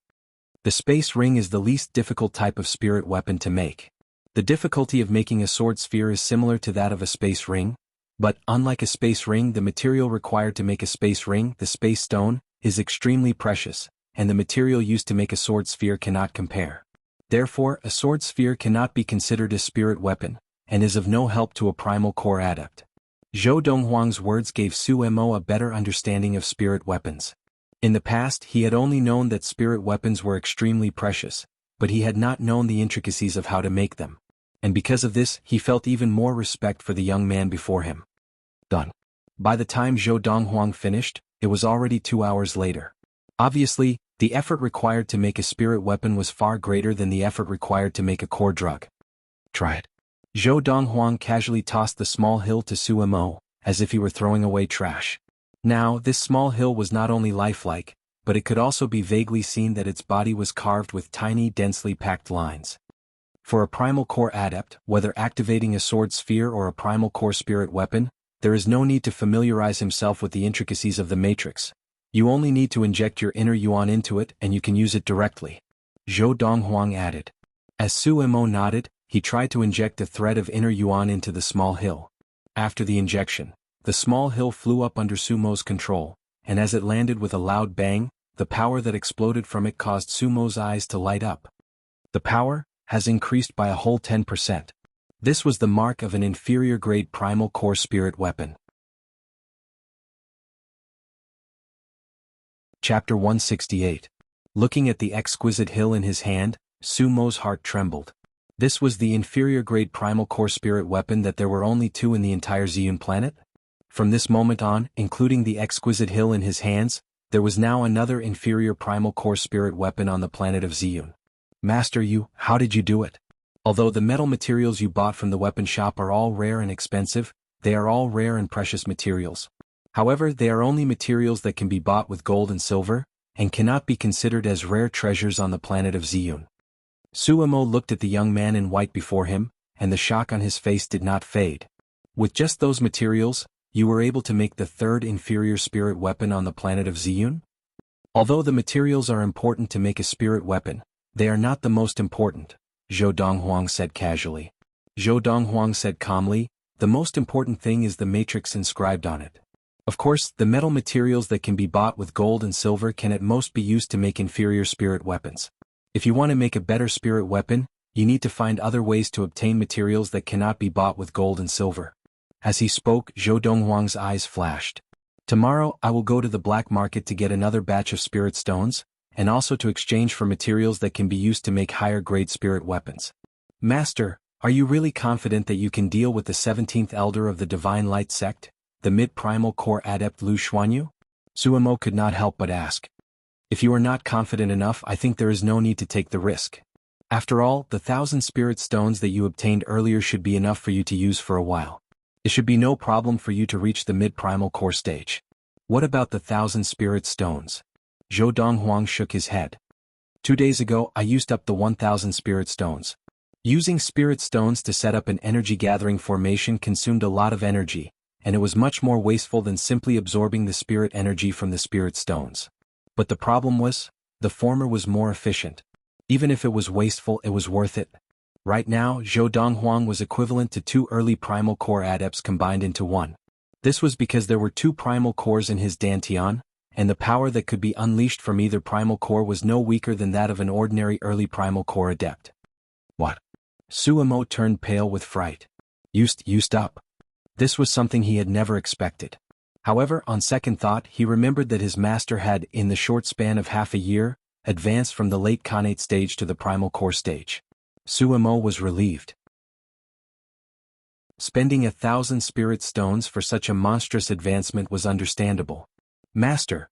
The space ring is the least difficult type of spirit weapon to make. The difficulty of making a sword sphere is similar to that of a space ring, but unlike a space ring, the material required to make a space ring, the space stone, is extremely precious, and the material used to make a sword sphere cannot compare. Therefore, a sword sphere cannot be considered a spirit weapon, and is of no help to a primal core adept. Zhou Donghuang's words gave Suemo a better understanding of spirit weapons. In the past he had only known that spirit weapons were extremely precious, but he had not known the intricacies of how to make them. And because of this he felt even more respect for the young man before him. Done. By the time Zhou Donghuang finished, it was already 2 hours later. Obviously, the effort required to make a spirit weapon was far greater than the effort required to make a core drug. Try it. Zhou Donghuang casually tossed the small hill to Su Mo, as if he were throwing away trash. Now, this small hill was not only lifelike, but it could also be vaguely seen that its body was carved with tiny, densely packed lines. For a primal core adept, whether activating a sword sphere or a primal core spirit weapon, there is no need to familiarize himself with the intricacies of the matrix. You only need to inject your inner yuan into it and you can use it directly. Zhou Donghuang added. As Su Mo nodded, he tried to inject a thread of inner yuan into the small hill. After the injection, the small hill flew up under Sumo's control, and as it landed with a loud bang, the power that exploded from it caused Sumo's eyes to light up. The power has increased by a whole 10%. This was the mark of an inferior-grade primal core spirit weapon. Chapter 168. Looking at the exquisite hill in his hand, Sumo's heart trembled. This was the inferior-grade primal core spirit weapon that there were only 2 in the entire Ziyun planet? From this moment on, including the exquisite hill in his hands, there was now another inferior primal core spirit weapon on the planet of Ziyun. Master, how did you do it? Although the metal materials you bought from the weapon shop are all rare and expensive, they are all rare and precious materials. However, they are only materials that can be bought with gold and silver, and cannot be considered as rare treasures on the planet of Ziyun. Su Mo looked at the young man in white before him, and the shock on his face did not fade. With just those materials, you were able to make the 3rd inferior spirit weapon on the planet of Ziyun? Although the materials are important to make a spirit weapon, they are not the most important, Zhou Donghuang said casually. Zhou Donghuang said calmly, the most important thing is the matrix inscribed on it. Of course, the metal materials that can be bought with gold and silver can at most be used to make inferior spirit weapons. If you want to make a better spirit weapon, you need to find other ways to obtain materials that cannot be bought with gold and silver. As he spoke, Zhou Donghuang's eyes flashed. Tomorrow I will go to the black market to get another batch of spirit stones, and also to exchange for materials that can be used to make higher-grade spirit weapons. Master, are you really confident that you can deal with the 17th elder of the Divine Light sect, the mid-primal core adept Lu Xuanyu? Su Mo could not help but ask. If you are not confident enough, I think there is no need to take the risk. After all, the 1,000 spirit stones that you obtained earlier should be enough for you to use for a while. It should be no problem for you to reach the mid-primal core stage. What about the 1,000 spirit stones? Zhou Donghuang shook his head. 2 days ago I used up the 1,000 spirit stones. Using spirit stones to set up an energy-gathering formation consumed a lot of energy, and it was much more wasteful than simply absorbing the spirit energy from the spirit stones. But the problem was, the former was more efficient. Even if it was wasteful, it was worth it. Right now, Zhou Donghuang was equivalent to 2 early primal core adepts combined into one. This was because there were 2 primal cores in his dantian, and the power that could be unleashed from either primal core was no weaker than that of an ordinary early primal core adept. What? Su Mo turned pale with fright. Used up. This was something he had never expected. However, on second thought, he remembered that his master had, in the short span of half a year, advanced from the late Khanate stage to the primal core stage. Su Mo was relieved. Spending 1,000 spirit stones for such a monstrous advancement was understandable. Master,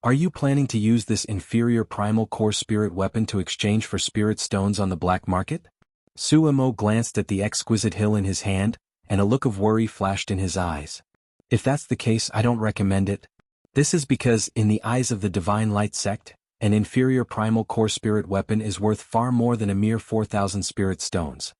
are you planning to use this inferior primal core spirit weapon to exchange for spirit stones on the black market? Su Mo glanced at the exquisite hill in his hand, and a look of worry flashed in his eyes. If that's the case, I don't recommend it. This is because, in the eyes of the Divine Light sect, an inferior primal core spirit weapon is worth far more than a mere 4,000 spirit stones.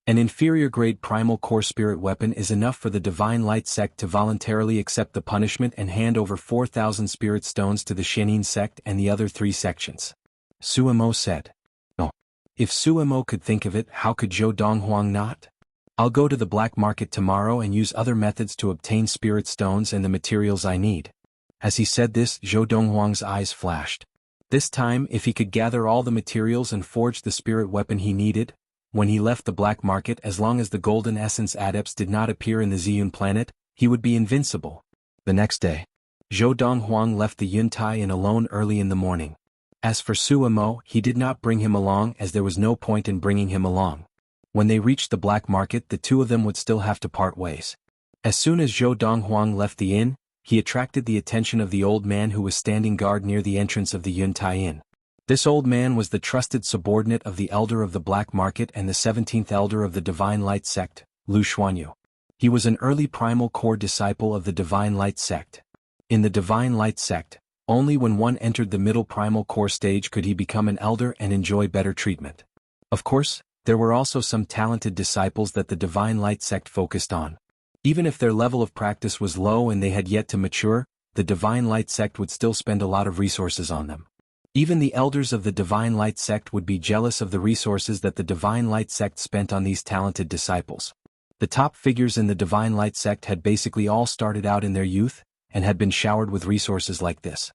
An inferior-grade primal core spirit weapon is enough for the Divine Light sect to voluntarily accept the punishment and hand over 4,000 spirit stones to the Shenin sect and the other 3 sections. Su Mo said. Oh. If Su Mo could think of it, how could Zhou Donghuang not? I'll go to the black market tomorrow and use other methods to obtain spirit stones and the materials I need. As he said this, Zhou Donghuang's eyes flashed. This time, if he could gather all the materials and forge the spirit weapon he needed, when he left the black market, as long as the golden essence adepts did not appear in the Ziyun planet, he would be invincible. The next day, Zhou Donghuang left the Yuntai Inn alone early in the morning. As for Su Amo, he did not bring him along as there was no point in bringing him along. When they reached the black market, the two of them would still have to part ways. As soon as Zhou Donghuang left the inn, he attracted the attention of the old man who was standing guard near the entrance of the Yuntai Inn. This old man was the trusted subordinate of the elder of the black market and the 17th elder of the Divine Light sect, Lu Xuanyu. He was an early primal core disciple of the Divine Light sect. In the Divine Light sect, only when one entered the middle primal core stage could he become an elder and enjoy better treatment. Of course, there were also some talented disciples that the Divine Light sect focused on. Even if their level of practice was low and they had yet to mature, the Divine Light sect would still spend a lot of resources on them. Even the elders of the Divine Light sect would be jealous of the resources that the Divine Light sect spent on these talented disciples. The top figures in the Divine Light sect had basically all started out in their youth, and had been showered with resources like this.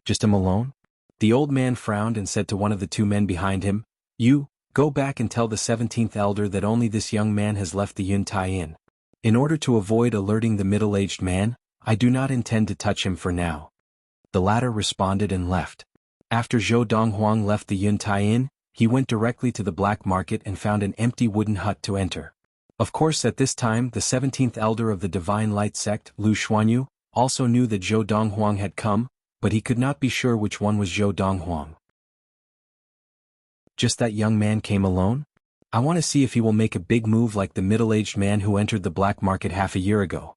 Just him alone? The old man frowned and said to one of the two men behind him, "You, go back and tell the 17th elder that only this young man has left the Yuntai Inn. In order to avoid alerting the middle-aged man, I do not intend to touch him for now." The latter responded and left. After Zhou Donghuang left the Yuntai Inn, he went directly to the black market and found an empty wooden hut to enter. Of course, at this time the 17th elder of the Divine Light sect, Lu Xuanyu, also knew that Zhou Donghuang had come, but he could not be sure which one was Zhou Donghuang. "Just that young man came alone? I want to see if he will make a big move like the middle-aged man who entered the black market half a year ago."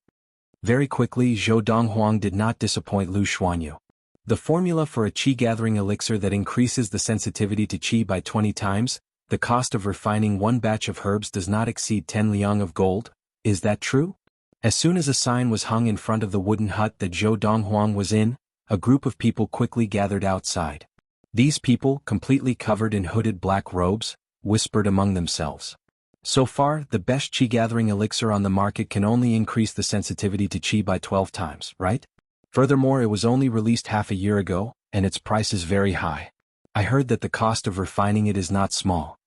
Very quickly, Zhou Donghuang did not disappoint Lu Xuanyu. The formula for a qi-gathering elixir that increases the sensitivity to qi by 20 times, the cost of refining one batch of herbs does not exceed 10 liang of gold. Is that true? As soon as a sign was hung in front of the wooden hut that Zhou Donghuang was in, a group of people quickly gathered outside. These people, completely covered in hooded black robes, whispered among themselves. "So far, the best qi-gathering elixir on the market can only increase the sensitivity to qi by 12 times, right? Furthermore, it was only released half a year ago, and its price is very high. I heard that the cost of refining it is not small.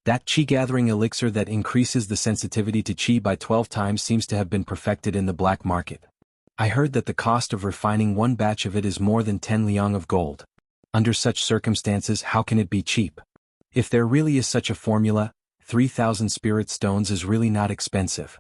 That qi-gathering elixir that increases the sensitivity to qi by 12 times seems to have been perfected in the black market. I heard that the cost of refining one batch of it is more than 10 liang of gold. Under such circumstances, how can it be cheap? If there really is such a formula, 3,000 spirit stones is really not expensive.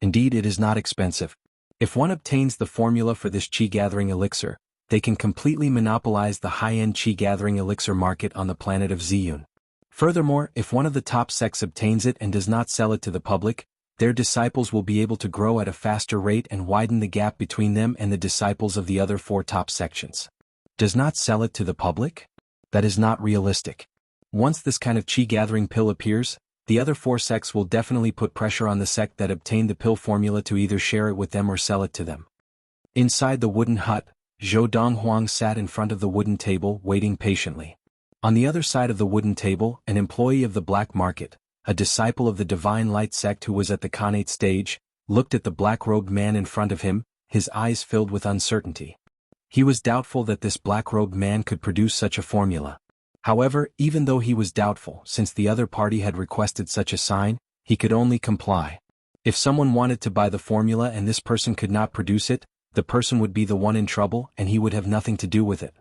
Indeed, it is not expensive. If one obtains the formula for this qi-gathering elixir, they can completely monopolize the high-end qi-gathering elixir market on the planet of Ziyun. Furthermore, if one of the top sects obtains it and does not sell it to the public, their disciples will be able to grow at a faster rate and widen the gap between them and the disciples of the other 4 top sections. Does not sell it to the public? That is not realistic. Once this kind of qi-gathering pill appears, the other 4 sects will definitely put pressure on the sect that obtained the pill formula to either share it with them or sell it to them. Inside the wooden hut, Zhou Donghuang sat in front of the wooden table waiting patiently. On the other side of the wooden table, an employee of the black market, a disciple of the Divine Light sect who was at the Khanate stage, looked at the black-robed man in front of him, his eyes filled with uncertainty. He was doubtful that this black-robed man could produce such a formula. However, even though he was doubtful, since the other party had requested such a sign, he could only comply. If someone wanted to buy the formula and this person could not produce it, the person would be the one in trouble and he would have nothing to do with it.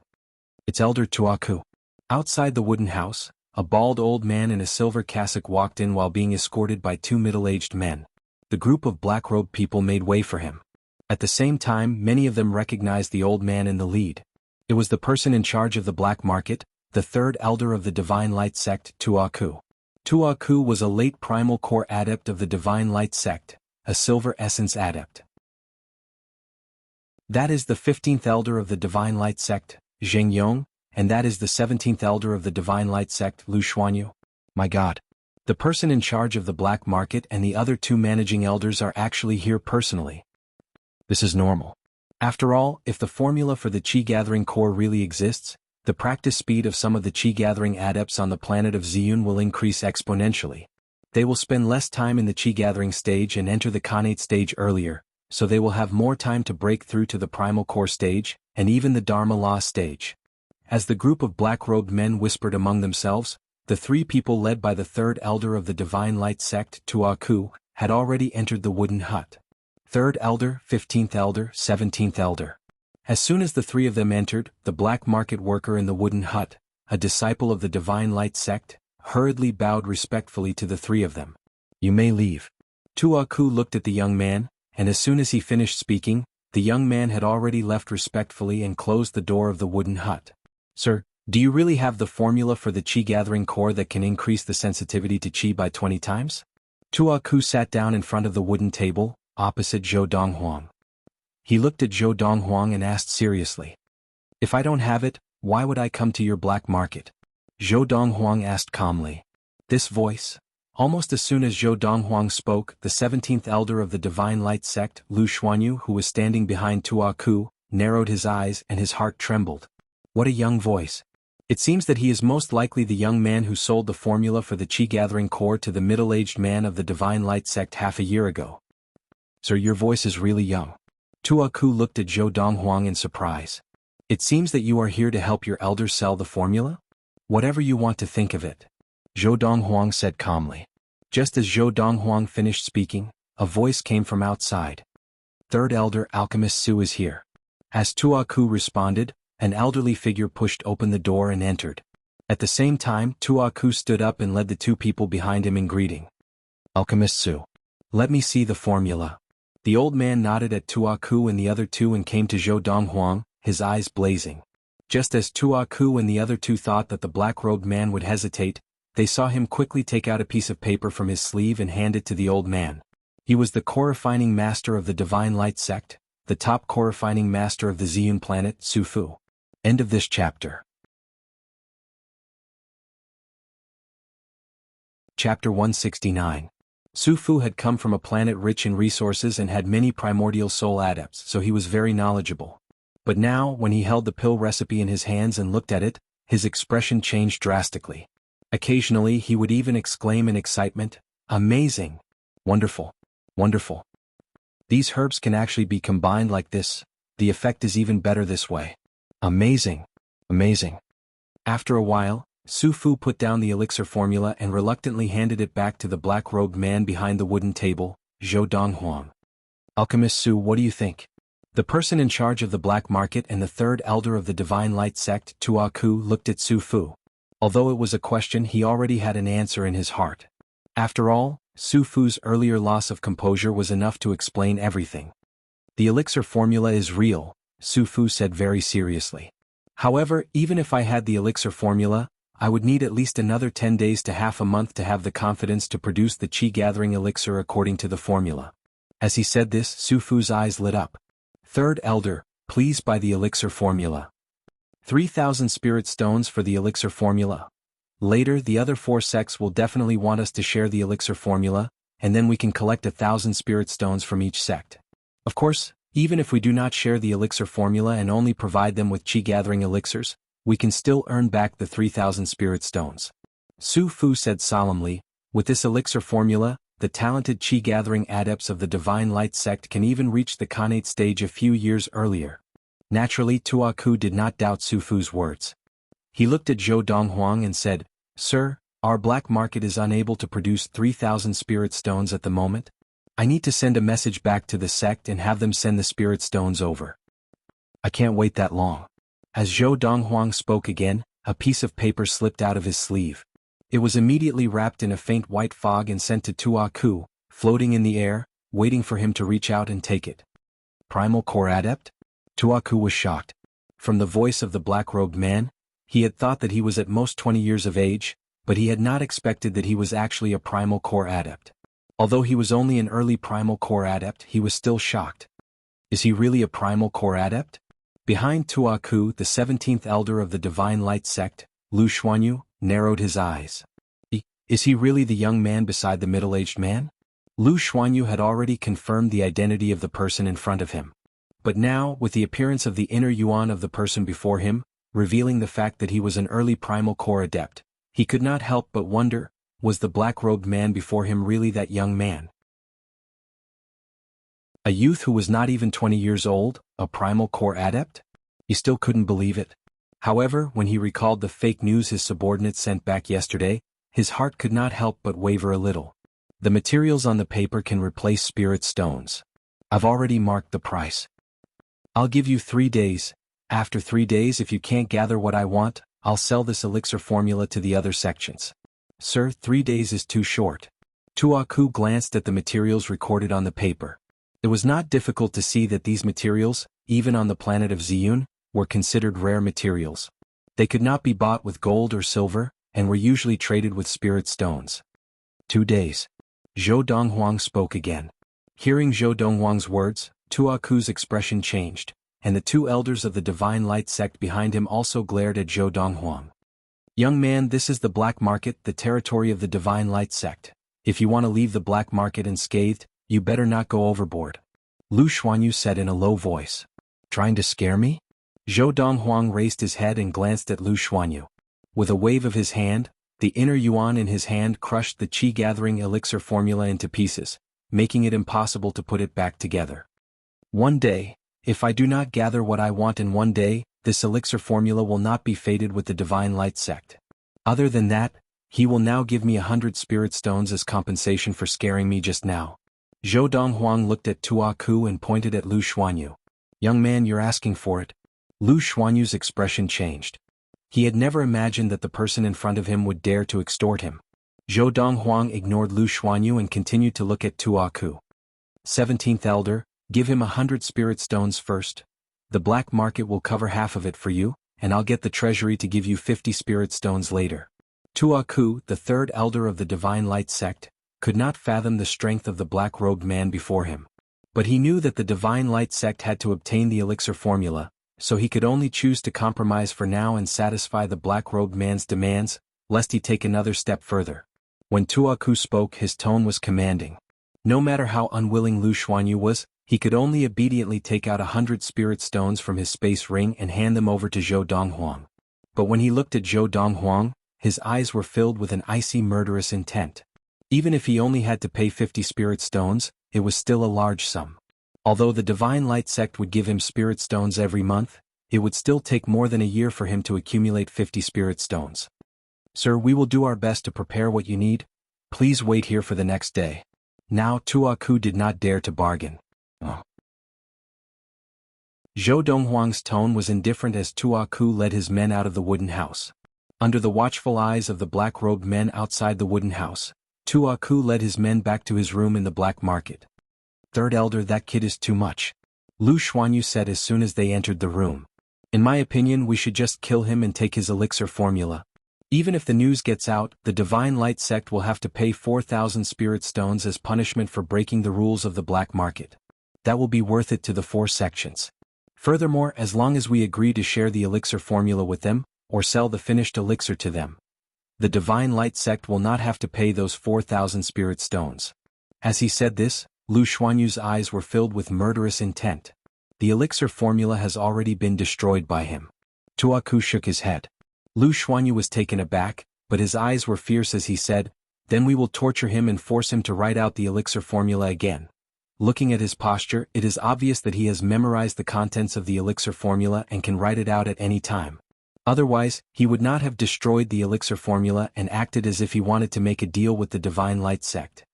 It's Elder Tuaku. Outside the wooden house, a bald old man in a silver cassock walked in while being escorted by 2 middle-aged men. The group of black-robed people made way for him. At the same time, many of them recognized the old man in the lead. It was the person in charge of the black market, the 3rd elder of the Divine Light sect, Tuaku. Tuaku was a late primal core adept of the Divine Light sect, a silver essence adept. That is the 15th elder of the Divine Light sect, Zheng Yong, and that is the 17th elder of the Divine Light sect, Lu Xuanyu. My God. The person in charge of the black market and the other 2 managing elders are actually here personally. This is normal. After all, if the formula for the qi-gathering core really exists, the practice speed of some of the qi-gathering adepts on the planet of Ziyun will increase exponentially. They will spend less time in the qi-gathering stage and enter the Khanate stage earlier, so they will have more time to break through to the primal core stage, and even the Dharma law stage. As the group of black-robed men whispered among themselves, the 3 people led by the 3rd elder of the Divine Light sect, Tuaku, had already entered the wooden hut. 3rd elder, 15th elder, 17th elder. As soon as the three of them entered, the black market worker in the wooden hut, a disciple of the Divine Light sect, hurriedly bowed respectfully to the three of them. "You may leave." Tuaku looked at the young man, and as soon as he finished speaking, the young man had already left respectfully and closed the door of the wooden hut. "Sir, do you really have the formula for the chi-gathering core that can increase the sensitivity to chi by 20 times? Tuaku sat down in front of the wooden table, opposite Zhou Donghuang. He looked at Zhou Donghuang and asked seriously, "If I don't have it, why would I come to your black market?" Zhou Donghuang asked calmly. This voice. Almost as soon as Zhou Donghuang spoke, the 17th elder of the Divine Light sect, Lu Xuanyu, who was standing behind Tuaku, narrowed his eyes and his heart trembled. What a young voice. It seems that he is most likely the young man who sold the formula for the chi-gathering core to the middle-aged man of the Divine Light sect half a year ago. "Sir, your voice is really young." Tuaku looked at Zhou Donghuang in surprise. "It seems that you are here to help your elders sell the formula? Whatever you want to think of it," Zhou Donghuang said calmly. Just as Zhou Donghuang finished speaking, a voice came from outside. "Third elder alchemist Su is here." As Tuaku responded, an elderly figure pushed open the door and entered. At the same time, Tuaku stood up and led the two people behind him in greeting. "Alchemist Su. Let me see the formula." The old man nodded at Tuaku and the other two and came to Zhou Donghuang, his eyes blazing. Just as Tuaku and the other two thought that the black-robed man would hesitate, they saw him quickly take out a piece of paper from his sleeve and hand it to the old man. He was the core-refining master of the Divine Light sect, the top core-refining master of the Ziyun planet, Su Fu. End of this chapter. Chapter 169. Su Fu had come from a planet rich in resources and had many primordial soul adepts, so he was very knowledgeable. But now, when he held the pill recipe in his hands and looked at it, his expression changed drastically. Occasionally he would even exclaim in excitement, "Amazing! Wonderful! Wonderful! These herbs can actually be combined like this, the effect is even better this way. Amazing! Amazing!" After a while, Su Fu put down the elixir formula and reluctantly handed it back to the black-robed man behind the wooden table, Zhou Donghuang. "Alchemist Su, what do you think?" The person in charge of the black market and the third elder of the Divine Light sect, Tuaku, looked at Su Fu. Although it was a question, he already had an answer in his heart. After all, Su Fu's earlier loss of composure was enough to explain everything. "The elixir formula is real," Su Fu said very seriously. "However, even if I had the elixir formula, I would need at least another 10 days to half a month to have the confidence to produce the chi-gathering elixir according to the formula." As he said this, Su Fu's eyes lit up. "Third elder, please buy the elixir formula. 3,000 spirit stones for the elixir formula. Later, the other 4 sects will definitely want us to share the elixir formula, and then we can collect 1,000 spirit stones from each sect. Of course, even if we do not share the elixir formula and only provide them with chi-gathering elixirs, we can still earn back the 3,000 spirit stones." Su Fu said solemnly, "With this elixir formula, the talented chi-gathering adepts of the Divine Light sect can even reach the Khanate stage a few years earlier." Naturally, Tuaku did not doubt Su Fu's words. He looked at Zhou Donghuang and said, "Sir, our black market is unable to produce 3,000 spirit stones at the moment. I need to send a message back to the sect and have them send the spirit stones over. I can't wait that long." As Zhou Donghuang spoke again, a piece of paper slipped out of his sleeve. It was immediately wrapped in a faint white fog and sent to Tuaku, floating in the air, waiting for him to reach out and take it. "Primal Core Adept?" Tuaku was shocked. From the voice of the black-robed man, he had thought that he was at most 20 years of age, but he had not expected that he was actually a Primal Core Adept. Although he was only an early Primal Core Adept, he was still shocked. Is he really a Primal Core Adept? Behind Tuaku, the 17th elder of the Divine Light sect, Lu Xuanyu, narrowed his eyes. Is he really the young man beside the middle-aged man? Lu Xuanyu had already confirmed the identity of the person in front of him. But now, with the appearance of the inner yuan of the person before him, revealing the fact that he was an early Primal Core Adept, he could not help but wonder, was the black-robed man before him really that young man? A youth who was not even 20 years old, a Primal Core Adept? He still couldn't believe it. However, when he recalled the fake news his subordinates sent back yesterday, his heart could not help but waver a little. The materials on the paper can replace spirit stones. I've already marked the price. I'll give you 3 days. After 3 days, if you can't gather what I want, I'll sell this elixir formula to the other sections. Sir, 3 days is too short. Tuaku glanced at the materials recorded on the paper. It was not difficult to see that these materials, even on the planet of Ziyun, were considered rare materials. They could not be bought with gold or silver, and were usually traded with spirit stones. 2 days. Zhou Donghuang spoke again. Hearing Zhou Donghuang's words, Tuaku's expression changed, and the 2 elders of the Divine Light sect behind him also glared at Zhou Donghuang. Young man, this is the black market, the territory of the Divine Light sect. If you want to leave the black market unscathed, you better not go overboard. Lu Xuanyu said in a low voice. Trying to scare me? Zhou Donghuang raised his head and glanced at Lu Xuanyu. With a wave of his hand, the inner yuan in his hand crushed the qi-gathering elixir formula into pieces, making it impossible to put it back together. 1 day, if I do not gather what I want in 1 day, this elixir formula will not be fated with the Divine Light sect. Other than that, he will now give me 100 spirit stones as compensation for scaring me just now. Zhou Donghuang looked at Tuaku and pointed at Lu Xuanyu. Young man, you're asking for it. Lu Xuanyu's expression changed. He had never imagined that the person in front of him would dare to extort him. Zhou Donghuang ignored Lu Xuanyu and continued to look at Tuaku. 17th Elder, give him 100 spirit stones first. The black market will cover half of it for you, and I'll get the treasury to give you 50 spirit stones later. Tuaku, the 3rd elder of the Divine Light sect, could not fathom the strength of the black-robed man before him. But he knew that the Divine Light sect had to obtain the elixir formula, so he could only choose to compromise for now and satisfy the black-robed man's demands, lest he take another step further. When Tuaku spoke, his tone was commanding. No matter how unwilling Lu Xuanyu was, he could only obediently take out 100 spirit stones from his space ring and hand them over to Zhou Donghuang. But when he looked at Zhou Donghuang, his eyes were filled with an icy murderous intent. Even if he only had to pay 50 spirit stones, it was still a large sum. Although the Divine Light sect would give him spirit stones every month, it would still take more than a year for him to accumulate 50 spirit stones. Sir, we will do our best to prepare what you need. Please wait here for the next day. Now Tuaku did not dare to bargain. Zhou Donghuang's tone was indifferent as Tuaku led his men out of the wooden house. Under the watchful eyes of the black-robed men outside the wooden house, Tuaku led his men back to his room in the black market. 3rd elder, that kid is too much. Lu Xuanyu said as soon as they entered the room. In my opinion, we should just kill him and take his elixir formula. Even if the news gets out, the Divine Light sect will have to pay 4,000 spirit stones as punishment for breaking the rules of the black market. That will be worth it to the 4 sections. Furthermore, as long as we agree to share the elixir formula with them, or sell the finished elixir to them, the Divine Light sect will not have to pay those 4,000 spirit stones. As he said this, Lu Xuanyu's eyes were filled with murderous intent. The elixir formula has already been destroyed by him. Tuaku shook his head. Lu Xuanyu was taken aback, but his eyes were fierce as he said, then we will torture him and force him to write out the elixir formula again. Looking at his posture, it is obvious that he has memorized the contents of the elixir formula and can write it out at any time. Otherwise, he would not have destroyed the elixir formula and acted as if he wanted to make a deal with the Divine Light sect.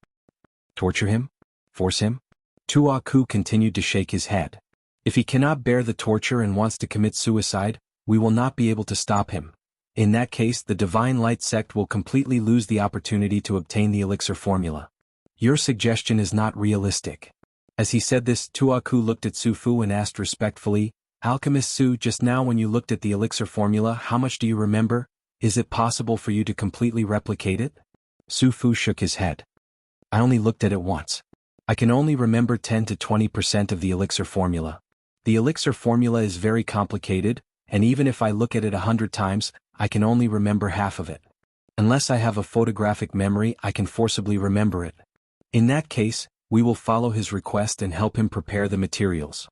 Torture him? Force him? Tuaku continued to shake his head. If he cannot bear the torture and wants to commit suicide, we will not be able to stop him. In that case, the Divine Light sect will completely lose the opportunity to obtain the elixir formula. Your suggestion is not realistic. As he said this, Tuaku looked at Su Fu and asked respectfully, Alchemist Su, just now when you looked at the elixir formula, how much do you remember? Is it possible for you to completely replicate it? Su Fu shook his head. I only looked at it once. I can only remember 10 to 20% of the elixir formula. The elixir formula is very complicated, and even if I look at it 100 times, I can only remember half of it. Unless I have a photographic memory, I can forcibly remember it. In that case, we will follow his request and help him prepare the materials.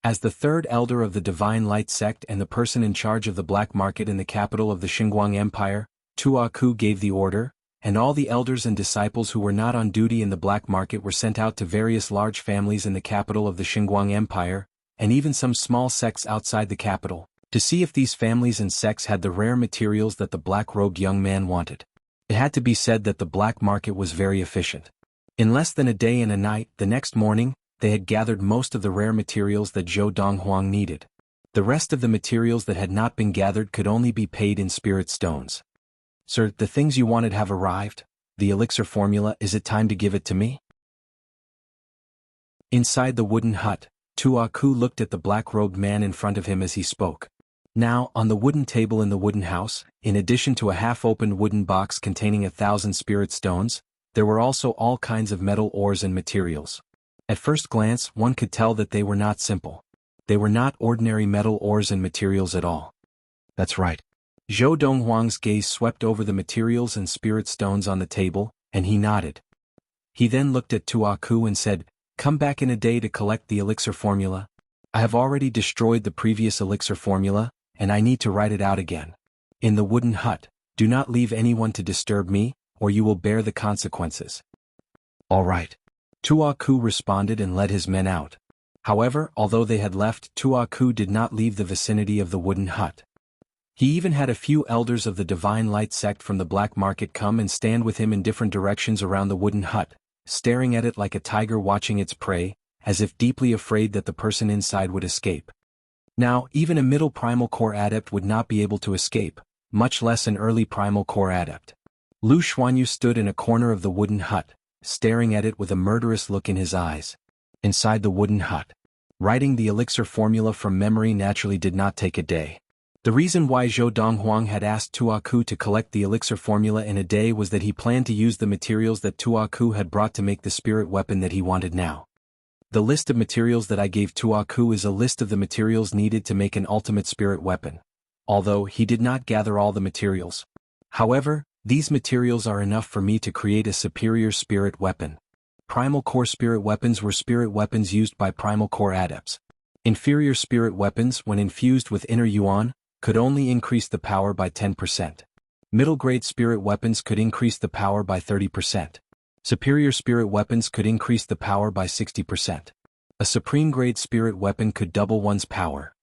As the 3rd elder of the Divine Light sect and the person in charge of the black market in the capital of the Xinguang Empire, Tuaku gave the order, and all the elders and disciples who were not on duty in the black market were sent out to various large families in the capital of the Xinguang Empire, and even some small sects outside the capital, to see if these families and sects had the rare materials that the black-robed young man wanted. It had to be said that the black market was very efficient. In less than a day and a night, the next morning, they had gathered most of the rare materials that Zhou Donghuang needed. The rest of the materials that had not been gathered could only be paid in spirit stones. "Sir, the things you wanted have arrived. The elixir formula, is it time to give it to me?" Inside the wooden hut, Tuaku looked at the black-robed man in front of him as he spoke. Now, on the wooden table in the wooden house, in addition to a half-opened wooden box containing 1,000 spirit stones, there were also all kinds of metal ores and materials. At first glance, one could tell that they were not simple. They were not ordinary metal ores and materials at all. "That's right." Zhou Donghuang's gaze swept over the materials and spirit stones on the table, and he nodded. He then looked at Tuaku and said, "Come back in a day to collect the elixir formula. I have already destroyed the previous elixir formula, and I need to write it out again. In the wooden hut, do not leave anyone to disturb me, or you will bear the consequences." "All right." Tuaku responded and led his men out. However, although they had left, Tuaku did not leave the vicinity of the wooden hut. He even had a few elders of the Divine Light sect from the black market come and stand with him in different directions around the wooden hut, staring at it like a tiger watching its prey, as if deeply afraid that the person inside would escape. Now, even a middle primal core adept would not be able to escape, much less an early primal core adept. Lu Xuanyu stood in a corner of the wooden hut, staring at it with a murderous look in his eyes. Inside the wooden hut, writing the elixir formula from memory naturally did not take a day. The reason why Zhou Donghuang had asked Tuaku to collect the elixir formula in a day was that he planned to use the materials that Tuaku had brought to make the spirit weapon that he wanted now. The list of materials that I gave Tuaku is a list of the materials needed to make an ultimate spirit weapon. Although he did not gather all the materials. However, these materials are enough for me to create a superior spirit weapon. Primal core spirit weapons were spirit weapons used by primal core adepts. Inferior spirit weapons, when infused with inner yuan, could only increase the power by 10%. Middle-grade spirit weapons could increase the power by 30%. Superior spirit weapons could increase the power by 60%. A supreme-grade spirit weapon could double one's power.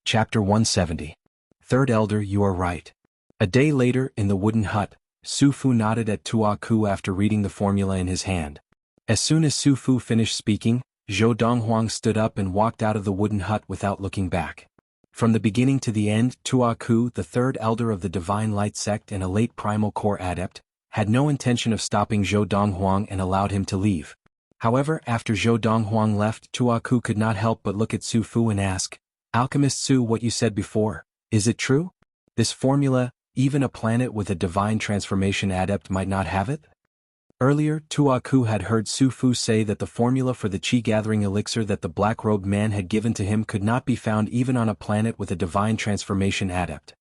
Chapter 170. Third Elder, you are right. A day later, in the wooden hut, Su Fu nodded at Tuaku after reading the formula in his hand. As soon as Su Fu finished speaking, Zhou Donghuang stood up and walked out of the wooden hut without looking back. From the beginning to the end, Tuaku, the third elder of the Divine Light sect and a late primal core adept, had no intention of stopping Zhou Donghuang and allowed him to leave. However, after Zhou Donghuang left, Tuaku could not help but look at Su Fu and ask, "Alchemist Su, what you said before, is it true? This formula, even a planet with a divine transformation adept might not have it?" Earlier, Tuaku had heard Su Fu say that the formula for the chi-gathering elixir that the black-robed man had given to him could not be found even on a planet with a divine transformation adept.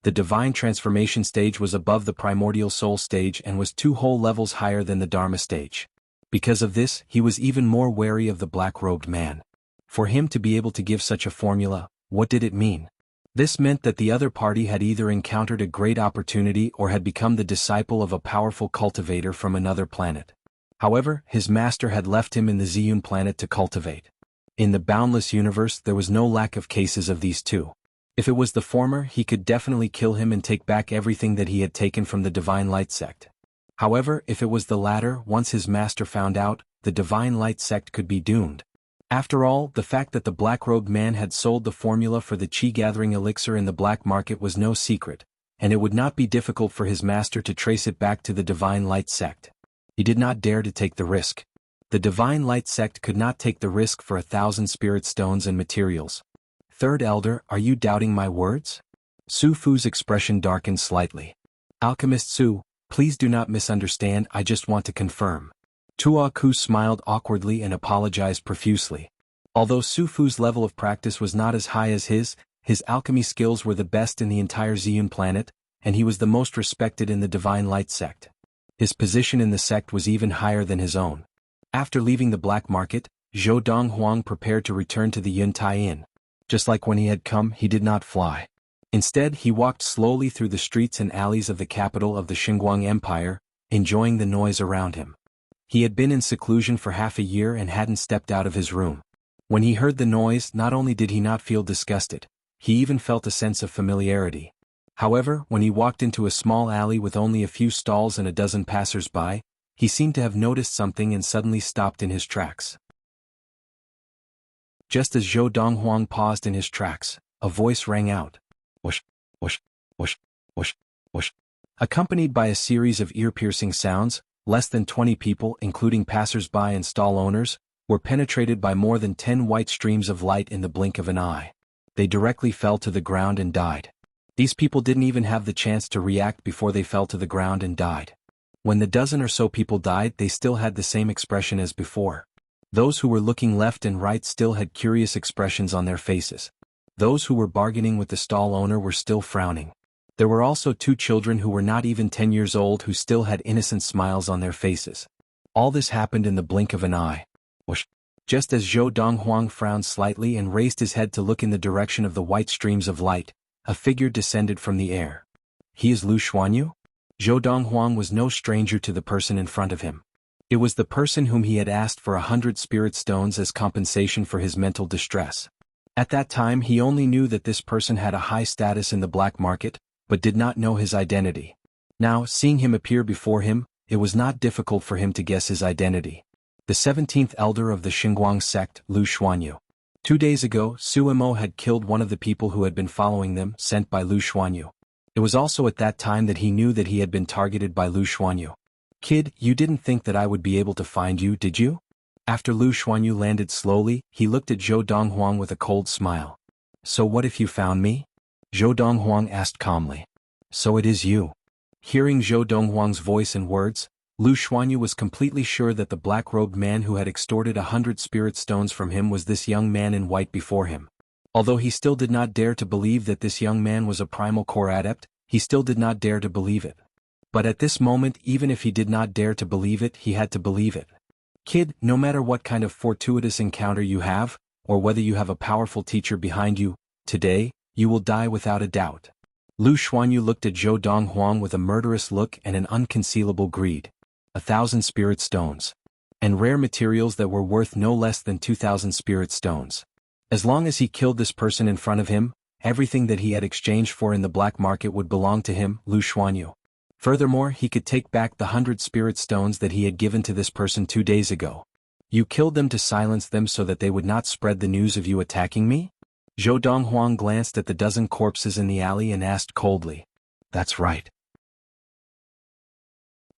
The divine transformation stage was above the primordial soul stage and was 2 whole levels higher than the Dharma stage. Because of this, he was even more wary of the black-robed man. For him to be able to give such a formula, what did it mean? This meant that the other party had either encountered a great opportunity or had become the disciple of a powerful cultivator from another planet. However, his master had left him in the Ziyun planet to cultivate. In the boundless universe there was no lack of cases of these two. If it was the former, he could definitely kill him and take back everything that he had taken from the Divine Light sect. However, if it was the latter, once his master found out, the Divine Light sect could be doomed. After all, the fact that the black-robed man had sold the formula for the chi-gathering elixir in the black market was no secret, and it would not be difficult for his master to trace it back to the Divine Light sect. He did not dare to take the risk. The Divine Light sect could not take the risk for 1,000 spirit stones and materials. Third Elder, are you doubting my words? Su Fu's expression darkened slightly. Alchemist Su, please do not misunderstand, I just want to confirm. Tuaku smiled awkwardly and apologized profusely. Although Su Fu's level of practice was not as high as his alchemy skills were the best in the entire Ziyun planet, and he was the most respected in the Divine Light sect. His position in the sect was even higher than his own. After leaving the black market, Zhou Donghuang prepared to return to the Yuntai Inn. Just like when he had come, he did not fly. Instead, he walked slowly through the streets and alleys of the capital of the Xinguang Empire, enjoying the noise around him. He had been in seclusion for half a year and hadn't stepped out of his room. When he heard the noise, not only did he not feel disgusted, he even felt a sense of familiarity. However, when he walked into a small alley with only a few stalls and a dozen passers-by, he seemed to have noticed something and suddenly stopped in his tracks. Just as Zhou Donghuang paused in his tracks, a voice rang out. Whoosh, whoosh, whoosh, whoosh, whoosh. Accompanied by a series of ear-piercing sounds, less than 20 people, including passers-by and stall owners, were penetrated by more than 10 white streams of light in the blink of an eye. They directly fell to the ground and died. These people didn't even have the chance to react before they fell to the ground and died. When the dozen or so people died, they still had the same expression as before. Those who were looking left and right still had curious expressions on their faces. Those who were bargaining with the stall owner were still frowning. There were also 2 children who were not even 10 years old who still had innocent smiles on their faces. All this happened in the blink of an eye. Whoosh. Just as Zhou Donghuang frowned slightly and raised his head to look in the direction of the white streams of light, a figure descended from the air. He is Lu Xuanyu? Zhou Donghuang was no stranger to the person in front of him. It was the person whom he had asked for 100 spirit stones as compensation for his mental distress. At that time he only knew that this person had a high status in the black market, but did not know his identity. Now, seeing him appear before him, it was not difficult for him to guess his identity. The 17th elder of the Xinguang sect, Lu Xuanyu. 2 days ago, Suimo had killed one of the people who had been following them, sent by Lu Xuanyu. It was also at that time that he knew that he had been targeted by Lu Xuanyu. Kid, you didn't think that I would be able to find you, did you? After Lu Xuanyu landed slowly, he looked at Zhou Donghuang with a cold smile. So what if you found me? Zhou Donghuang asked calmly. So it is you. Hearing Zhou Donghuang's voice and words, Lu Xuanyu was completely sure that the black-robed man who had extorted 100 spirit stones from him was this young man in white before him. Although he still did not dare to believe that this young man was a primal core adept, he still did not dare to believe it. But at this moment, even if he did not dare to believe it, he had to believe it. Kid, no matter what kind of fortuitous encounter you have, or whether you have a powerful teacher behind you, today, you will die without a doubt. Lu Xuanyu looked at Zhou Donghuang with a murderous look and an unconcealable greed. 1,000 spirit stones. And rare materials that were worth no less than 2,000 spirit stones. As long as he killed this person in front of him, everything that he had exchanged for in the black market would belong to him, Lu Xuanyu. Furthermore, he could take back the 100 spirit stones that he had given to this person 2 days ago. You killed them to silence them so that they would not spread the news of you attacking me? Zhou Donghuang glanced at the dozen corpses in the alley and asked coldly. That's right.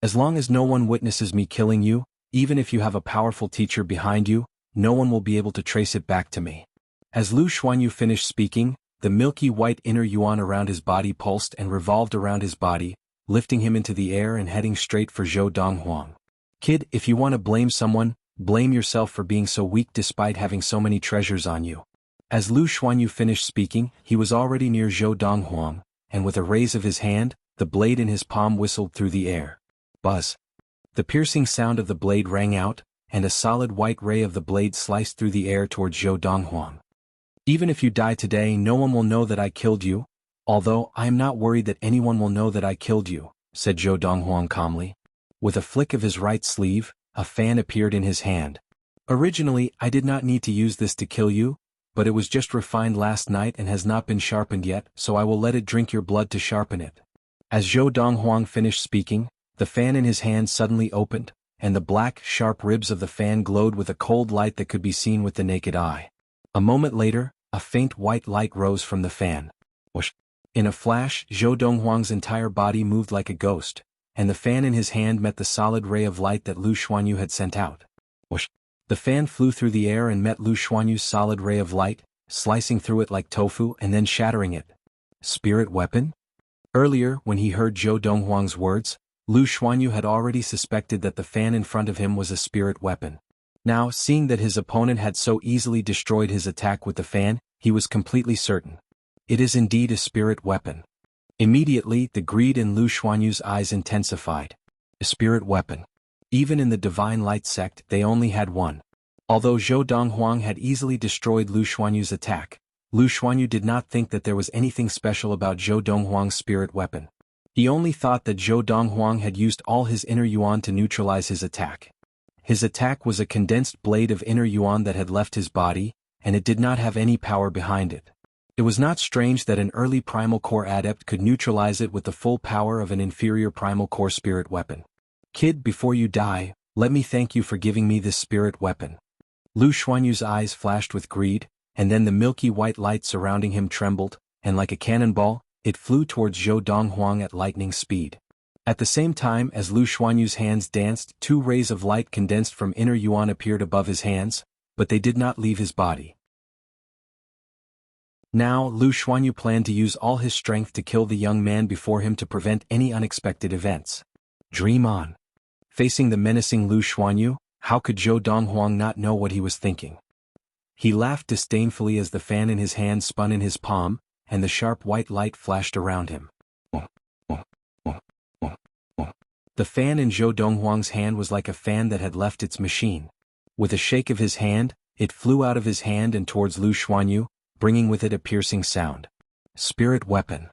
As long as no one witnesses me killing you, even if you have a powerful teacher behind you, no one will be able to trace it back to me. As Lu Xuanyu finished speaking, the milky white inner yuan around his body pulsed and revolved around his body, lifting him into the air and heading straight for Zhou Donghuang. Kid, if you want to blame someone, blame yourself for being so weak despite having so many treasures on you. As Lu Xuanyu finished speaking, he was already near Zhou Donghuang, and with a raise of his hand, the blade in his palm whistled through the air. Buzz. The piercing sound of the blade rang out, and a solid white ray of the blade sliced through the air towards Zhou Donghuang. Even if you die today, no one will know that I killed you. Although, I am not worried that anyone will know that I killed you, said Zhou Donghuang calmly. With a flick of his right sleeve, a fan appeared in his hand. Originally, I did not need to use this to kill you, but it was just refined last night and has not been sharpened yet, so I will let it drink your blood to sharpen it. As Zhou Donghuang finished speaking, the fan in his hand suddenly opened, and the black, sharp ribs of the fan glowed with a cold light that could be seen with the naked eye. A moment later, a faint white light rose from the fan. Whoosh. In a flash, Zhou Donghuang's entire body moved like a ghost, and the fan in his hand met the solid ray of light that Lu Xuanyu had sent out. Whoosh. The fan flew through the air and met Lu Xuanyu's solid ray of light, slicing through it like tofu and then shattering it. Spirit weapon? Earlier, when he heard Zhou Donghuang's words, Lu Xuanyu had already suspected that the fan in front of him was a spirit weapon. Now, seeing that his opponent had so easily destroyed his attack with the fan, he was completely certain. It is indeed a spirit weapon. Immediately, the greed in Lu Xuanyu's eyes intensified. A spirit weapon. Even in the Divine Light sect, they only had one. Although Zhou Donghuang had easily destroyed Lu Xuanyu's attack, Lu Xuanyu did not think that there was anything special about Zhou Donghuang's spirit weapon. He only thought that Zhou Donghuang had used all his inner yuan to neutralize his attack. His attack was a condensed blade of inner yuan that had left his body, and it did not have any power behind it. It was not strange that an early primal core adept could neutralize it with the full power of an inferior primal core spirit weapon. Kid, before you die, let me thank you for giving me this spirit weapon. Lu Xuanyu's eyes flashed with greed, and then the milky white light surrounding him trembled, and like a cannonball, it flew towards Zhou Donghuang at lightning speed. At the same time as Lu Xuanyu's hands danced, 2 rays of light condensed from inner yuan appeared above his hands, but they did not leave his body. Now, Lu Xuanyu planned to use all his strength to kill the young man before him to prevent any unexpected events. Dream on. Facing the menacing Lu Xuanyu, how could Zhou Donghuang not know what he was thinking? He laughed disdainfully as the fan in his hand spun in his palm, and the sharp white light flashed around him. The fan in Zhou Donghuang's hand was like a fan that had left its machine. With a shake of his hand, it flew out of his hand and towards Lu Xuanyu, bringing with it a piercing sound. Spirit weapon.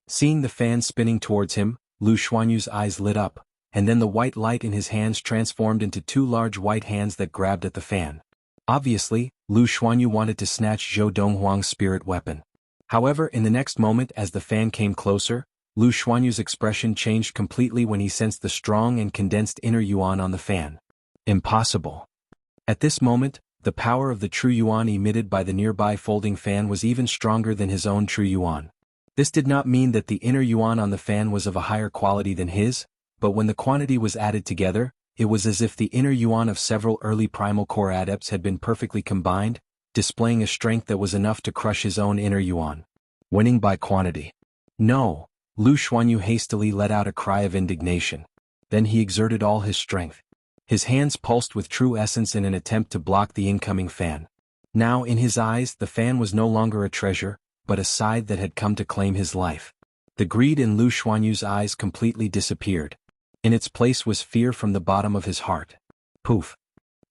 Seeing the fan spinning towards him, Lu Xuanyu's eyes lit up, and then the white light in his hands transformed into 2 large white hands that grabbed at the fan. Obviously, Lu Xuanyu wanted to snatch Zhou Donghuang's spirit weapon. However, in the next moment as the fan came closer, Lu Xuanyu's expression changed completely when he sensed the strong and condensed inner yuan on the fan. Impossible. At this moment, the power of the true yuan emitted by the nearby folding fan was even stronger than his own true yuan. This did not mean that the inner yuan on the fan was of a higher quality than his, but when the quantity was added together, it was as if the inner yuan of several early primal core adepts had been perfectly combined, displaying a strength that was enough to crush his own inner yuan. Winning by quantity. No, Lu Xuanyu hastily let out a cry of indignation. Then he exerted all his strength. His hands pulsed with true essence in an attempt to block the incoming fan. Now in his eyes the fan was no longer a treasure, but a scythe that had come to claim his life. The greed in Lu Xuanyu's eyes completely disappeared. In its place was fear from the bottom of his heart. Poof!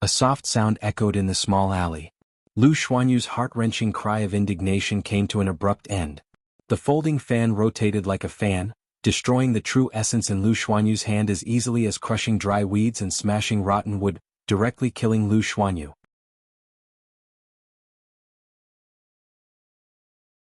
A soft sound echoed in the small alley. Lu Xuanyu's heart-wrenching cry of indignation came to an abrupt end. The folding fan rotated like a fan, destroying the true essence in Lu Xuanyu's hand as easily as crushing dry weeds and smashing rotten wood, directly killing Lu Xuanyu.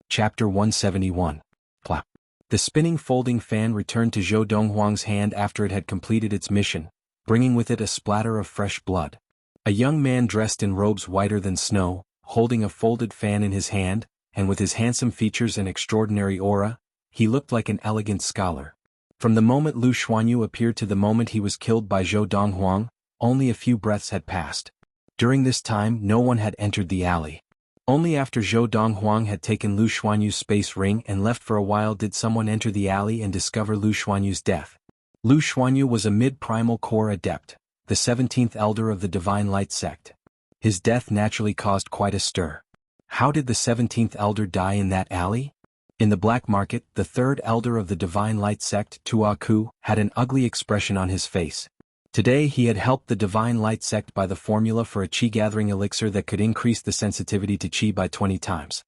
Chapter 171. Plop. The spinning folding fan returned to Zhou Donghuang's hand after it had completed its mission, bringing with it a splatter of fresh blood. A young man dressed in robes whiter than snow, holding a folded fan in his hand, and with his handsome features and extraordinary aura, he looked like an elegant scholar. From the moment Lu Xuanyu appeared to the moment he was killed by Zhou Donghuang, only a few breaths had passed. During this time no one had entered the alley. Only after Zhou Donghuang had taken Lu Xuanyu's space ring and left for a while did someone enter the alley and discover Lu Xuanyu's death. Lu Xuanyu was a mid-primal core adept, the 17th elder of the Divine Light sect. His death naturally caused quite a stir. How did the 17th elder die in that alley? In the black market, the 3rd elder of the Divine Light sect, Tuaku, had an ugly expression on his face. Today he had helped the Divine Light sect by the formula for a qi-gathering elixir that could increase the sensitivity to qi by 20 times.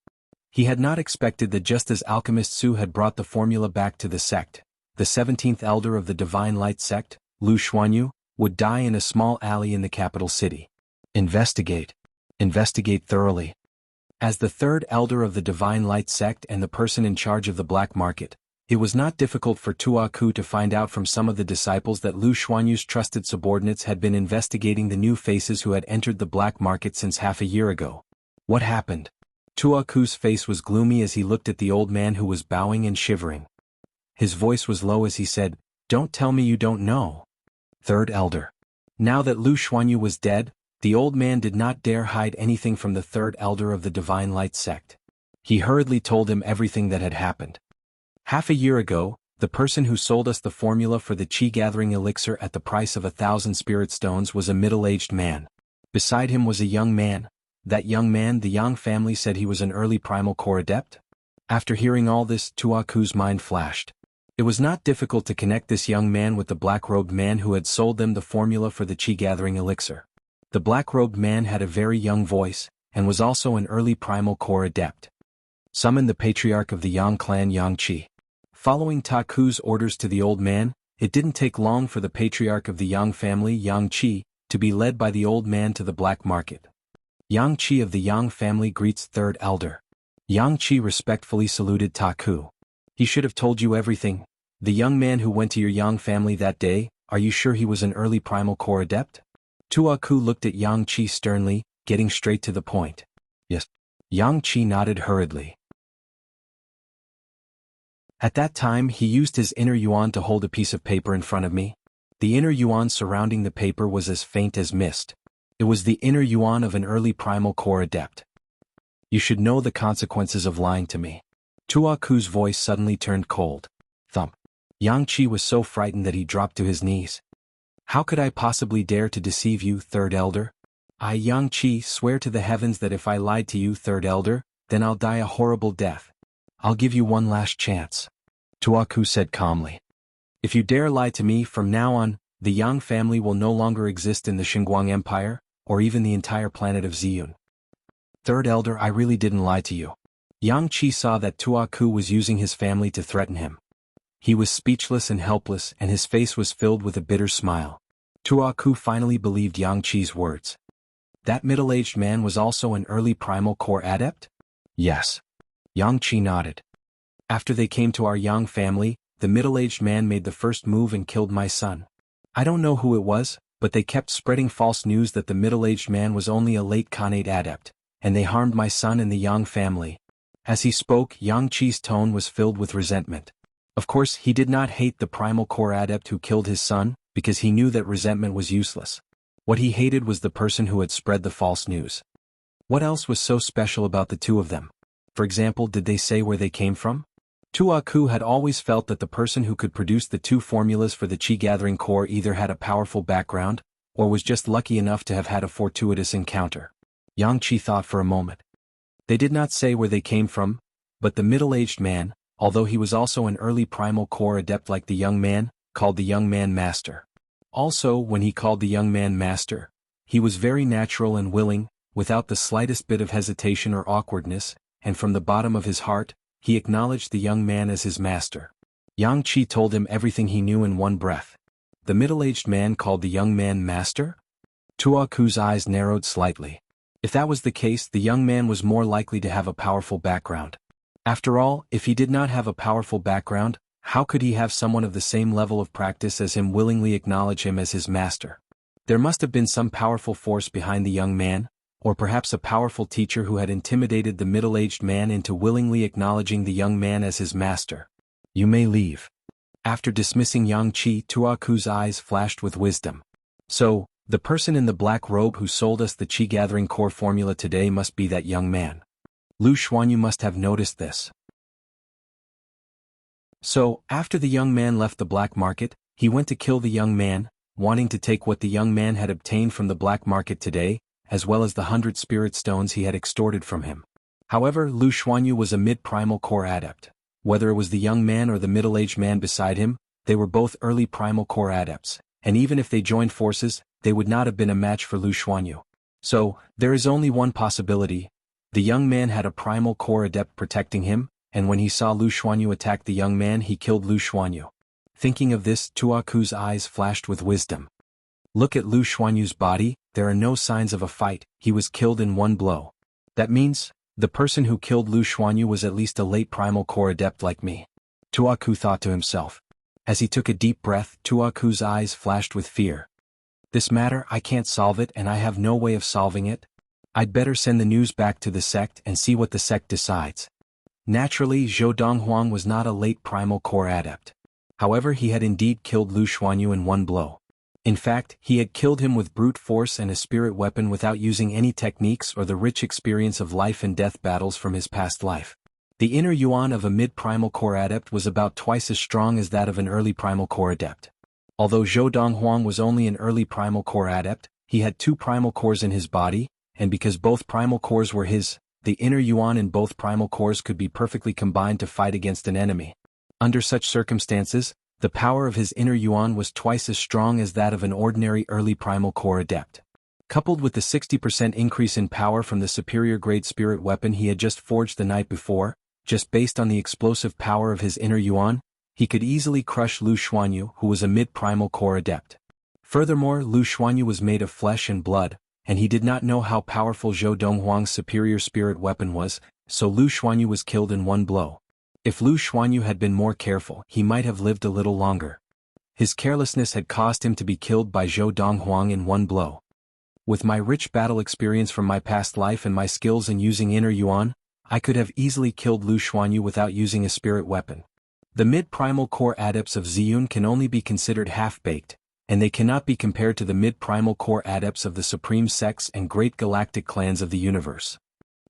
He had not expected that just as Alchemist Su had brought the formula back to the sect, the 17th elder of the Divine Light sect, Lu Xuanyu, would die in a small alley in the capital city. Investigate. Investigate thoroughly. As the 3rd elder of the Divine Light sect and the person in charge of the black market, it was not difficult for Tuaku to find out from some of the disciples that Lu Xuanyu's trusted subordinates had been investigating the new faces who had entered the black market since half a year ago. What happened? Tuaku's face was gloomy as he looked at the old man who was bowing and shivering. His voice was low as he said, "Don't tell me you don't know." 3rd elder. Now that Lu Xuanyu was dead, the old man did not dare hide anything from the 3rd elder of the Divine Light sect. He hurriedly told him everything that had happened. Half a year ago, the person who sold us the formula for the qi-gathering elixir at the price of 1,000 spirit stones was a middle-aged man. Beside him was a young man. That young man, the Yang family said he was an early primal core adept? After hearing all this, Tuaku's mind flashed. It was not difficult to connect this young man with the black-robed man who had sold them the formula for the qi-gathering elixir. The black-robed man had a very young voice, and was also an early primal core adept. Summon the patriarch of the Yang clan, Yang Qi. Following Taku's orders to the old man, it didn't take long for the patriarch of the Yang family, Yang Qi, to be led by the old man to the black market. Yang Qi of the Yang family greets 3rd elder. Yang Qi respectfully saluted Taku. He should have told you everything. The young man who went to your Yang family that day, Are you sure he was an early primal core adept? Tuaku looked at Yang Qi sternly, getting straight to the point. Yes. Yang Qi nodded hurriedly. At that time he used his inner yuan to hold a piece of paper in front of me. The inner yuan surrounding the paper was as faint as mist. It was the inner yuan of an early primal core adept. You should know the consequences of lying to me. Tuaku's voice suddenly turned cold. Thump. Yang Qi was so frightened that he dropped to his knees. How could I possibly dare to deceive you, Third Elder? I, Yang Qi, swear to the heavens that if I lied to you, Third Elder, then I'll die a horrible death. I'll give you one last chance. Tuaku said calmly. If you dare lie to me from now on, the Yang family will no longer exist in the Xinguang Empire, or even the entire planet of Ziyun. Third Elder, I really didn't lie to you. Yang Qi saw that Tuaku was using his family to threaten him. He was speechless and helpless, and his face was filled with a bitter smile. Tuaku finally believed Yang Qi's words. That middle-aged man was also an early primal core adept? Yes. Yang Qi nodded. After they came to our Yang family, the middle-aged man made the first move and killed my son. I don't know who it was, but they kept spreading false news that the middle-aged man was only a late Khanate adept, and they harmed my son and the Yang family. As he spoke, Yang Qi's tone was filled with resentment. Of course, he did not hate the primal core adept who killed his son, because he knew that resentment was useless. What he hated was the person who had spread the false news. What else was so special about the two of them? For example, did they say where they came from? Tuaku had always felt that the person who could produce the two formulas for the Qi-gathering core either had a powerful background, or was just lucky enough to have had a fortuitous encounter. Yang Qi thought for a moment. They did not say where they came from, but the middle-aged man, although he was also an early primal core adept like the young man, called the young man master. Also, when he called the young man master, he was very natural and willing, without the slightest bit of hesitation or awkwardness, and from the bottom of his heart, he acknowledged the young man as his master. Yang Qi told him everything he knew in one breath. The middle-aged man called the young man master? Tuaku's eyes narrowed slightly. If that was the case, the young man was more likely to have a powerful background. After all, if he did not have a powerful background, how could he have someone of the same level of practice as him willingly acknowledge him as his master? There must have been some powerful force behind the young man, or perhaps a powerful teacher who had intimidated the middle-aged man into willingly acknowledging the young man as his master. You may leave. After dismissing Yang Qi, Tuaku's eyes flashed with wisdom. So, the person in the black robe who sold us the Qi-gathering core formula today must be that young man. Lu Xuanyu must have noticed this. So, after the young man left the black market, he went to kill the young man, wanting to take what the young man had obtained from the black market today, as well as the 100 spirit stones he had extorted from him. However, Lu Xuanyu was a mid-primal core adept. Whether it was the young man or the middle-aged man beside him, they were both early primal core adepts, and even if they joined forces, they would not have been a match for Lu Xuanyu. So, there is only one possibility. The young man had a primal core adept protecting him, and when he saw Lu Xuanyu attack the young man, he killed Lu Xuanyu. Thinking of this, Tuaku's eyes flashed with wisdom. Look at Lu Xuanyu's body, there are no signs of a fight, he was killed in one blow. That means, the person who killed Lu Xuanyu was at least a late primal core adept like me. Tuaku thought to himself. As he took a deep breath, Tuaku's eyes flashed with fear. This matter, I can't solve it and I have no way of solving it. I'd better send the news back to the sect and see what the sect decides. Naturally, Donghuang was not a late primal core adept. However, he had indeed killed Lu Xuanyu in one blow. In fact, he had killed him with brute force and a spirit weapon without using any techniques or the rich experience of life and death battles from his past life. The inner yuan of a mid-primal core adept was about twice as strong as that of an early primal core adept. Although Donghuang was only an early primal core adept, he had two primal cores in his body, and because both primal cores were his, the inner yuan in both primal cores could be perfectly combined to fight against an enemy. Under such circumstances, the power of his inner yuan was twice as strong as that of an ordinary early primal core adept. Coupled with the 60% increase in power from the superior grade spirit weapon he had just forged the night before, just based on the explosive power of his inner yuan, he could easily crush Lu Xuanyu, who was a mid-primal core adept. Furthermore, Lu Xuanyu was made of flesh and blood, and he did not know how powerful Donghuang's superior spirit weapon was, so Lu Xuanyu was killed in one blow. If Lu Xuanyu had been more careful, he might have lived a little longer. His carelessness had caused him to be killed by Zhou Donghuang in one blow. With my rich battle experience from my past life and my skills in using inner yuan, I could have easily killed Lu Xuanyu without using a spirit weapon. The mid-primal core adepts of Ziyun can only be considered half-baked, and they cannot be compared to the mid-primal core adepts of the supreme sects and great galactic clans of the universe.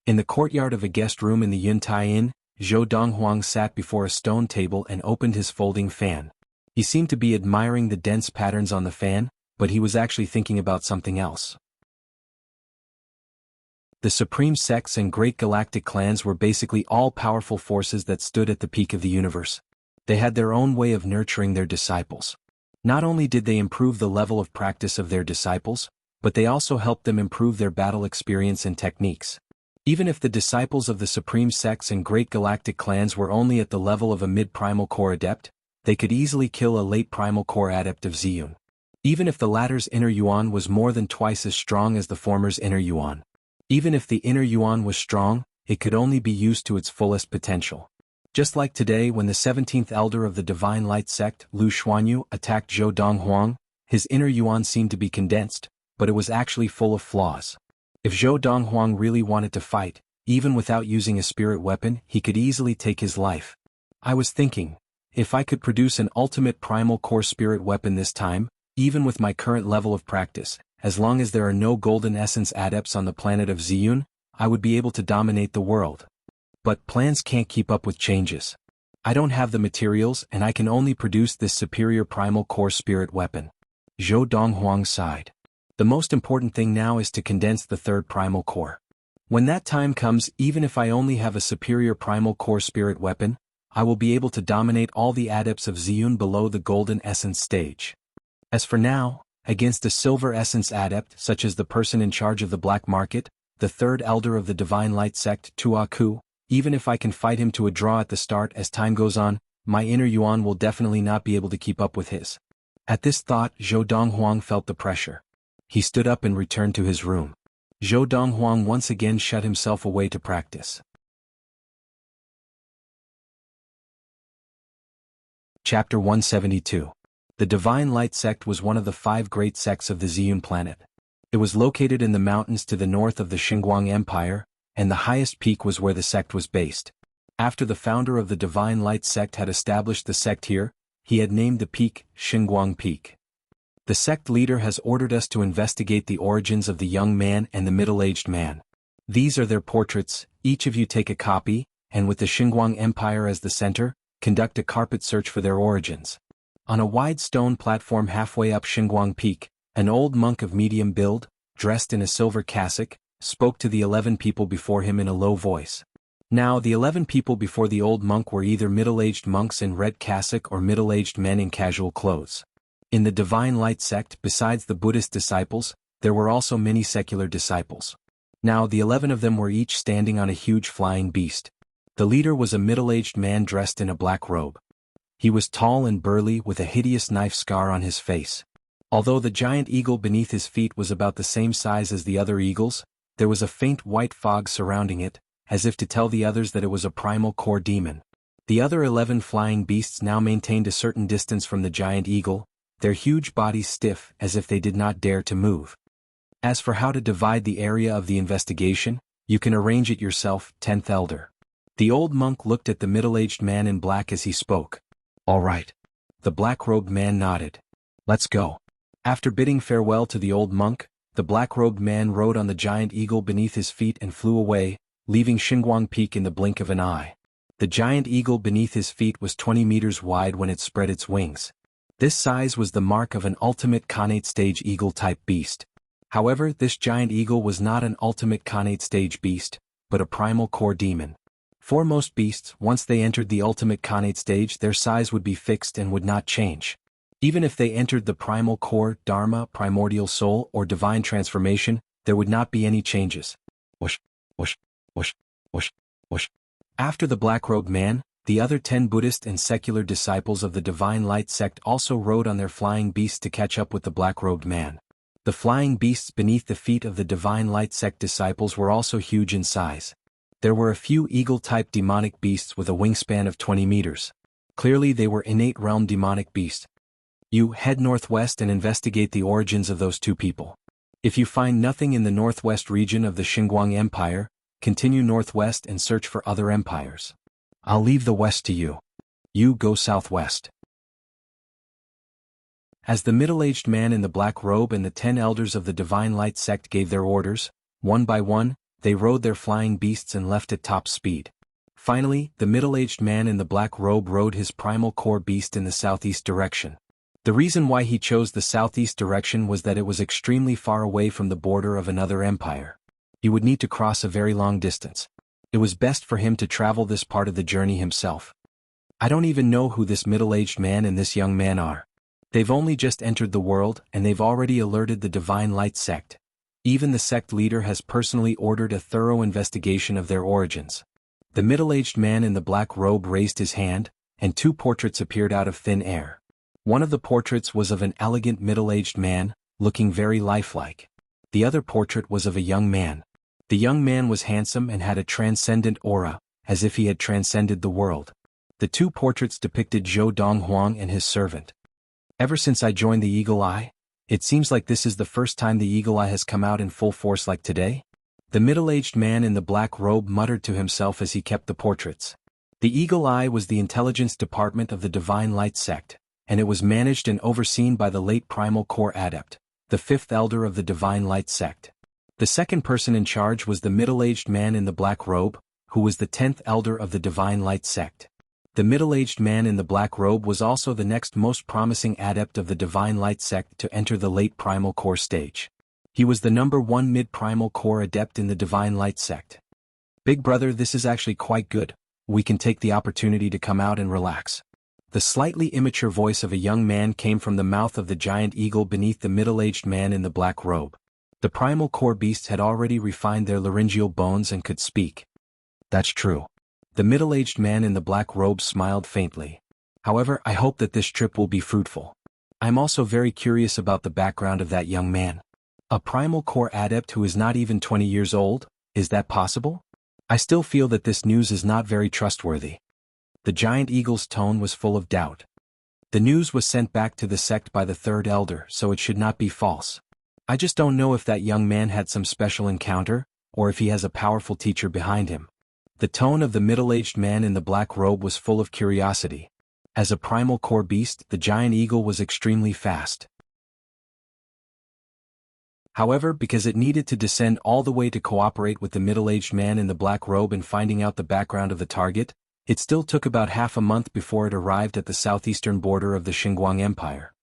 In the courtyard of a guest room in the Yuntai Inn, Zhou Donghuang sat before a stone table and opened his folding fan. He seemed to be admiring the dense patterns on the fan, but he was actually thinking about something else. The supreme sects and great galactic clans were basically all-powerful forces that stood at the peak of the universe. They had their own way of nurturing their disciples. Not only did they improve the level of practice of their disciples, but they also helped them improve their battle experience and techniques. Even if the disciples of the supreme sects and great galactic clans were only at the level of a mid-primal core adept, they could easily kill a late primal core adept of Ziyun. Even if the latter's inner yuan was more than twice as strong as the former's inner yuan. Even if the inner yuan was strong, it could only be used to its fullest potential. Just like today when the 17th elder of the Divine Light sect, Lu Xuanyu, attacked Zhou Donghuang, his inner yuan seemed to be condensed, but it was actually full of flaws. If Zhou Donghuang really wanted to fight, even without using a spirit weapon, he could easily take his life. I was thinking, if I could produce an ultimate primal core spirit weapon this time, even with my current level of practice, as long as there are no golden essence adepts on the planet of Ziyun, I would be able to dominate the world. But plans can't keep up with changes. I don't have the materials and I can only produce this superior primal core spirit weapon. Zhou Donghuang sighed. The most important thing now is to condense the third primal core. When that time comes, even if I only have a superior primal core spirit weapon, I will be able to dominate all the adepts of Ziyun below the golden essence stage. As for now, against a silver essence adept such as the person in charge of the black market, the third elder of the Divine Light sect, Tuaku, even if I can fight him to a draw at the start as time goes on, my inner yuan will definitely not be able to keep up with his. At this thought, Zhou Donghuang felt the pressure. He stood up and returned to his room. Zhou Donghuang once again shut himself away to practice. Chapter 172. The Divine Light sect was one of the 5 great sects of the Ziyun planet. It was located in the mountains to the north of the Xinguang Empire, and the highest peak was where the sect was based. After the founder of the Divine Light sect had established the sect here, he had named the peak Xinguang Peak. The sect leader has ordered us to investigate the origins of the young man and the middle-aged man. These are their portraits, each of you take a copy, and with the Xinguang Empire as the center, conduct a carpet search for their origins. On a wide stone platform halfway up Xinguang Peak, an old monk of medium build, dressed in a silver cassock, spoke to the 11 people before him in a low voice. Now the 11 people before the old monk were either middle-aged monks in red cassock or middle-aged men in casual clothes. In the Divine Light sect, besides the Buddhist disciples, there were also many secular disciples. Now the 11 of them were each standing on a huge flying beast. The leader was a middle-aged man dressed in a black robe. He was tall and burly with a hideous knife scar on his face. Although the giant eagle beneath his feet was about the same size as the other eagles, there was a faint white fog surrounding it, as if to tell the others that it was a primal core demon. The other 11 flying beasts now maintained a certain distance from the giant eagle, their huge bodies stiff as if they did not dare to move. As for how to divide the area of the investigation, you can arrange it yourself, 10th elder. The old monk looked at the middle-aged man in black as he spoke. All right. The black-robed man nodded. Let's go. After bidding farewell to the old monk, the black-robed man rode on the giant eagle beneath his feet and flew away, leaving Xinguang Peak in the blink of an eye. The giant eagle beneath his feet was 20 meters wide when it spread its wings. This size was the mark of an ultimate Khanate stage eagle-type beast. However, this giant eagle was not an ultimate Khanate stage beast, but a primal core demon. For most beasts, once they entered the ultimate Khanate stage, their size would be fixed and would not change. Even if they entered the primal core, dharma, primordial soul, or divine transformation, there would not be any changes. Whoosh, whoosh, whoosh, whoosh, whoosh. After the black-robed man, the other 10 Buddhist and secular disciples of the Divine Light sect also rode on their flying beasts to catch up with the black-robed man. The flying beasts beneath the feet of the Divine Light sect disciples were also huge in size. There were a few eagle-type demonic beasts with a wingspan of 20 meters. Clearly they were innate realm demonic beasts. You head northwest and investigate the origins of those two people. If you find nothing in the northwest region of the Xinguang Empire, continue northwest and search for other empires. I'll leave the west to you. You go southwest. As the middle-aged man in the black robe and the 10 elders of the Divine Light sect gave their orders, one by one, they rode their flying beasts and left at top speed. Finally, the middle-aged man in the black robe rode his primal core beast in the southeast direction. The reason why he chose the southeast direction was that it was extremely far away from the border of another empire. He would need to cross a very long distance. It was best for him to travel this part of the journey himself. I don't even know who this middle-aged man and this young man are. They've only just entered the world and they've already alerted the Divine Light sect. Even the sect leader has personally ordered a thorough investigation of their origins. The middle-aged man in the black robe raised his hand, and 2 portraits appeared out of thin air. One of the portraits was of an elegant middle-aged man, looking very lifelike. The other portrait was of a young man. The young man was handsome and had a transcendent aura, as if he had transcended the world. The 2 portraits depicted Zhou Donghuang and his servant. Ever since I joined the Eagle Eye, it seems like this is the first time the Eagle Eye has come out in full force like today. The middle-aged man in the black robe muttered to himself as he kept the portraits. The Eagle Eye was the intelligence department of the Divine Light sect, and it was managed and overseen by the late Primal Core Adept, the 5th elder of the Divine Light sect. The second person in charge was the middle-aged man in the black robe, who was the 10th elder of the Divine Light sect. The middle-aged man in the black robe was also the next most promising adept of the Divine Light sect to enter the late Primal Core stage. He was the number 1 mid-Primal Core adept in the Divine Light sect. Big brother, this is actually quite good. We can take the opportunity to come out and relax. The slightly immature voice of a young man came from the mouth of the giant eagle beneath the middle-aged man in the black robe. The Primal Core beasts had already refined their laryngeal bones and could speak. That's true. The middle-aged man in the black robe smiled faintly. However, I hope that this trip will be fruitful. I'm also very curious about the background of that young man. A Primal Core adept who is not even 20 years old? Is that possible? I still feel that this news is not very trustworthy. The giant eagle's tone was full of doubt. The news was sent back to the sect by the 3rd elder, so it should not be false. I just don't know if that young man had some special encounter, or if he has a powerful teacher behind him. The tone of the middle-aged man in the black robe was full of curiosity. As a Primal Core beast, the giant eagle was extremely fast. However, because it needed to descend all the way to cooperate with the middle-aged man in the black robe in finding out the background of the target, it still took about half a month before it arrived at the southeastern border of the Xinguang Empire.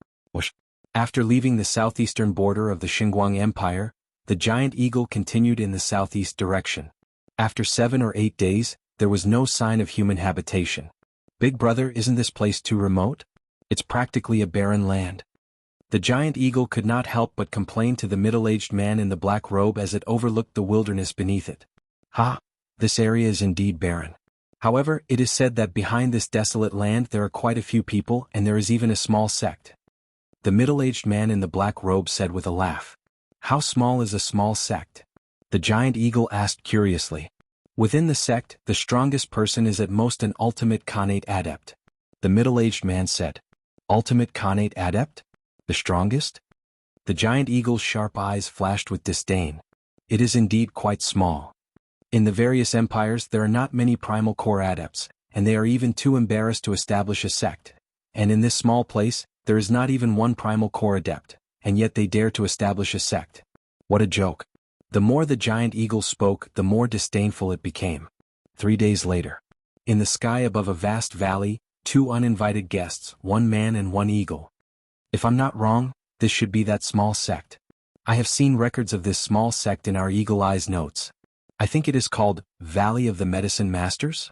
After leaving the southeastern border of the Xinguang Empire, the giant eagle continued in the southeast direction. After 7 or 8 days, there was no sign of human habitation. Big brother, isn't this place too remote? It's practically a barren land. The giant eagle could not help but complain to the middle-aged man in the black robe as it overlooked the wilderness beneath it. This area is indeed barren. However, it is said that behind this desolate land there are quite a few people and there is even a small sect. The middle-aged man in the black robe said with a laugh. How small is a small sect? The giant eagle asked curiously. Within the sect, the strongest person is at most an ultimate Khanate adept. The middle-aged man said. Ultimate Khanate adept? The strongest? The giant eagle's sharp eyes flashed with disdain. It is indeed quite small. In the various empires there are not many Primal Core adepts, and they are even too embarrassed to establish a sect. And in this small place, there is not even one Primal Core adept, and yet they dare to establish a sect. What a joke. The more the giant eagle spoke, the more disdainful it became. 3 days later. In the sky above a vast valley, 2 uninvited guests, 1 man and 1 eagle. If I'm not wrong, this should be that small sect. I have seen records of this small sect in our Eagle Eye's notes. I think it is called Valley of the Medicine Masters?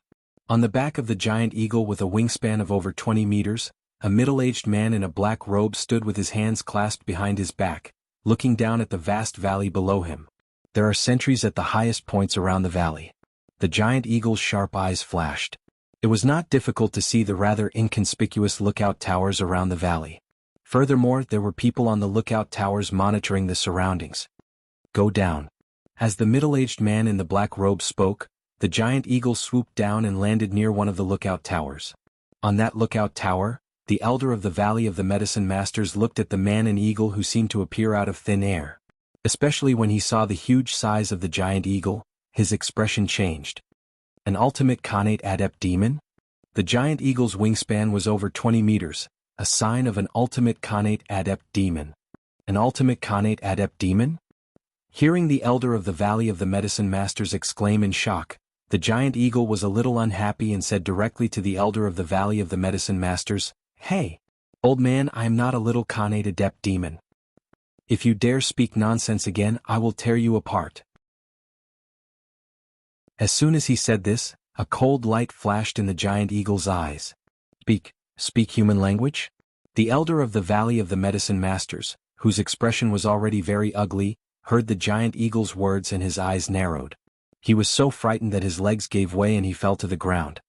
On the back of the giant eagle with a wingspan of over 20 meters, a middle-aged man in a black robe stood with his hands clasped behind his back, looking down at the vast valley below him. There are sentries at the highest points around the valley. The giant eagle's sharp eyes flashed. It was not difficult to see the rather inconspicuous lookout towers around the valley. Furthermore, there were people on the lookout towers monitoring the surroundings. Go down. As the middle-aged man in the black robe spoke, the giant eagle swooped down and landed near one of the lookout towers. On that lookout tower, the elder of the Valley of the Medicine Masters looked at the man and eagle who seemed to appear out of thin air. Especially when he saw the huge size of the giant eagle, his expression changed. An ultimate Khanate adept demon? The giant eagle's wingspan was over 20 meters, a sign of an ultimate Khanate adept demon. An ultimate Khanate adept demon? Hearing the elder of the Valley of the Medicine Masters exclaim in shock, the giant eagle was a little unhappy and said directly to the elder of the Valley of the Medicine Masters, "Hey, old man, I am not a little Khanate adept demon. If you dare speak nonsense again, I will tear you apart." As soon as he said this, a cold light flashed in the giant eagle's eyes. Speak human language? The elder of the Valley of the Medicine Masters, whose expression was already very ugly, heard the giant eagle's words and his eyes narrowed. He was so frightened that his legs gave way and he fell to the ground.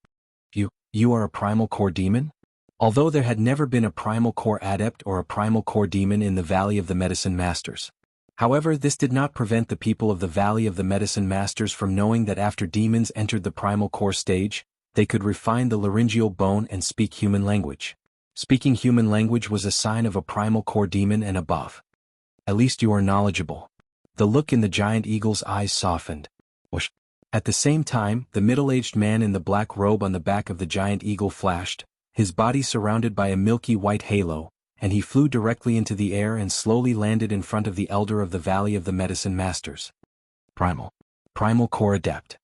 You are a primal core demon? Although there had never been a primal core adept or a primal core demon in the Valley of the Medicine Masters. However, this did not prevent the people of the Valley of the Medicine Masters from knowing that after demons entered the primal core stage, they could refine the laryngeal bone and speak human language. Speaking human language was a sign of a primal core demon and above. At least you are knowledgeable. The look in the giant eagle's eyes softened. Whoosh. At the same time, the middle-aged man in the black robe on the back of the giant eagle flashed, his body surrounded by a milky white halo, and he flew directly into the air and slowly landed in front of the elder of the Valley of the Medicine Masters. Primal core adept.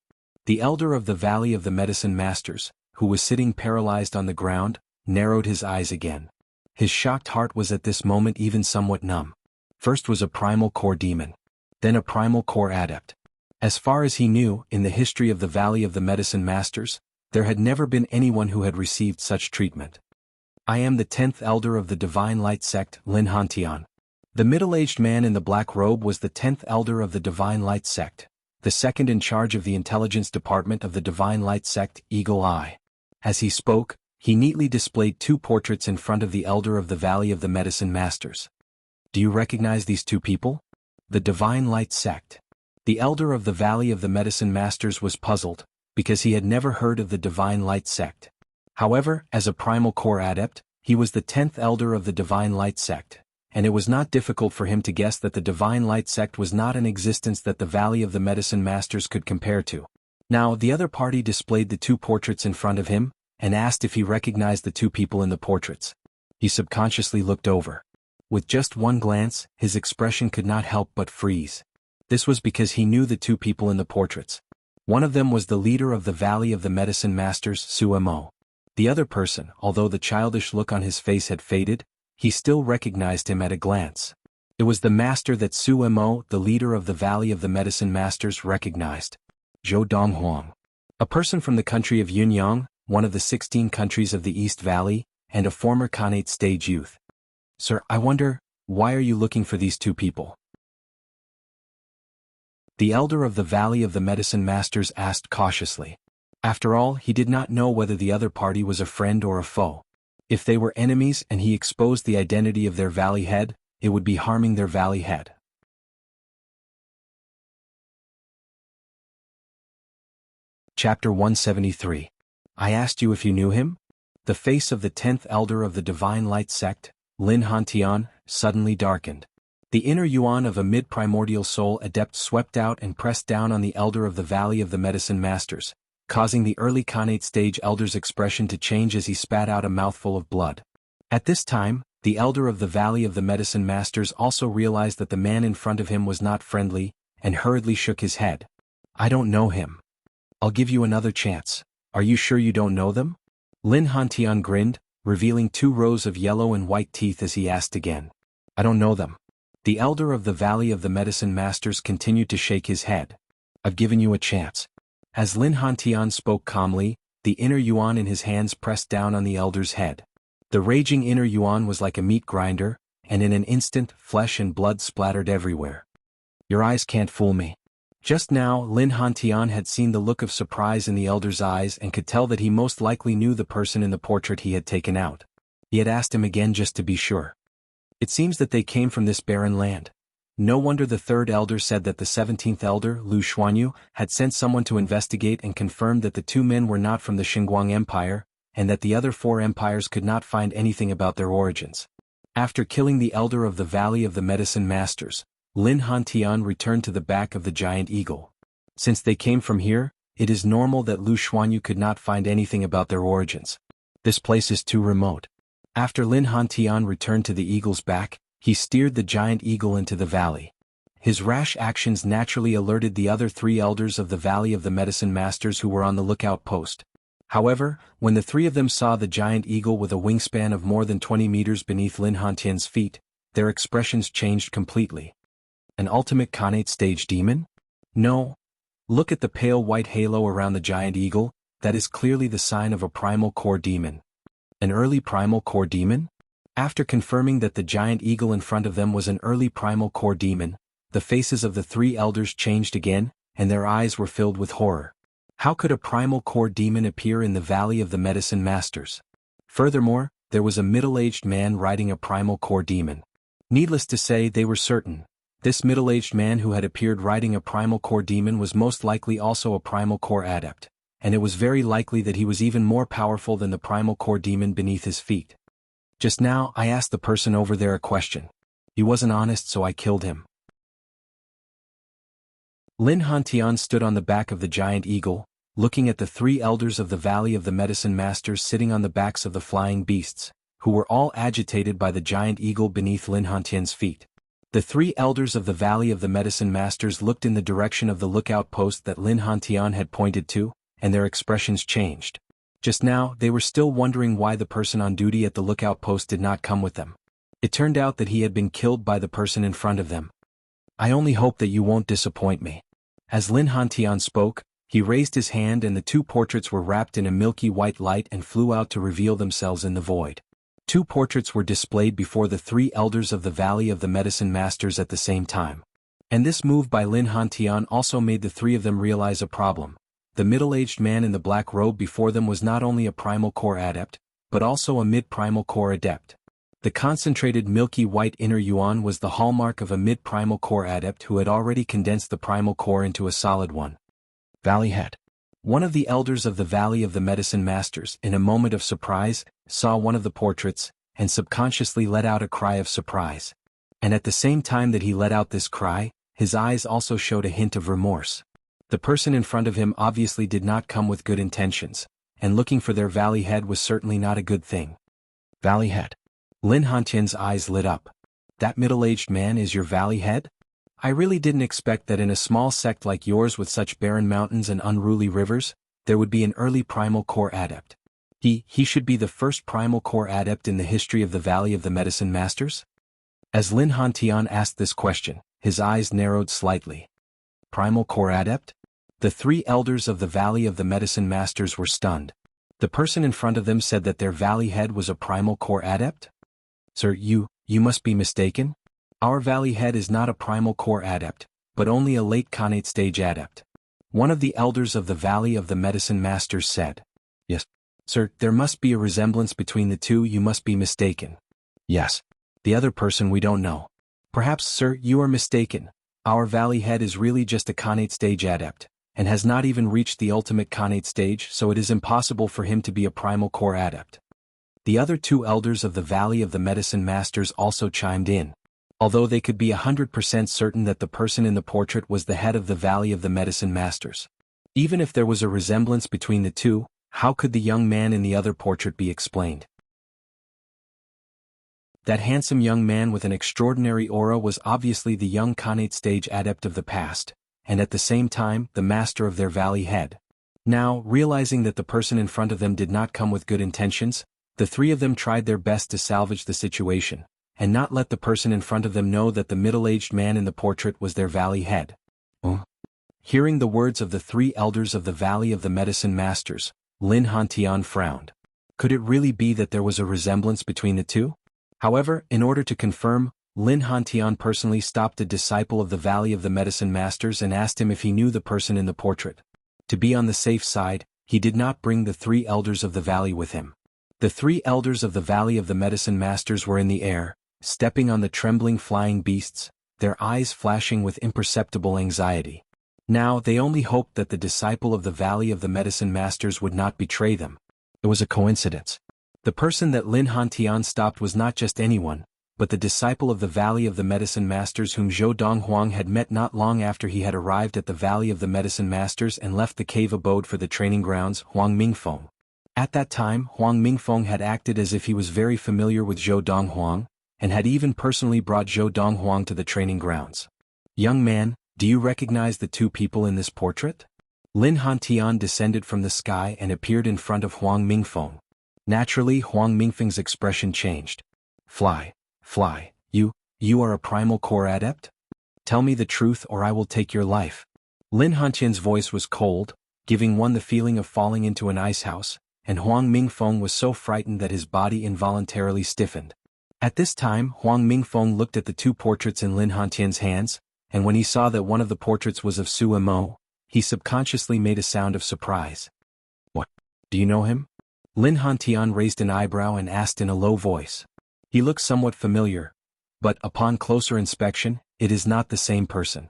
The elder of the Valley of the Medicine Masters, who was sitting paralyzed on the ground, narrowed his eyes again. His shocked heart was at this moment even somewhat numb. First was a primal core demon. Then a primal core adept. As far as he knew, in the history of the Valley of the Medicine Masters, there had never been anyone who had received such treatment. I am the 10th elder of the Divine Light Sect, Lin Hantian. The middle-aged man in the black robe was the 10th elder of the Divine Light Sect, the second in charge of the intelligence department of the Divine Light Sect, Eagle Eye. As he spoke, he neatly displayed two portraits in front of the elder of the Valley of the Medicine Masters. Do you recognize these two people? The Divine Light Sect. The elder of the Valley of the Medicine Masters was puzzled, because he had never heard of the Divine Light Sect. However, as a primal core adept, he was the 10th elder of the Divine Light Sect, and it was not difficult for him to guess that the Divine Light Sect was not an existence that the Valley of the Medicine Masters could compare to. Now, the other party displayed the two portraits in front of him, and asked if he recognized the two people in the portraits. He subconsciously looked over. With just one glance, his expression could not help but freeze. This was because he knew the two people in the portraits. One of them was the leader of the Valley of the Medicine Masters, Suemo. The other person, although the childish look on his face had faded, he still recognized him at a glance. It was the master that Suemo, the leader of the Valley of the Medicine Masters, recognized. Zhou Donghuang. A person from the country of Yunyang, one of the 16 countries of the East Valley, and a former Khanate stage youth. Sir, I wonder, why are you looking for these two people? The elder of the Valley of the Medicine Masters asked cautiously. After all, he did not know whether the other party was a friend or a foe. If they were enemies and he exposed the identity of their valley head, it would be harming their valley head. Chapter 173. I asked you if you knew him? The face of the 10th elder of the Divine Light Sect, Lin Hantian, suddenly darkened. The inner yuan of a mid-primordial soul adept swept out and pressed down on the elder of the Valley of the Medicine Masters, causing the early Khanate stage elder's expression to change as he spat out a mouthful of blood. At this time, the elder of the Valley of the Medicine Masters also realized that the man in front of him was not friendly, and hurriedly shook his head. I don't know him. I'll give you another chance. Are you sure you don't know them? Lin Hantian grinned, revealing 2 rows of yellow and white teeth as he asked again. I don't know them. The elder of the Valley of the Medicine Masters continued to shake his head. I've given you a chance. As Lin Hantian spoke calmly, the inner yuan in his hands pressed down on the elder's head. The raging inner yuan was like a meat grinder, and in an instant, flesh and blood splattered everywhere. Your eyes can't fool me. Just now, Lin Hantian had seen the look of surprise in the elder's eyes and could tell that he most likely knew the person in the portrait he had taken out. He had asked him again just to be sure. It seems that they came from this barren land. No wonder the 3rd elder said that the 17th elder, Lu Xuanyu, had sent someone to investigate and confirmed that the 2 men were not from the Xinguang Empire, and that the other 4 empires could not find anything about their origins. After killing the elder of the Valley of the Medicine Masters, Lin Hantian returned to the back of the giant eagle. Since they came from here, it is normal that Lu Xuanyu could not find anything about their origins. This place is too remote. After Lin Hantian returned to the eagle's back, he steered the giant eagle into the valley. His rash actions naturally alerted the other 3 elders of the Valley of the Medicine Masters who were on the lookout post. However, when the 3 of them saw the giant eagle with a wingspan of more than 20 meters beneath Lin Hantian's feet, their expressions changed completely. An ultimate Khanate stage demon? No. Look at the pale white halo around the giant eagle, that is clearly the sign of a primal core demon. An early primal core demon? After confirming that the giant eagle in front of them was an early primal core demon, the faces of the 3 elders changed again, and their eyes were filled with horror. How could a primal core demon appear in the Valley of the Medicine Masters? Furthermore, there was a middle-aged man riding a primal core demon. Needless to say, they were certain. This middle-aged man who had appeared riding a primal core demon was most likely also a primal core adept, and it was very likely that he was even more powerful than the primal core demon beneath his feet. Just now, I asked the person over there a question. He wasn't honest, so I killed him. Lin Hantian stood on the back of the giant eagle, looking at the 3 elders of the Valley of the Medicine Masters sitting on the backs of the flying beasts, who were all agitated by the giant eagle beneath Lin Hantian's feet. The 3 elders of the Valley of the Medicine Masters looked in the direction of the lookout post that Lin Hantian had pointed to, and their expressions changed. Just now, they were still wondering why the person on duty at the lookout post did not come with them. It turned out that he had been killed by the person in front of them. I only hope that you won't disappoint me. As Lin Hantian spoke, he raised his hand and the 2 portraits were wrapped in a milky white light and flew out to reveal themselves in the void. 2 portraits were displayed before the 3 elders of the Valley of the Medicine Masters at the same time. And this move by Lin Hantian also made the 3 of them realize a problem. The middle-aged man in the black robe before them was not only a primal core adept, but also a mid-primal core adept. The concentrated milky white inner yuan was the hallmark of a mid-primal core adept who had already condensed the primal core into a solid one. Valley Head. One of the elders of the Valley of the Medicine Masters, in a moment of surprise, saw one of the portraits, and subconsciously let out a cry of surprise. And at the same time that he let out this cry, his eyes also showed a hint of remorse. The person in front of him obviously did not come with good intentions, and looking for their Valley Head was certainly not a good thing. Valley Head. Lin Hantian's eyes lit up. That middle-aged man is your Valley Head? I really didn't expect that in a small sect like yours with such barren mountains and unruly rivers, there would be an early primal core adept. He should be the first primal core adept in the history of the Valley of the Medicine Masters? As Lin Hantian asked this question, his eyes narrowed slightly. Primal core adept? The 3 elders of the Valley of the Medicine Masters were stunned. The person in front of them said that their Valley Head was a primal core adept? Sir, you must be mistaken. Our Valley Head is not a primal core adept, but only a late Khanate stage adept. One of the elders of the Valley of the Medicine Masters said. Yes. Sir, there must be a resemblance between the 2, you must be mistaken. Yes. The other person we don't know. Perhaps, sir, you are mistaken. Our Valley Head is really just a Khanate stage adept, and has not even reached the ultimate Khanate stage, so it is impossible for him to be a primal core adept. The other 2 elders of the Valley of the Medicine Masters also chimed in. Although they could be 100% certain that the person in the portrait was the head of the Valley of the Medicine Masters. Even if there was a resemblance between the 2, how could the young man in the other portrait be explained? That handsome young man with an extraordinary aura was obviously the young Khanate stage adept of the past, and at the same time, the master of their Valley Head. Now, realizing that the person in front of them did not come with good intentions, the 3 of them tried their best to salvage the situation, and not let the person in front of them know that the middle-aged man in the portrait was their Valley Head. Hearing the words of the 3 elders of the Valley of the Medicine Masters, Lin Hantian frowned. Could it really be that there was a resemblance between the 2? However, in order to confirm, Lin Hantian personally stopped a disciple of the Valley of the Medicine Masters and asked him if he knew the person in the portrait. To be on the safe side, he did not bring the 3 elders of the valley with him. The 3 elders of the Valley of the Medicine Masters were in the air, stepping on the trembling flying beasts, their eyes flashing with imperceptible anxiety. Now they only hoped that the disciple of the Valley of the Medicine Masters would not betray them. It was a coincidence. The person that Lin Hantian stopped was not just anyone, but the disciple of the Valley of the Medicine Masters whom Zhou Donghuang had met not long after he had arrived at the Valley of the Medicine Masters and left the cave abode for the training grounds, Huang Mingfeng. At that time, Huang Mingfeng had acted as if he was very familiar with Zhou Donghuang, and had even personally brought Zhou Donghuang to the training grounds. "Young man, do you recognize the two people in this portrait?" Lin Hantian descended from the sky and appeared in front of Huang Mingfeng. Naturally, Huang Mingfeng's expression changed. Fly, you are a primal core adept? Tell me the truth or I will take your life." Lin Hantian's voice was cold, giving one the feeling of falling into an icehouse, and Huang Mingfeng was so frightened that his body involuntarily stiffened. At this time, Huang Mingfeng looked at the two portraits in Lin Hantian's hands, and when he saw that one of the portraits was of Su Mo, he subconsciously made a sound of surprise. "What? Do you know him?" Lin Hantian raised an eyebrow and asked in a low voice. "He looks somewhat familiar, but upon closer inspection, it is not the same person."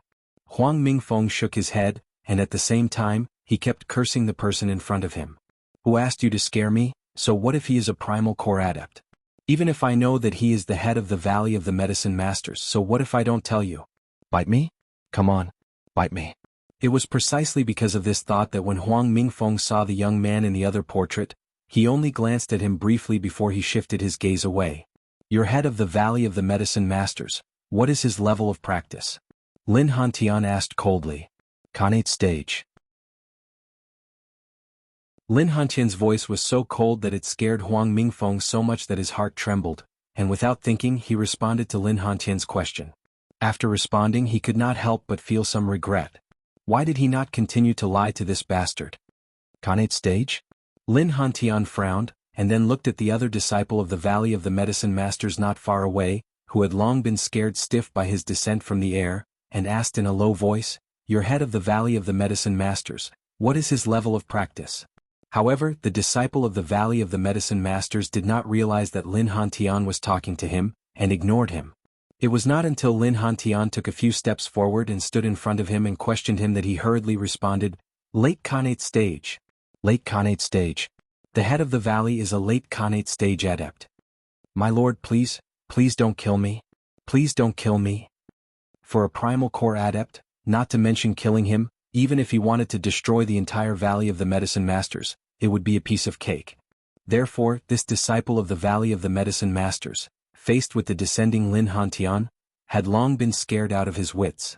Huang Mingfeng shook his head, and at the same time, he kept cursing the person in front of him. "Who asked you to scare me? So what if he is a primal core adept? Even if I know that he is the head of the Valley of the Medicine Masters, so what if I don't tell you? Bite me? Come on, bite me." It was precisely because of this thought that when Huang Mingfeng saw the young man in the other portrait, he only glanced at him briefly before he shifted his gaze away. "Your head of the Valley of the Medicine Masters, what is his level of practice?" Lin Hantian asked coldly. "Khanate stage." Lin Hantian's voice was so cold that it scared Huang Mingfeng so much that his heart trembled, and without thinking he responded to Lin Hantian's question. After responding he could not help but feel some regret. Why did he not continue to lie to this bastard? "Khanate stage?" Lin Hantian frowned, and then looked at the other disciple of the Valley of the Medicine Masters not far away, who had long been scared stiff by his descent from the air, and asked in a low voice, "Your head of the Valley of the Medicine Masters, what is his level of practice?" However, the disciple of the Valley of the Medicine Masters did not realize that Lin Hantian was talking to him, and ignored him. It was not until Lin Hantian took a few steps forward and stood in front of him and questioned him that he hurriedly responded, "Late Khanate stage. Late Khanate stage. The head of the valley is a late Khanate stage adept. My lord, please don't kill me. Please don't kill me." For a primal core adept, not to mention killing him, even if he wanted to destroy the entire Valley of the Medicine Masters, it would be a piece of cake. Therefore, this disciple of the Valley of the Medicine Masters, faced with the descending Lin Hantian, had long been scared out of his wits.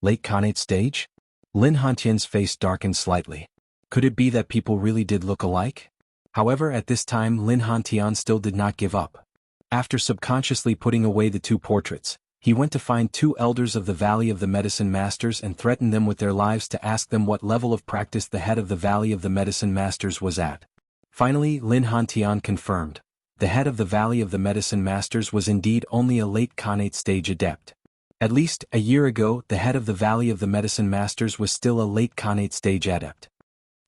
Late Khanate stage? Lin Hantian's face darkened slightly. Could it be that people really did look alike? However, at this time Lin Hantian still did not give up. After subconsciously putting away the two portraits, he went to find two elders of the Valley of the Medicine Masters and threatened them with their lives to ask them what level of practice the head of the Valley of the Medicine Masters was at. Finally, Lin Hantian confirmed. The head of the Valley of the Medicine Masters was indeed only a late Khanate stage adept. At least, a year ago, the head of the Valley of the Medicine Masters was still a late Khanate stage adept.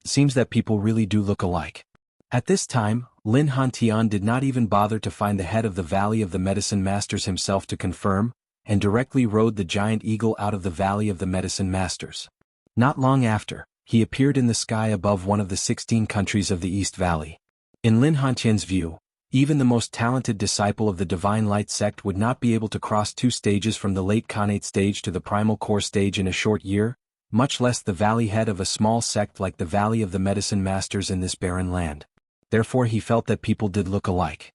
It seems that people really do look alike. At this time, Lin Hantian did not even bother to find the head of the Valley of the Medicine Masters himself to confirm, and directly rode the giant eagle out of the Valley of the Medicine Masters. Not long after, he appeared in the sky above one of the 16 countries of the East Valley. In Lin Hantian's view, even the most talented disciple of the Divine Light sect would not be able to cross 2 stages from the late Khanate stage to the Primal Core stage in a short year, much less the valley head of a small sect like the Valley of the Medicine Masters in this barren land. Therefore he felt that people did look alike.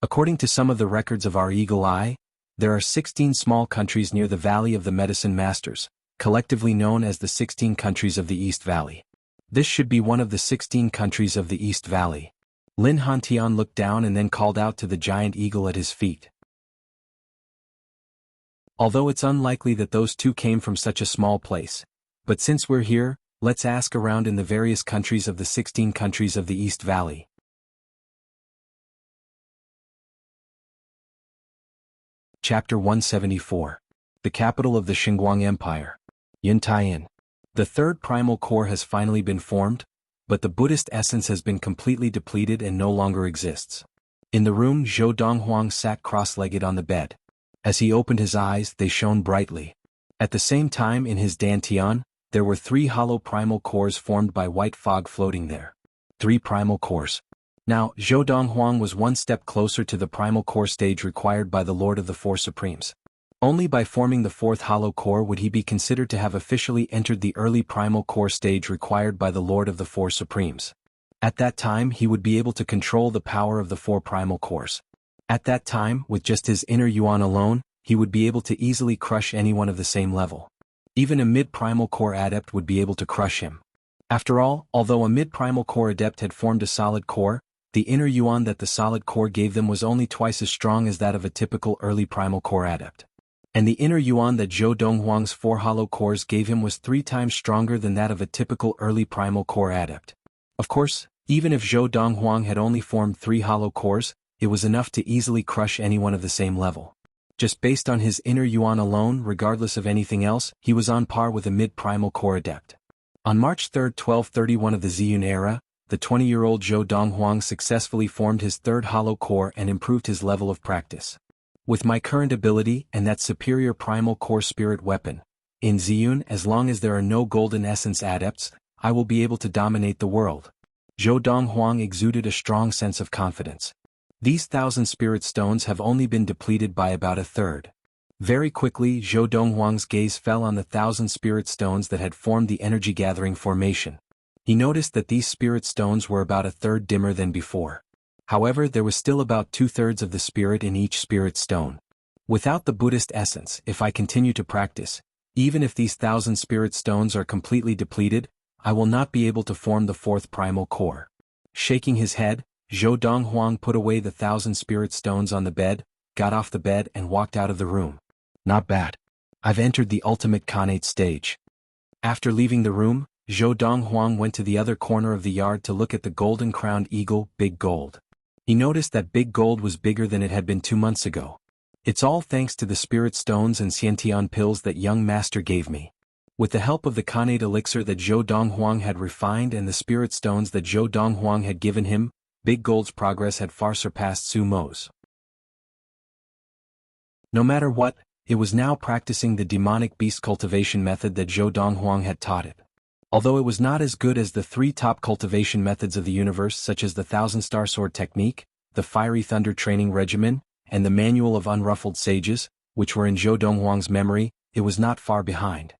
According to some of the records of our eagle eye, there are 16 small countries near the Valley of the Medicine Masters, collectively known as the 16 countries of the East Valley. This should be one of the 16 countries of the East Valley. Lin Hantian looked down and then called out to the giant eagle at his feet. Although it's unlikely that those two came from such a small place, but since we're here, let's ask around in the various countries of the 16 countries of the East Valley. Chapter 174. The capital of the Xinguang Empire. Yin Taiyin. The third primal core has finally been formed, but the Buddhist essence has been completely depleted and no longer exists. In the room, Zhou Donghuang sat cross-legged on the bed. As he opened his eyes, they shone brightly. At the same time, in his dantian, there were 3 hollow primal cores formed by white fog floating there. 3 primal cores. Now, Zhou Donghuang was one step closer to the primal core stage required by the Lord of the Four Supremes. Only by forming the fourth hollow core would he be considered to have officially entered the early primal core stage required by the Lord of the Four Supremes. At that time he would be able to control the power of the four primal cores. At that time, with just his inner yuan alone, he would be able to easily crush anyone of the same level. Even a mid-primal core adept would be able to crush him. After all, although a mid-primal core adept had formed a solid core, the inner yuan that the solid core gave them was only twice as strong as that of a typical early primal core adept. And the inner yuan that Zhou Donghuang's four hollow cores gave him was 3 times stronger than that of a typical early primal core adept. Of course, even if Zhou Donghuang had only formed 3 hollow cores, it was enough to easily crush anyone of the same level. Just based on his inner yuan alone, regardless of anything else, he was on par with a mid-primal core adept. On March 3, 1231 of the Ziyun era, the 20-year-old Zhou Donghuang successfully formed his third hollow core and improved his level of practice. With my current ability and that superior primal core spirit weapon, in Ziyun, as long as there are no golden essence adepts, I will be able to dominate the world. Zhou Donghuang exuded a strong sense of confidence. These 1,000 spirit stones have only been depleted by about a third. Very quickly, Zhou Donghuang's gaze fell on the 1,000 spirit stones that had formed the energy-gathering formation. He noticed that these spirit stones were about a third dimmer than before. However, there was still about 2/3 of the spirit in each spirit stone. Without the Buddhist essence, if I continue to practice, even if these 1,000 spirit stones are completely depleted, I will not be able to form the fourth primal core. Shaking his head, Zhou Donghuang put away the 1,000 spirit stones on the bed, got off the bed and walked out of the room. Not bad. I've entered the ultimate Khanate stage. After leaving the room, Zhou Donghuang went to the other corner of the yard to look at the golden-crowned eagle, Big Gold. He noticed that Big Gold was bigger than it had been 2 months ago. It's all thanks to the spirit stones and Xiantian pills that young master gave me. With the help of the Khanate elixir that Zhou Donghuang had refined and the spirit stones that Zhou Donghuang had given him, Big Gold's progress had far surpassed Su Mo's. No matter what, it was now practicing the demonic beast cultivation method that Zhou Donghuang had taught it. Although it was not as good as the 3 top cultivation methods of the universe such as the 1,000-star sword technique, the fiery thunder training regimen, and the manual of unruffled sages, which were in Zhou Donghuang's memory, it was not far behind.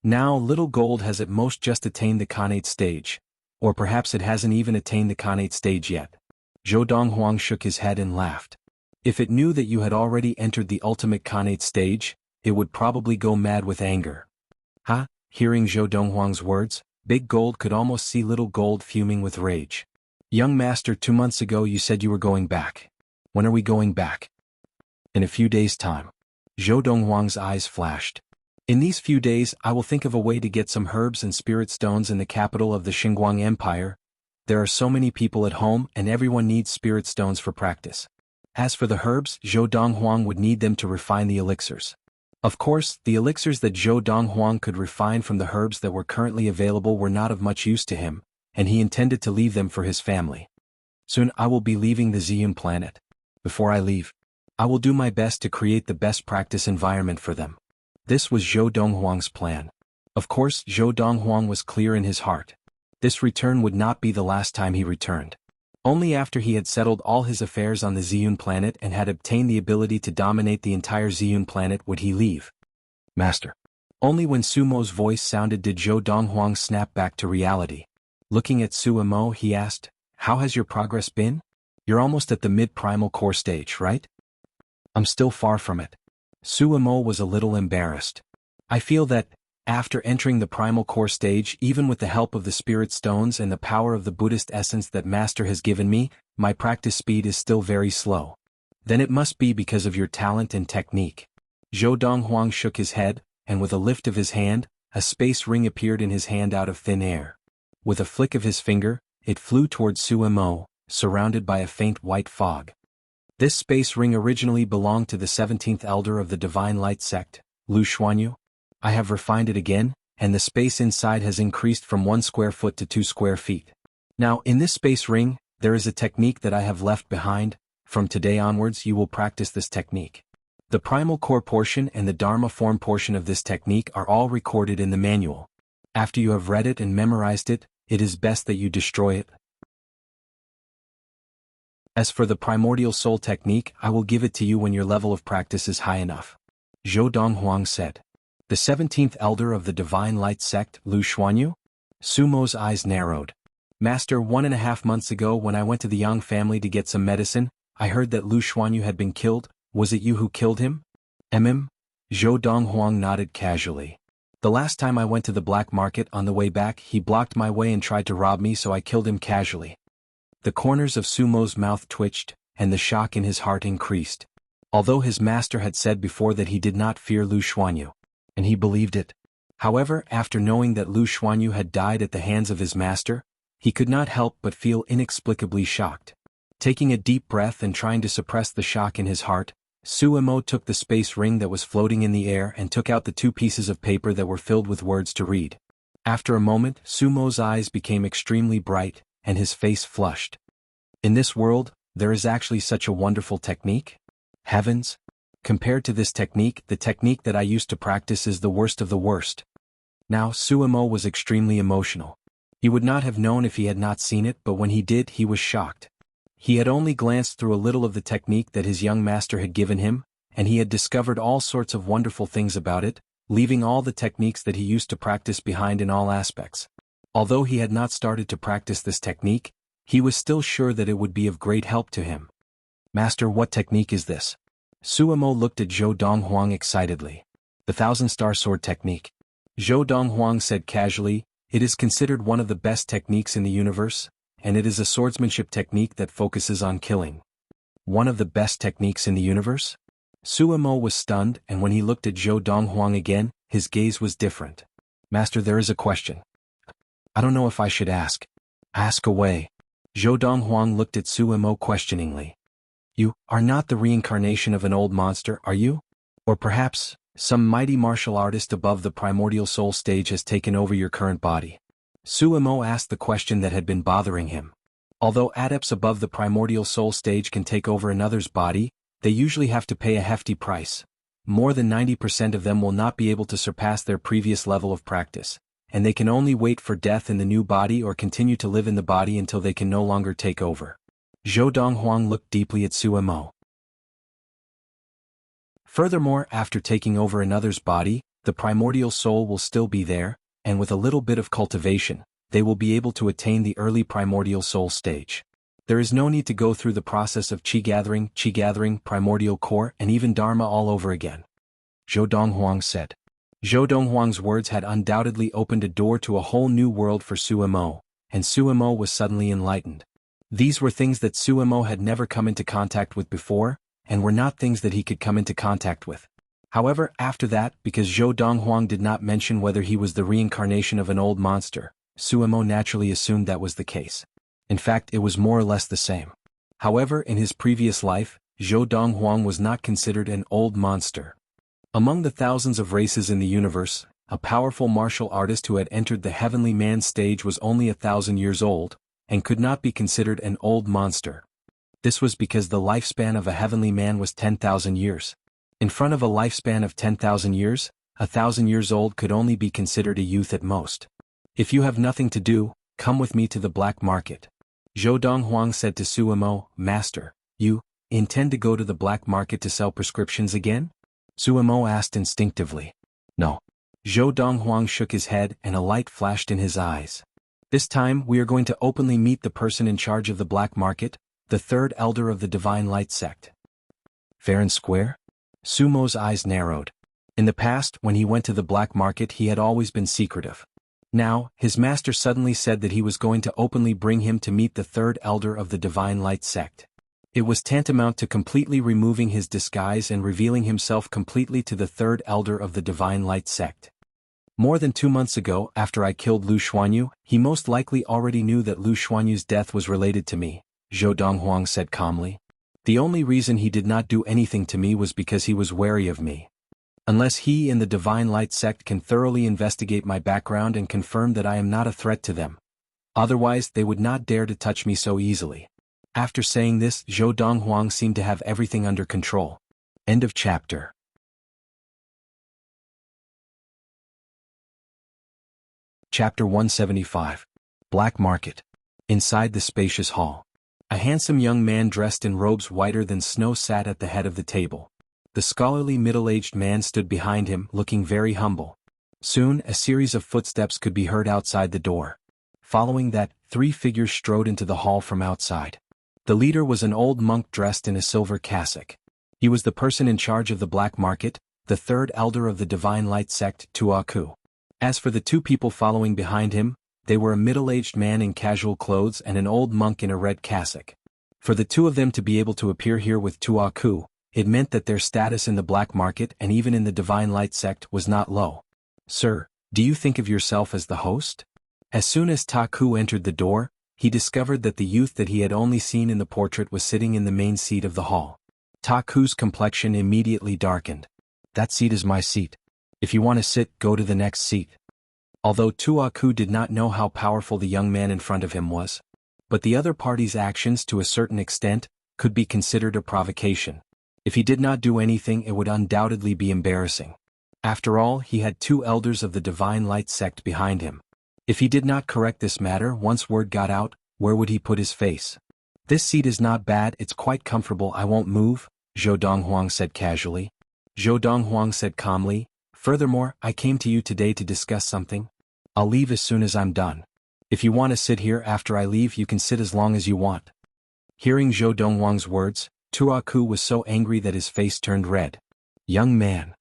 Now Little Gold has at most just attained the Khanate stage, or perhaps it hasn't even attained the Khanate stage yet. Zhou Donghuang shook his head and laughed. If it knew that you had already entered the ultimate Khanate stage, it would probably go mad with anger. Ha! Hearing Zhou Donghuang's words, Big Gold could almost see Little Gold fuming with rage. Young master, 2 months ago you said you were going back. When are we going back? In a few days' time. Zhou Donghuang's eyes flashed. In these few days I will think of a way to get some herbs and spirit stones in the capital of the Xinguang Empire. There are so many people at home and everyone needs spirit stones for practice. As for the herbs, Zhou Donghuang would need them to refine the elixirs. Of course, the elixirs that Zhou Donghuang could refine from the herbs that were currently available were not of much use to him, and he intended to leave them for his family. Soon I will be leaving the Ziyun planet. Before I leave, I will do my best to create the best practice environment for them. This was Zhou Donghuang's plan. Of course, Zhou Donghuang was clear in his heart. This return would not be the last time he returned. Only after he had settled all his affairs on the Ziyun planet and had obtained the ability to dominate the entire Ziyun planet would he leave. Master. Only when Su Mo's voice sounded did Zhou Donghuang snap back to reality. Looking at Su Mo, he asked, "How has your progress been? You're almost at the mid-primal core stage, right?" "I'm still far from it." Su Mo was a little embarrassed. "I feel that, after entering the primal core stage, even with the help of the spirit stones and the power of the Buddhist essence that Master has given me, my practice speed is still very slow." "Then it must be because of your talent and technique." Zhou Donghuang shook his head, and with a lift of his hand, a space ring appeared in his hand out of thin air. With a flick of his finger, it flew towards Su Mo, surrounded by a faint white fog. This space ring originally belonged to the 17th elder of the Divine Light sect, Lu Xuanyu. I have refined it again, and the space inside has increased from 1 square foot to 2 square feet. Now, in this space ring, there is a technique that I have left behind. From today onwards you will practice this technique. The primal core portion and the Dharma form portion of this technique are all recorded in the manual. After you have read it and memorized it, it is best that you destroy it. As for the primordial soul technique, I will give it to you when your level of practice is high enough. Zhou Donghuang said. The 17th elder of the Divine Light sect, Lu Xuanyu? Sumo's eyes narrowed. Master, 1.5 months ago when I went to the Yang family to get some medicine, I heard that Lu Xuanyu had been killed. Was it you who killed him? Zhou Donghuang nodded casually. The last time I went to the black market on the way back, he blocked my way and tried to rob me, so I killed him casually. The corners of Sumo's mouth twitched, and the shock in his heart increased. Although his master had said before that he did not fear Lu Xuanyu, and he believed it. However, after knowing that Lu Xuanyu had died at the hands of his master, he could not help but feel inexplicably shocked. Taking a deep breath and trying to suppress the shock in his heart, Sumo took the space ring that was floating in the air and took out the 2 pieces of paper that were filled with words to read. After a moment, Sumo's eyes became extremely bright, and his face flushed. In this world, there is actually such a wonderful technique? Heavens! Compared to this technique, the technique that I used to practice is the worst of the worst. Now, Sumo was extremely emotional. He would not have known if he had not seen it, but when he did, he was shocked. He had only glanced through a little of the technique that his young master had given him, and he had discovered all sorts of wonderful things about it, leaving all the techniques that he used to practice behind in all aspects. Although he had not started to practice this technique, he was still sure that it would be of great help to him. Master, what technique is this? Sumo looked at Zhou Donghuang excitedly. The 1,000-star sword technique. Zhou Donghuang said casually, it is considered one of the best techniques in the universe, and it is a swordsmanship technique that focuses on killing. One of the best techniques in the universe? Sumo was stunned, and when he looked at Zhou Donghuang again, his gaze was different. Master, there is a question. I don't know if I should ask. Ask away. Zhou Donghuang looked at Sumo questioningly. You are not the reincarnation of an old monster, are you? Or perhaps, some mighty martial artist above the primordial soul stage has taken over your current body? Sumo asked the question that had been bothering him. Although adepts above the primordial soul stage can take over another's body, they usually have to pay a hefty price. More than 90% of them will not be able to surpass their previous level of practice, and they can only wait for death in the new body or continue to live in the body until they can no longer take over. Zhou Donghuang looked deeply at Sumo. Furthermore, after taking over another's body, the primordial soul will still be there, and with a little bit of cultivation, they will be able to attain the early primordial soul stage. There is no need to go through the process of qi gathering, primordial core, and even dharma all over again. Zhou Donghuang said. Zhou Donghuang's words had undoubtedly opened a door to a whole new world for Sumo, and Sumo was suddenly enlightened. These were things that Sumo had never come into contact with before, and were not things that he could come into contact with. However, after that, because Zhou Donghuang did not mention whether he was the reincarnation of an old monster, Sumo naturally assumed that was the case. In fact, it was more or less the same. However, in his previous life, Zhou Donghuang was not considered an old monster. Among the thousands of races in the universe, a powerful martial artist who had entered the heavenly man stage was only 1,000 years old, and could not be considered an old monster. This was because the lifespan of a heavenly man was 10,000 years. In front of a lifespan of 10,000 years, 1,000 years old could only be considered a youth at most. If you have nothing to do, come with me to the black market. Zhou Donghuang said to Sumo, Master, you intend to go to the black market to sell prescriptions again? Sumo asked instinctively. No. Zhou Donghuang shook his head and a light flashed in his eyes. This time we are going to openly meet the person in charge of the black market, the third elder of the Divine Light sect. Fair and square? Sumo's eyes narrowed. In the past, when he went to the black market, he had always been secretive. Now, his master suddenly said that he was going to openly bring him to meet the third elder of the Divine Light sect. It was tantamount to completely removing his disguise and revealing himself completely to the third elder of the Divine Light sect. More than 2 months ago, after I killed Lu Xuanyu, he most likely already knew that Lu Xuanyu's death was related to me, Zhou Donghuang said calmly. The only reason he did not do anything to me was because he was wary of me. Unless he and the Divine Light sect can thoroughly investigate my background and confirm that I am not a threat to them. Otherwise, they would not dare to touch me so easily. After saying this, Zhou Donghuang seemed to have everything under control. End of chapter. Chapter 175. Black Market. Inside the spacious hall. A handsome young man dressed in robes whiter than snow sat at the head of the table. The scholarly middle-aged man stood behind him, looking very humble. Soon, a series of footsteps could be heard outside the door. Following that, 3 figures strode into the hall from outside. The leader was an old monk dressed in a silver cassock. He was the person in charge of the black market, the third elder of the Divine Light sect, Tuaku. As for the 2 people following behind him, they were a middle-aged man in casual clothes and an old monk in a red cassock. For the 2 of them to be able to appear here with Tuaku, it meant that their status in the black market and even in the Divine Light sect was not low. Sir, do you think of yourself as the host? As soon as Taku entered the door, he discovered that the youth that he had only seen in the portrait was sitting in the main seat of the hall. Taku's complexion immediately darkened. That seat is my seat. If you want to sit, go to the next seat. Although Tuaku did not know how powerful the young man in front of him was, but the other party's actions to a certain extent could be considered a provocation. If he did not do anything, it would undoubtedly be embarrassing. After all, he had 2 elders of the Divine Light sect behind him. If he did not correct this matter once word got out, where would he put his face? This seat is not bad, it's quite comfortable, I won't move, Zhou Donghuang said casually. Zhou Donghuang said calmly, furthermore, I came to you today to discuss something. I'll leave as soon as I'm done. If you want to sit here after I leave, you can sit as long as you want. Hearing Zhou Donghuang's words, Tuaku was so angry that his face turned red. Young man.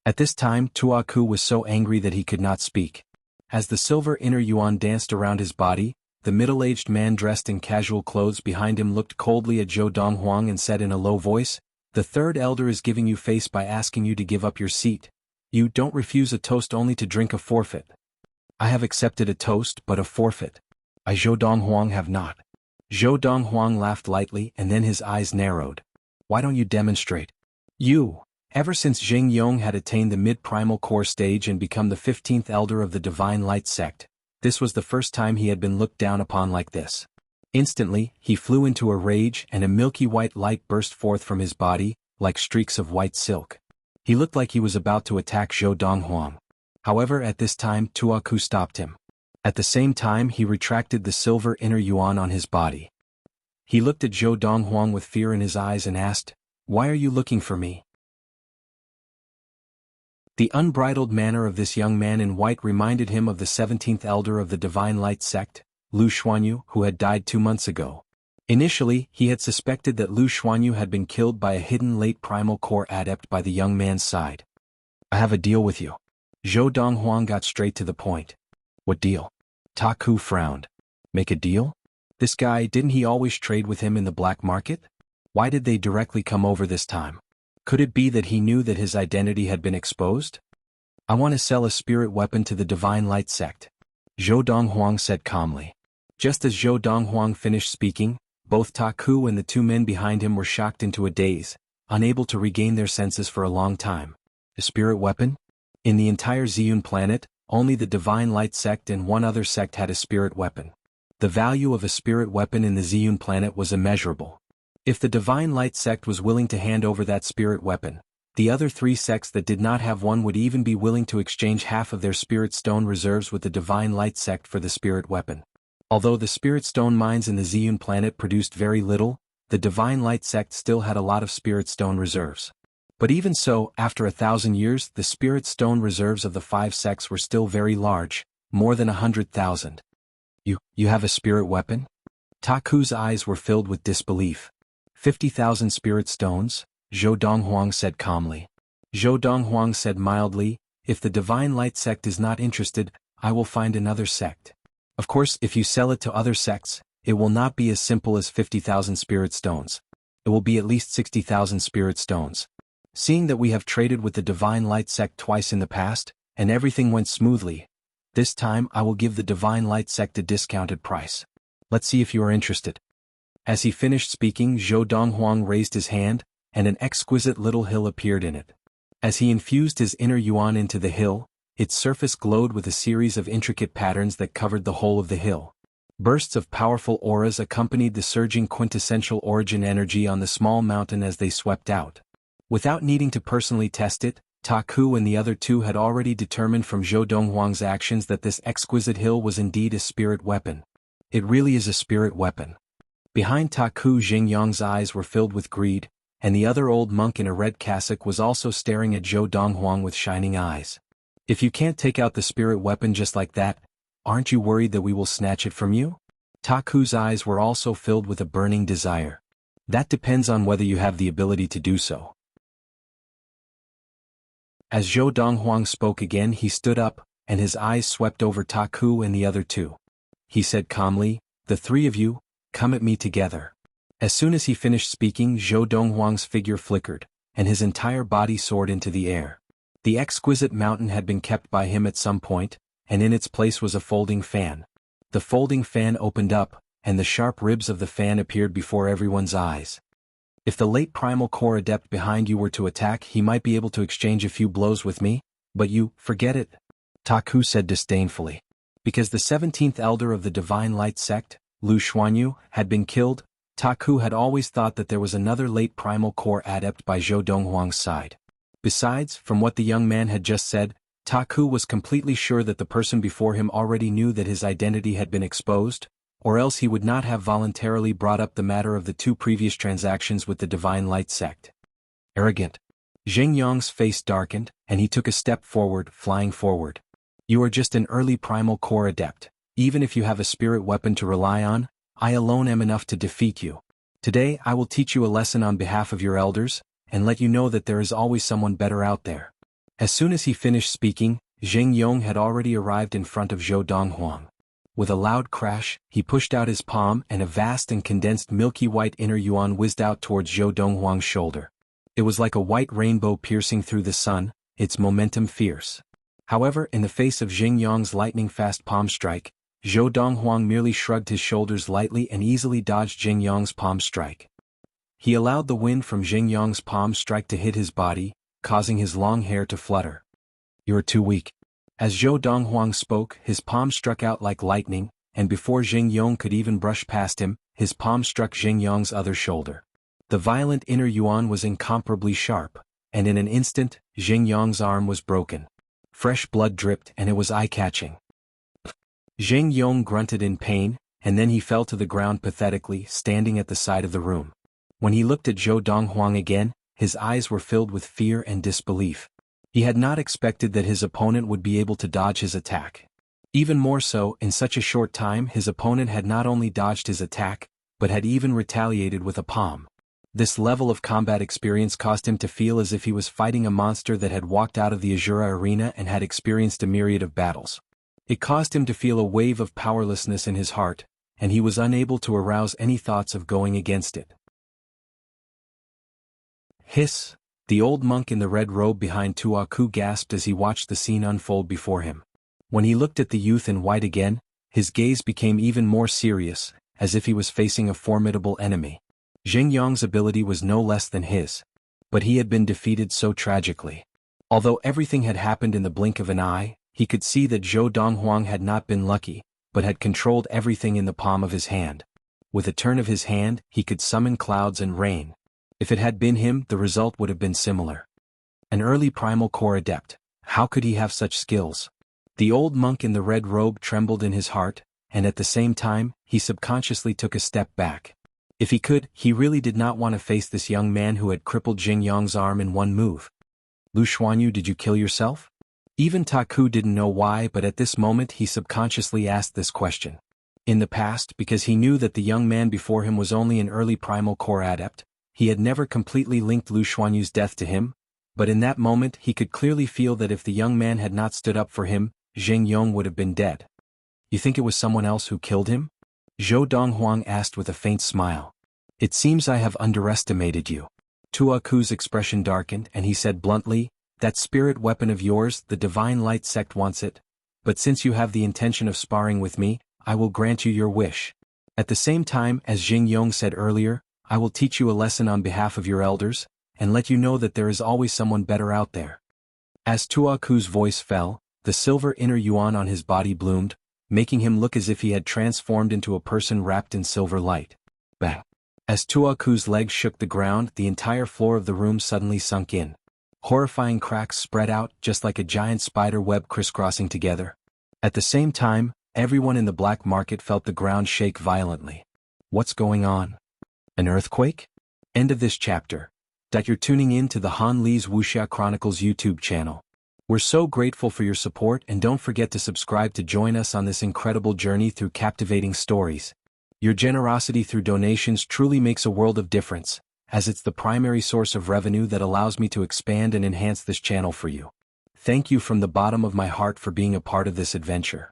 At this time, Tuaku was so angry that he could not speak. As the silver inner yuan danced around his body, the middle-aged man dressed in casual clothes behind him looked coldly at Zhou Donghuang and said in a low voice, the third elder is giving you face by asking you to give up your seat. You don't refuse a toast only to drink a forfeit. I have accepted a toast but a forfeit. I Zhou Donghuang have not. Zhou Donghuang laughed lightly and then his eyes narrowed. Why don't you demonstrate? You. Ever since Zheng Yong had attained the mid-primal core stage and become the 15th elder of the Divine Light sect, this was the first time he had been looked down upon like this. Instantly, he flew into a rage and a milky white light burst forth from his body, like streaks of white silk. He looked like he was about to attack Zhou Donghuang. However, at this time, Tuaku stopped him. At the same time, he retracted the silver inner yuan on his body. He looked at Zhou Donghuang with fear in his eyes and asked, why are you looking for me? The unbridled manner of this young man in white reminded him of the 17th elder of the Divine Light sect, Lu Xuanyu, who had died 2 months ago. Initially, he had suspected that Lu Xuanyu had been killed by a hidden late primal core adept by the young man's side. I have a deal with you. Zhou Donghuang got straight to the point. What deal? Taku frowned. Make a deal? This guy, didn't he always trade with him in the black market? Why did they directly come over this time? Could it be that he knew that his identity had been exposed? I want to sell a spirit weapon to the Divine Light sect. Zhou Donghuang said calmly. Just as Zhou Donghuang finished speaking, both Taku and the 2 men behind him were shocked into a daze, unable to regain their senses for a long time. A spirit weapon? In the entire Ziyun planet, only the Divine Light sect and 1 other sect had a spirit weapon. The value of a spirit weapon in the Ziyun planet was immeasurable. If the Divine Light sect was willing to hand over that spirit weapon, the other 3 sects that did not have one would even be willing to exchange half of their spirit stone reserves with the Divine Light sect for the spirit weapon. Although the spirit stone mines in the Ziyun planet produced very little, the Divine Light sect still had a lot of spirit stone reserves. But even so, after 1,000 years, the spirit stone reserves of the 5 sects were still very large, more than 100,000. You have a spirit weapon? Taku's eyes were filled with disbelief. 50,000 spirit stones? Zhou Donghuang said calmly. Zhou Donghuang said mildly, if the Divine Light sect is not interested, I will find another sect. Of course, if you sell it to other sects, it will not be as simple as 50,000 spirit stones. It will be at least 60,000 spirit stones. Seeing that we have traded with the Divine Light sect twice in the past, and everything went smoothly, this time I will give the Divine Light sect a discounted price. Let's see if you are interested. As he finished speaking, Zhou Donghuang raised his hand, and an exquisite little hill appeared in it. As he infused his inner yuan into the hill, its surface glowed with a series of intricate patterns that covered the whole of the hill. Bursts of powerful auras accompanied the surging quintessential origin energy on the small mountain as they swept out. Without needing to personally test it, Taku and the other 2 had already determined from Zhou Donghuang's actions that this exquisite hill was indeed a spirit weapon. It really is a spirit weapon. Behind Taku, Xingyang's eyes were filled with greed, and the other old monk in a red cassock was also staring at Zhou Donghuang with shining eyes. If you can't take out the spirit weapon just like that, aren't you worried that we will snatch it from you? Taku's eyes were also filled with a burning desire. That depends on whether you have the ability to do so. As Zhou Donghuang spoke again, he stood up, and his eyes swept over Taku and the other two. He said calmly, "The three of you, come at me together." As soon as he finished speaking, Zhou Donghuang's figure flickered, and his entire body soared into the air. The exquisite mountain had been kept by him at some point, and in its place was a folding fan. The folding fan opened up, and the sharp ribs of the fan appeared before everyone's eyes. If the late primal core adept behind you were to attack, he might be able to exchange a few blows with me, but you, forget it, Taku said disdainfully. Because the 17th elder of the Divine Light sect, Lu Xuanyu, had been killed, Taku had always thought that there was another late primal core adept by Zhou Donghuang's side. Besides, from what the young man had just said, Taku was completely sure that the person before him already knew that his identity had been exposed, or else he would not have voluntarily brought up the matter of the two previous transactions with the Divine Light sect. Arrogant. Xingyang's face darkened, and he took a step forward, flying forward. You are just an early primal core adept. Even if you have a spirit weapon to rely on, I alone am enough to defeat you. Today I will teach you a lesson on behalf of your elders, and let you know that there is always someone better out there. As soon as he finished speaking, Xingyang had already arrived in front of Zhou Donghuang. With a loud crash, he pushed out his palm and a vast and condensed milky white inner yuan whizzed out towards Zhou Donghuang's shoulder. It was like a white rainbow piercing through the sun, its momentum fierce. However, in the face of Xingyang's lightning-fast palm strike, Zhou Donghuang merely shrugged his shoulders lightly and easily dodged Xingyang's palm strike. He allowed the wind from Xingyang's palm strike to hit his body, causing his long hair to flutter. You are too weak. As Zhou Donghuang spoke, his palm struck out like lightning, and before Xingyang could even brush past him, his palm struck Xingyang's other shoulder. The violent inner yuan was incomparably sharp, and in an instant, Xingyang's arm was broken. Fresh blood dripped and it was eye-catching. Xingyang grunted in pain, and then he fell to the ground pathetically, standing at the side of the room. When he looked at Zhou Donghuang again, his eyes were filled with fear and disbelief. He had not expected that his opponent would be able to dodge his attack. Even more so, in such a short time his opponent had not only dodged his attack, but had even retaliated with a palm. This level of combat experience caused him to feel as if he was fighting a monster that had walked out of the Azura arena and had experienced a myriad of battles. It caused him to feel a wave of powerlessness in his heart, and he was unable to arouse any thoughts of going against it. Hiss! The old monk in the red robe behind Tuaku gasped as he watched the scene unfold before him. When he looked at the youth in white again, his gaze became even more serious, as if he was facing a formidable enemy. Xingyang's ability was no less than his. But he had been defeated so tragically. Although everything had happened in the blink of an eye, he could see that Zhou Donghuang had not been lucky, but had controlled everything in the palm of his hand. With a turn of his hand, he could summon clouds and rain. If it had been him, the result would have been similar. An early primal core adept, how could he have such skills? The old monk in the red robe trembled in his heart, and at the same time, he subconsciously took a step back. If he could, he really did not want to face this young man who had crippled Xingyang's arm in one move. Lu Xuanyu, did you kill yourself? Even Taku didn't know why, but at this moment he subconsciously asked this question. In the past, because he knew that the young man before him was only an early primal core adept, he had never completely linked Lu Xuanyu's death to him, but in that moment he could clearly feel that if the young man had not stood up for him, Xingyang would have been dead. You think it was someone else who killed him? Zhou Donghuang asked with a faint smile. It seems I have underestimated you. Tuaku's expression darkened and he said bluntly, that spirit weapon of yours, the Divine Light sect wants it, but since you have the intention of sparring with me, I will grant you your wish. At the same time, as Xingyang said earlier, I will teach you a lesson on behalf of your elders, and let you know that there is always someone better out there. As Tuaku's voice fell, the silver inner yuan on his body bloomed, making him look as if he had transformed into a person wrapped in silver light. Bah! As Tuaku's legs shook the ground, the entire floor of the room suddenly sunk in. Horrifying cracks spread out, just like a giant spider web crisscrossing together. At the same time, everyone in the black market felt the ground shake violently. What's going on? An earthquake? End of this chapter. You're tuning in to the Han Lee's Wuxia Chronicles YouTube channel. We're so grateful for your support, and don't forget to subscribe to join us on this incredible journey through captivating stories. Your generosity through donations truly makes a world of difference, as it's the primary source of revenue that allows me to expand and enhance this channel for you. Thank you from the bottom of my heart for being a part of this adventure.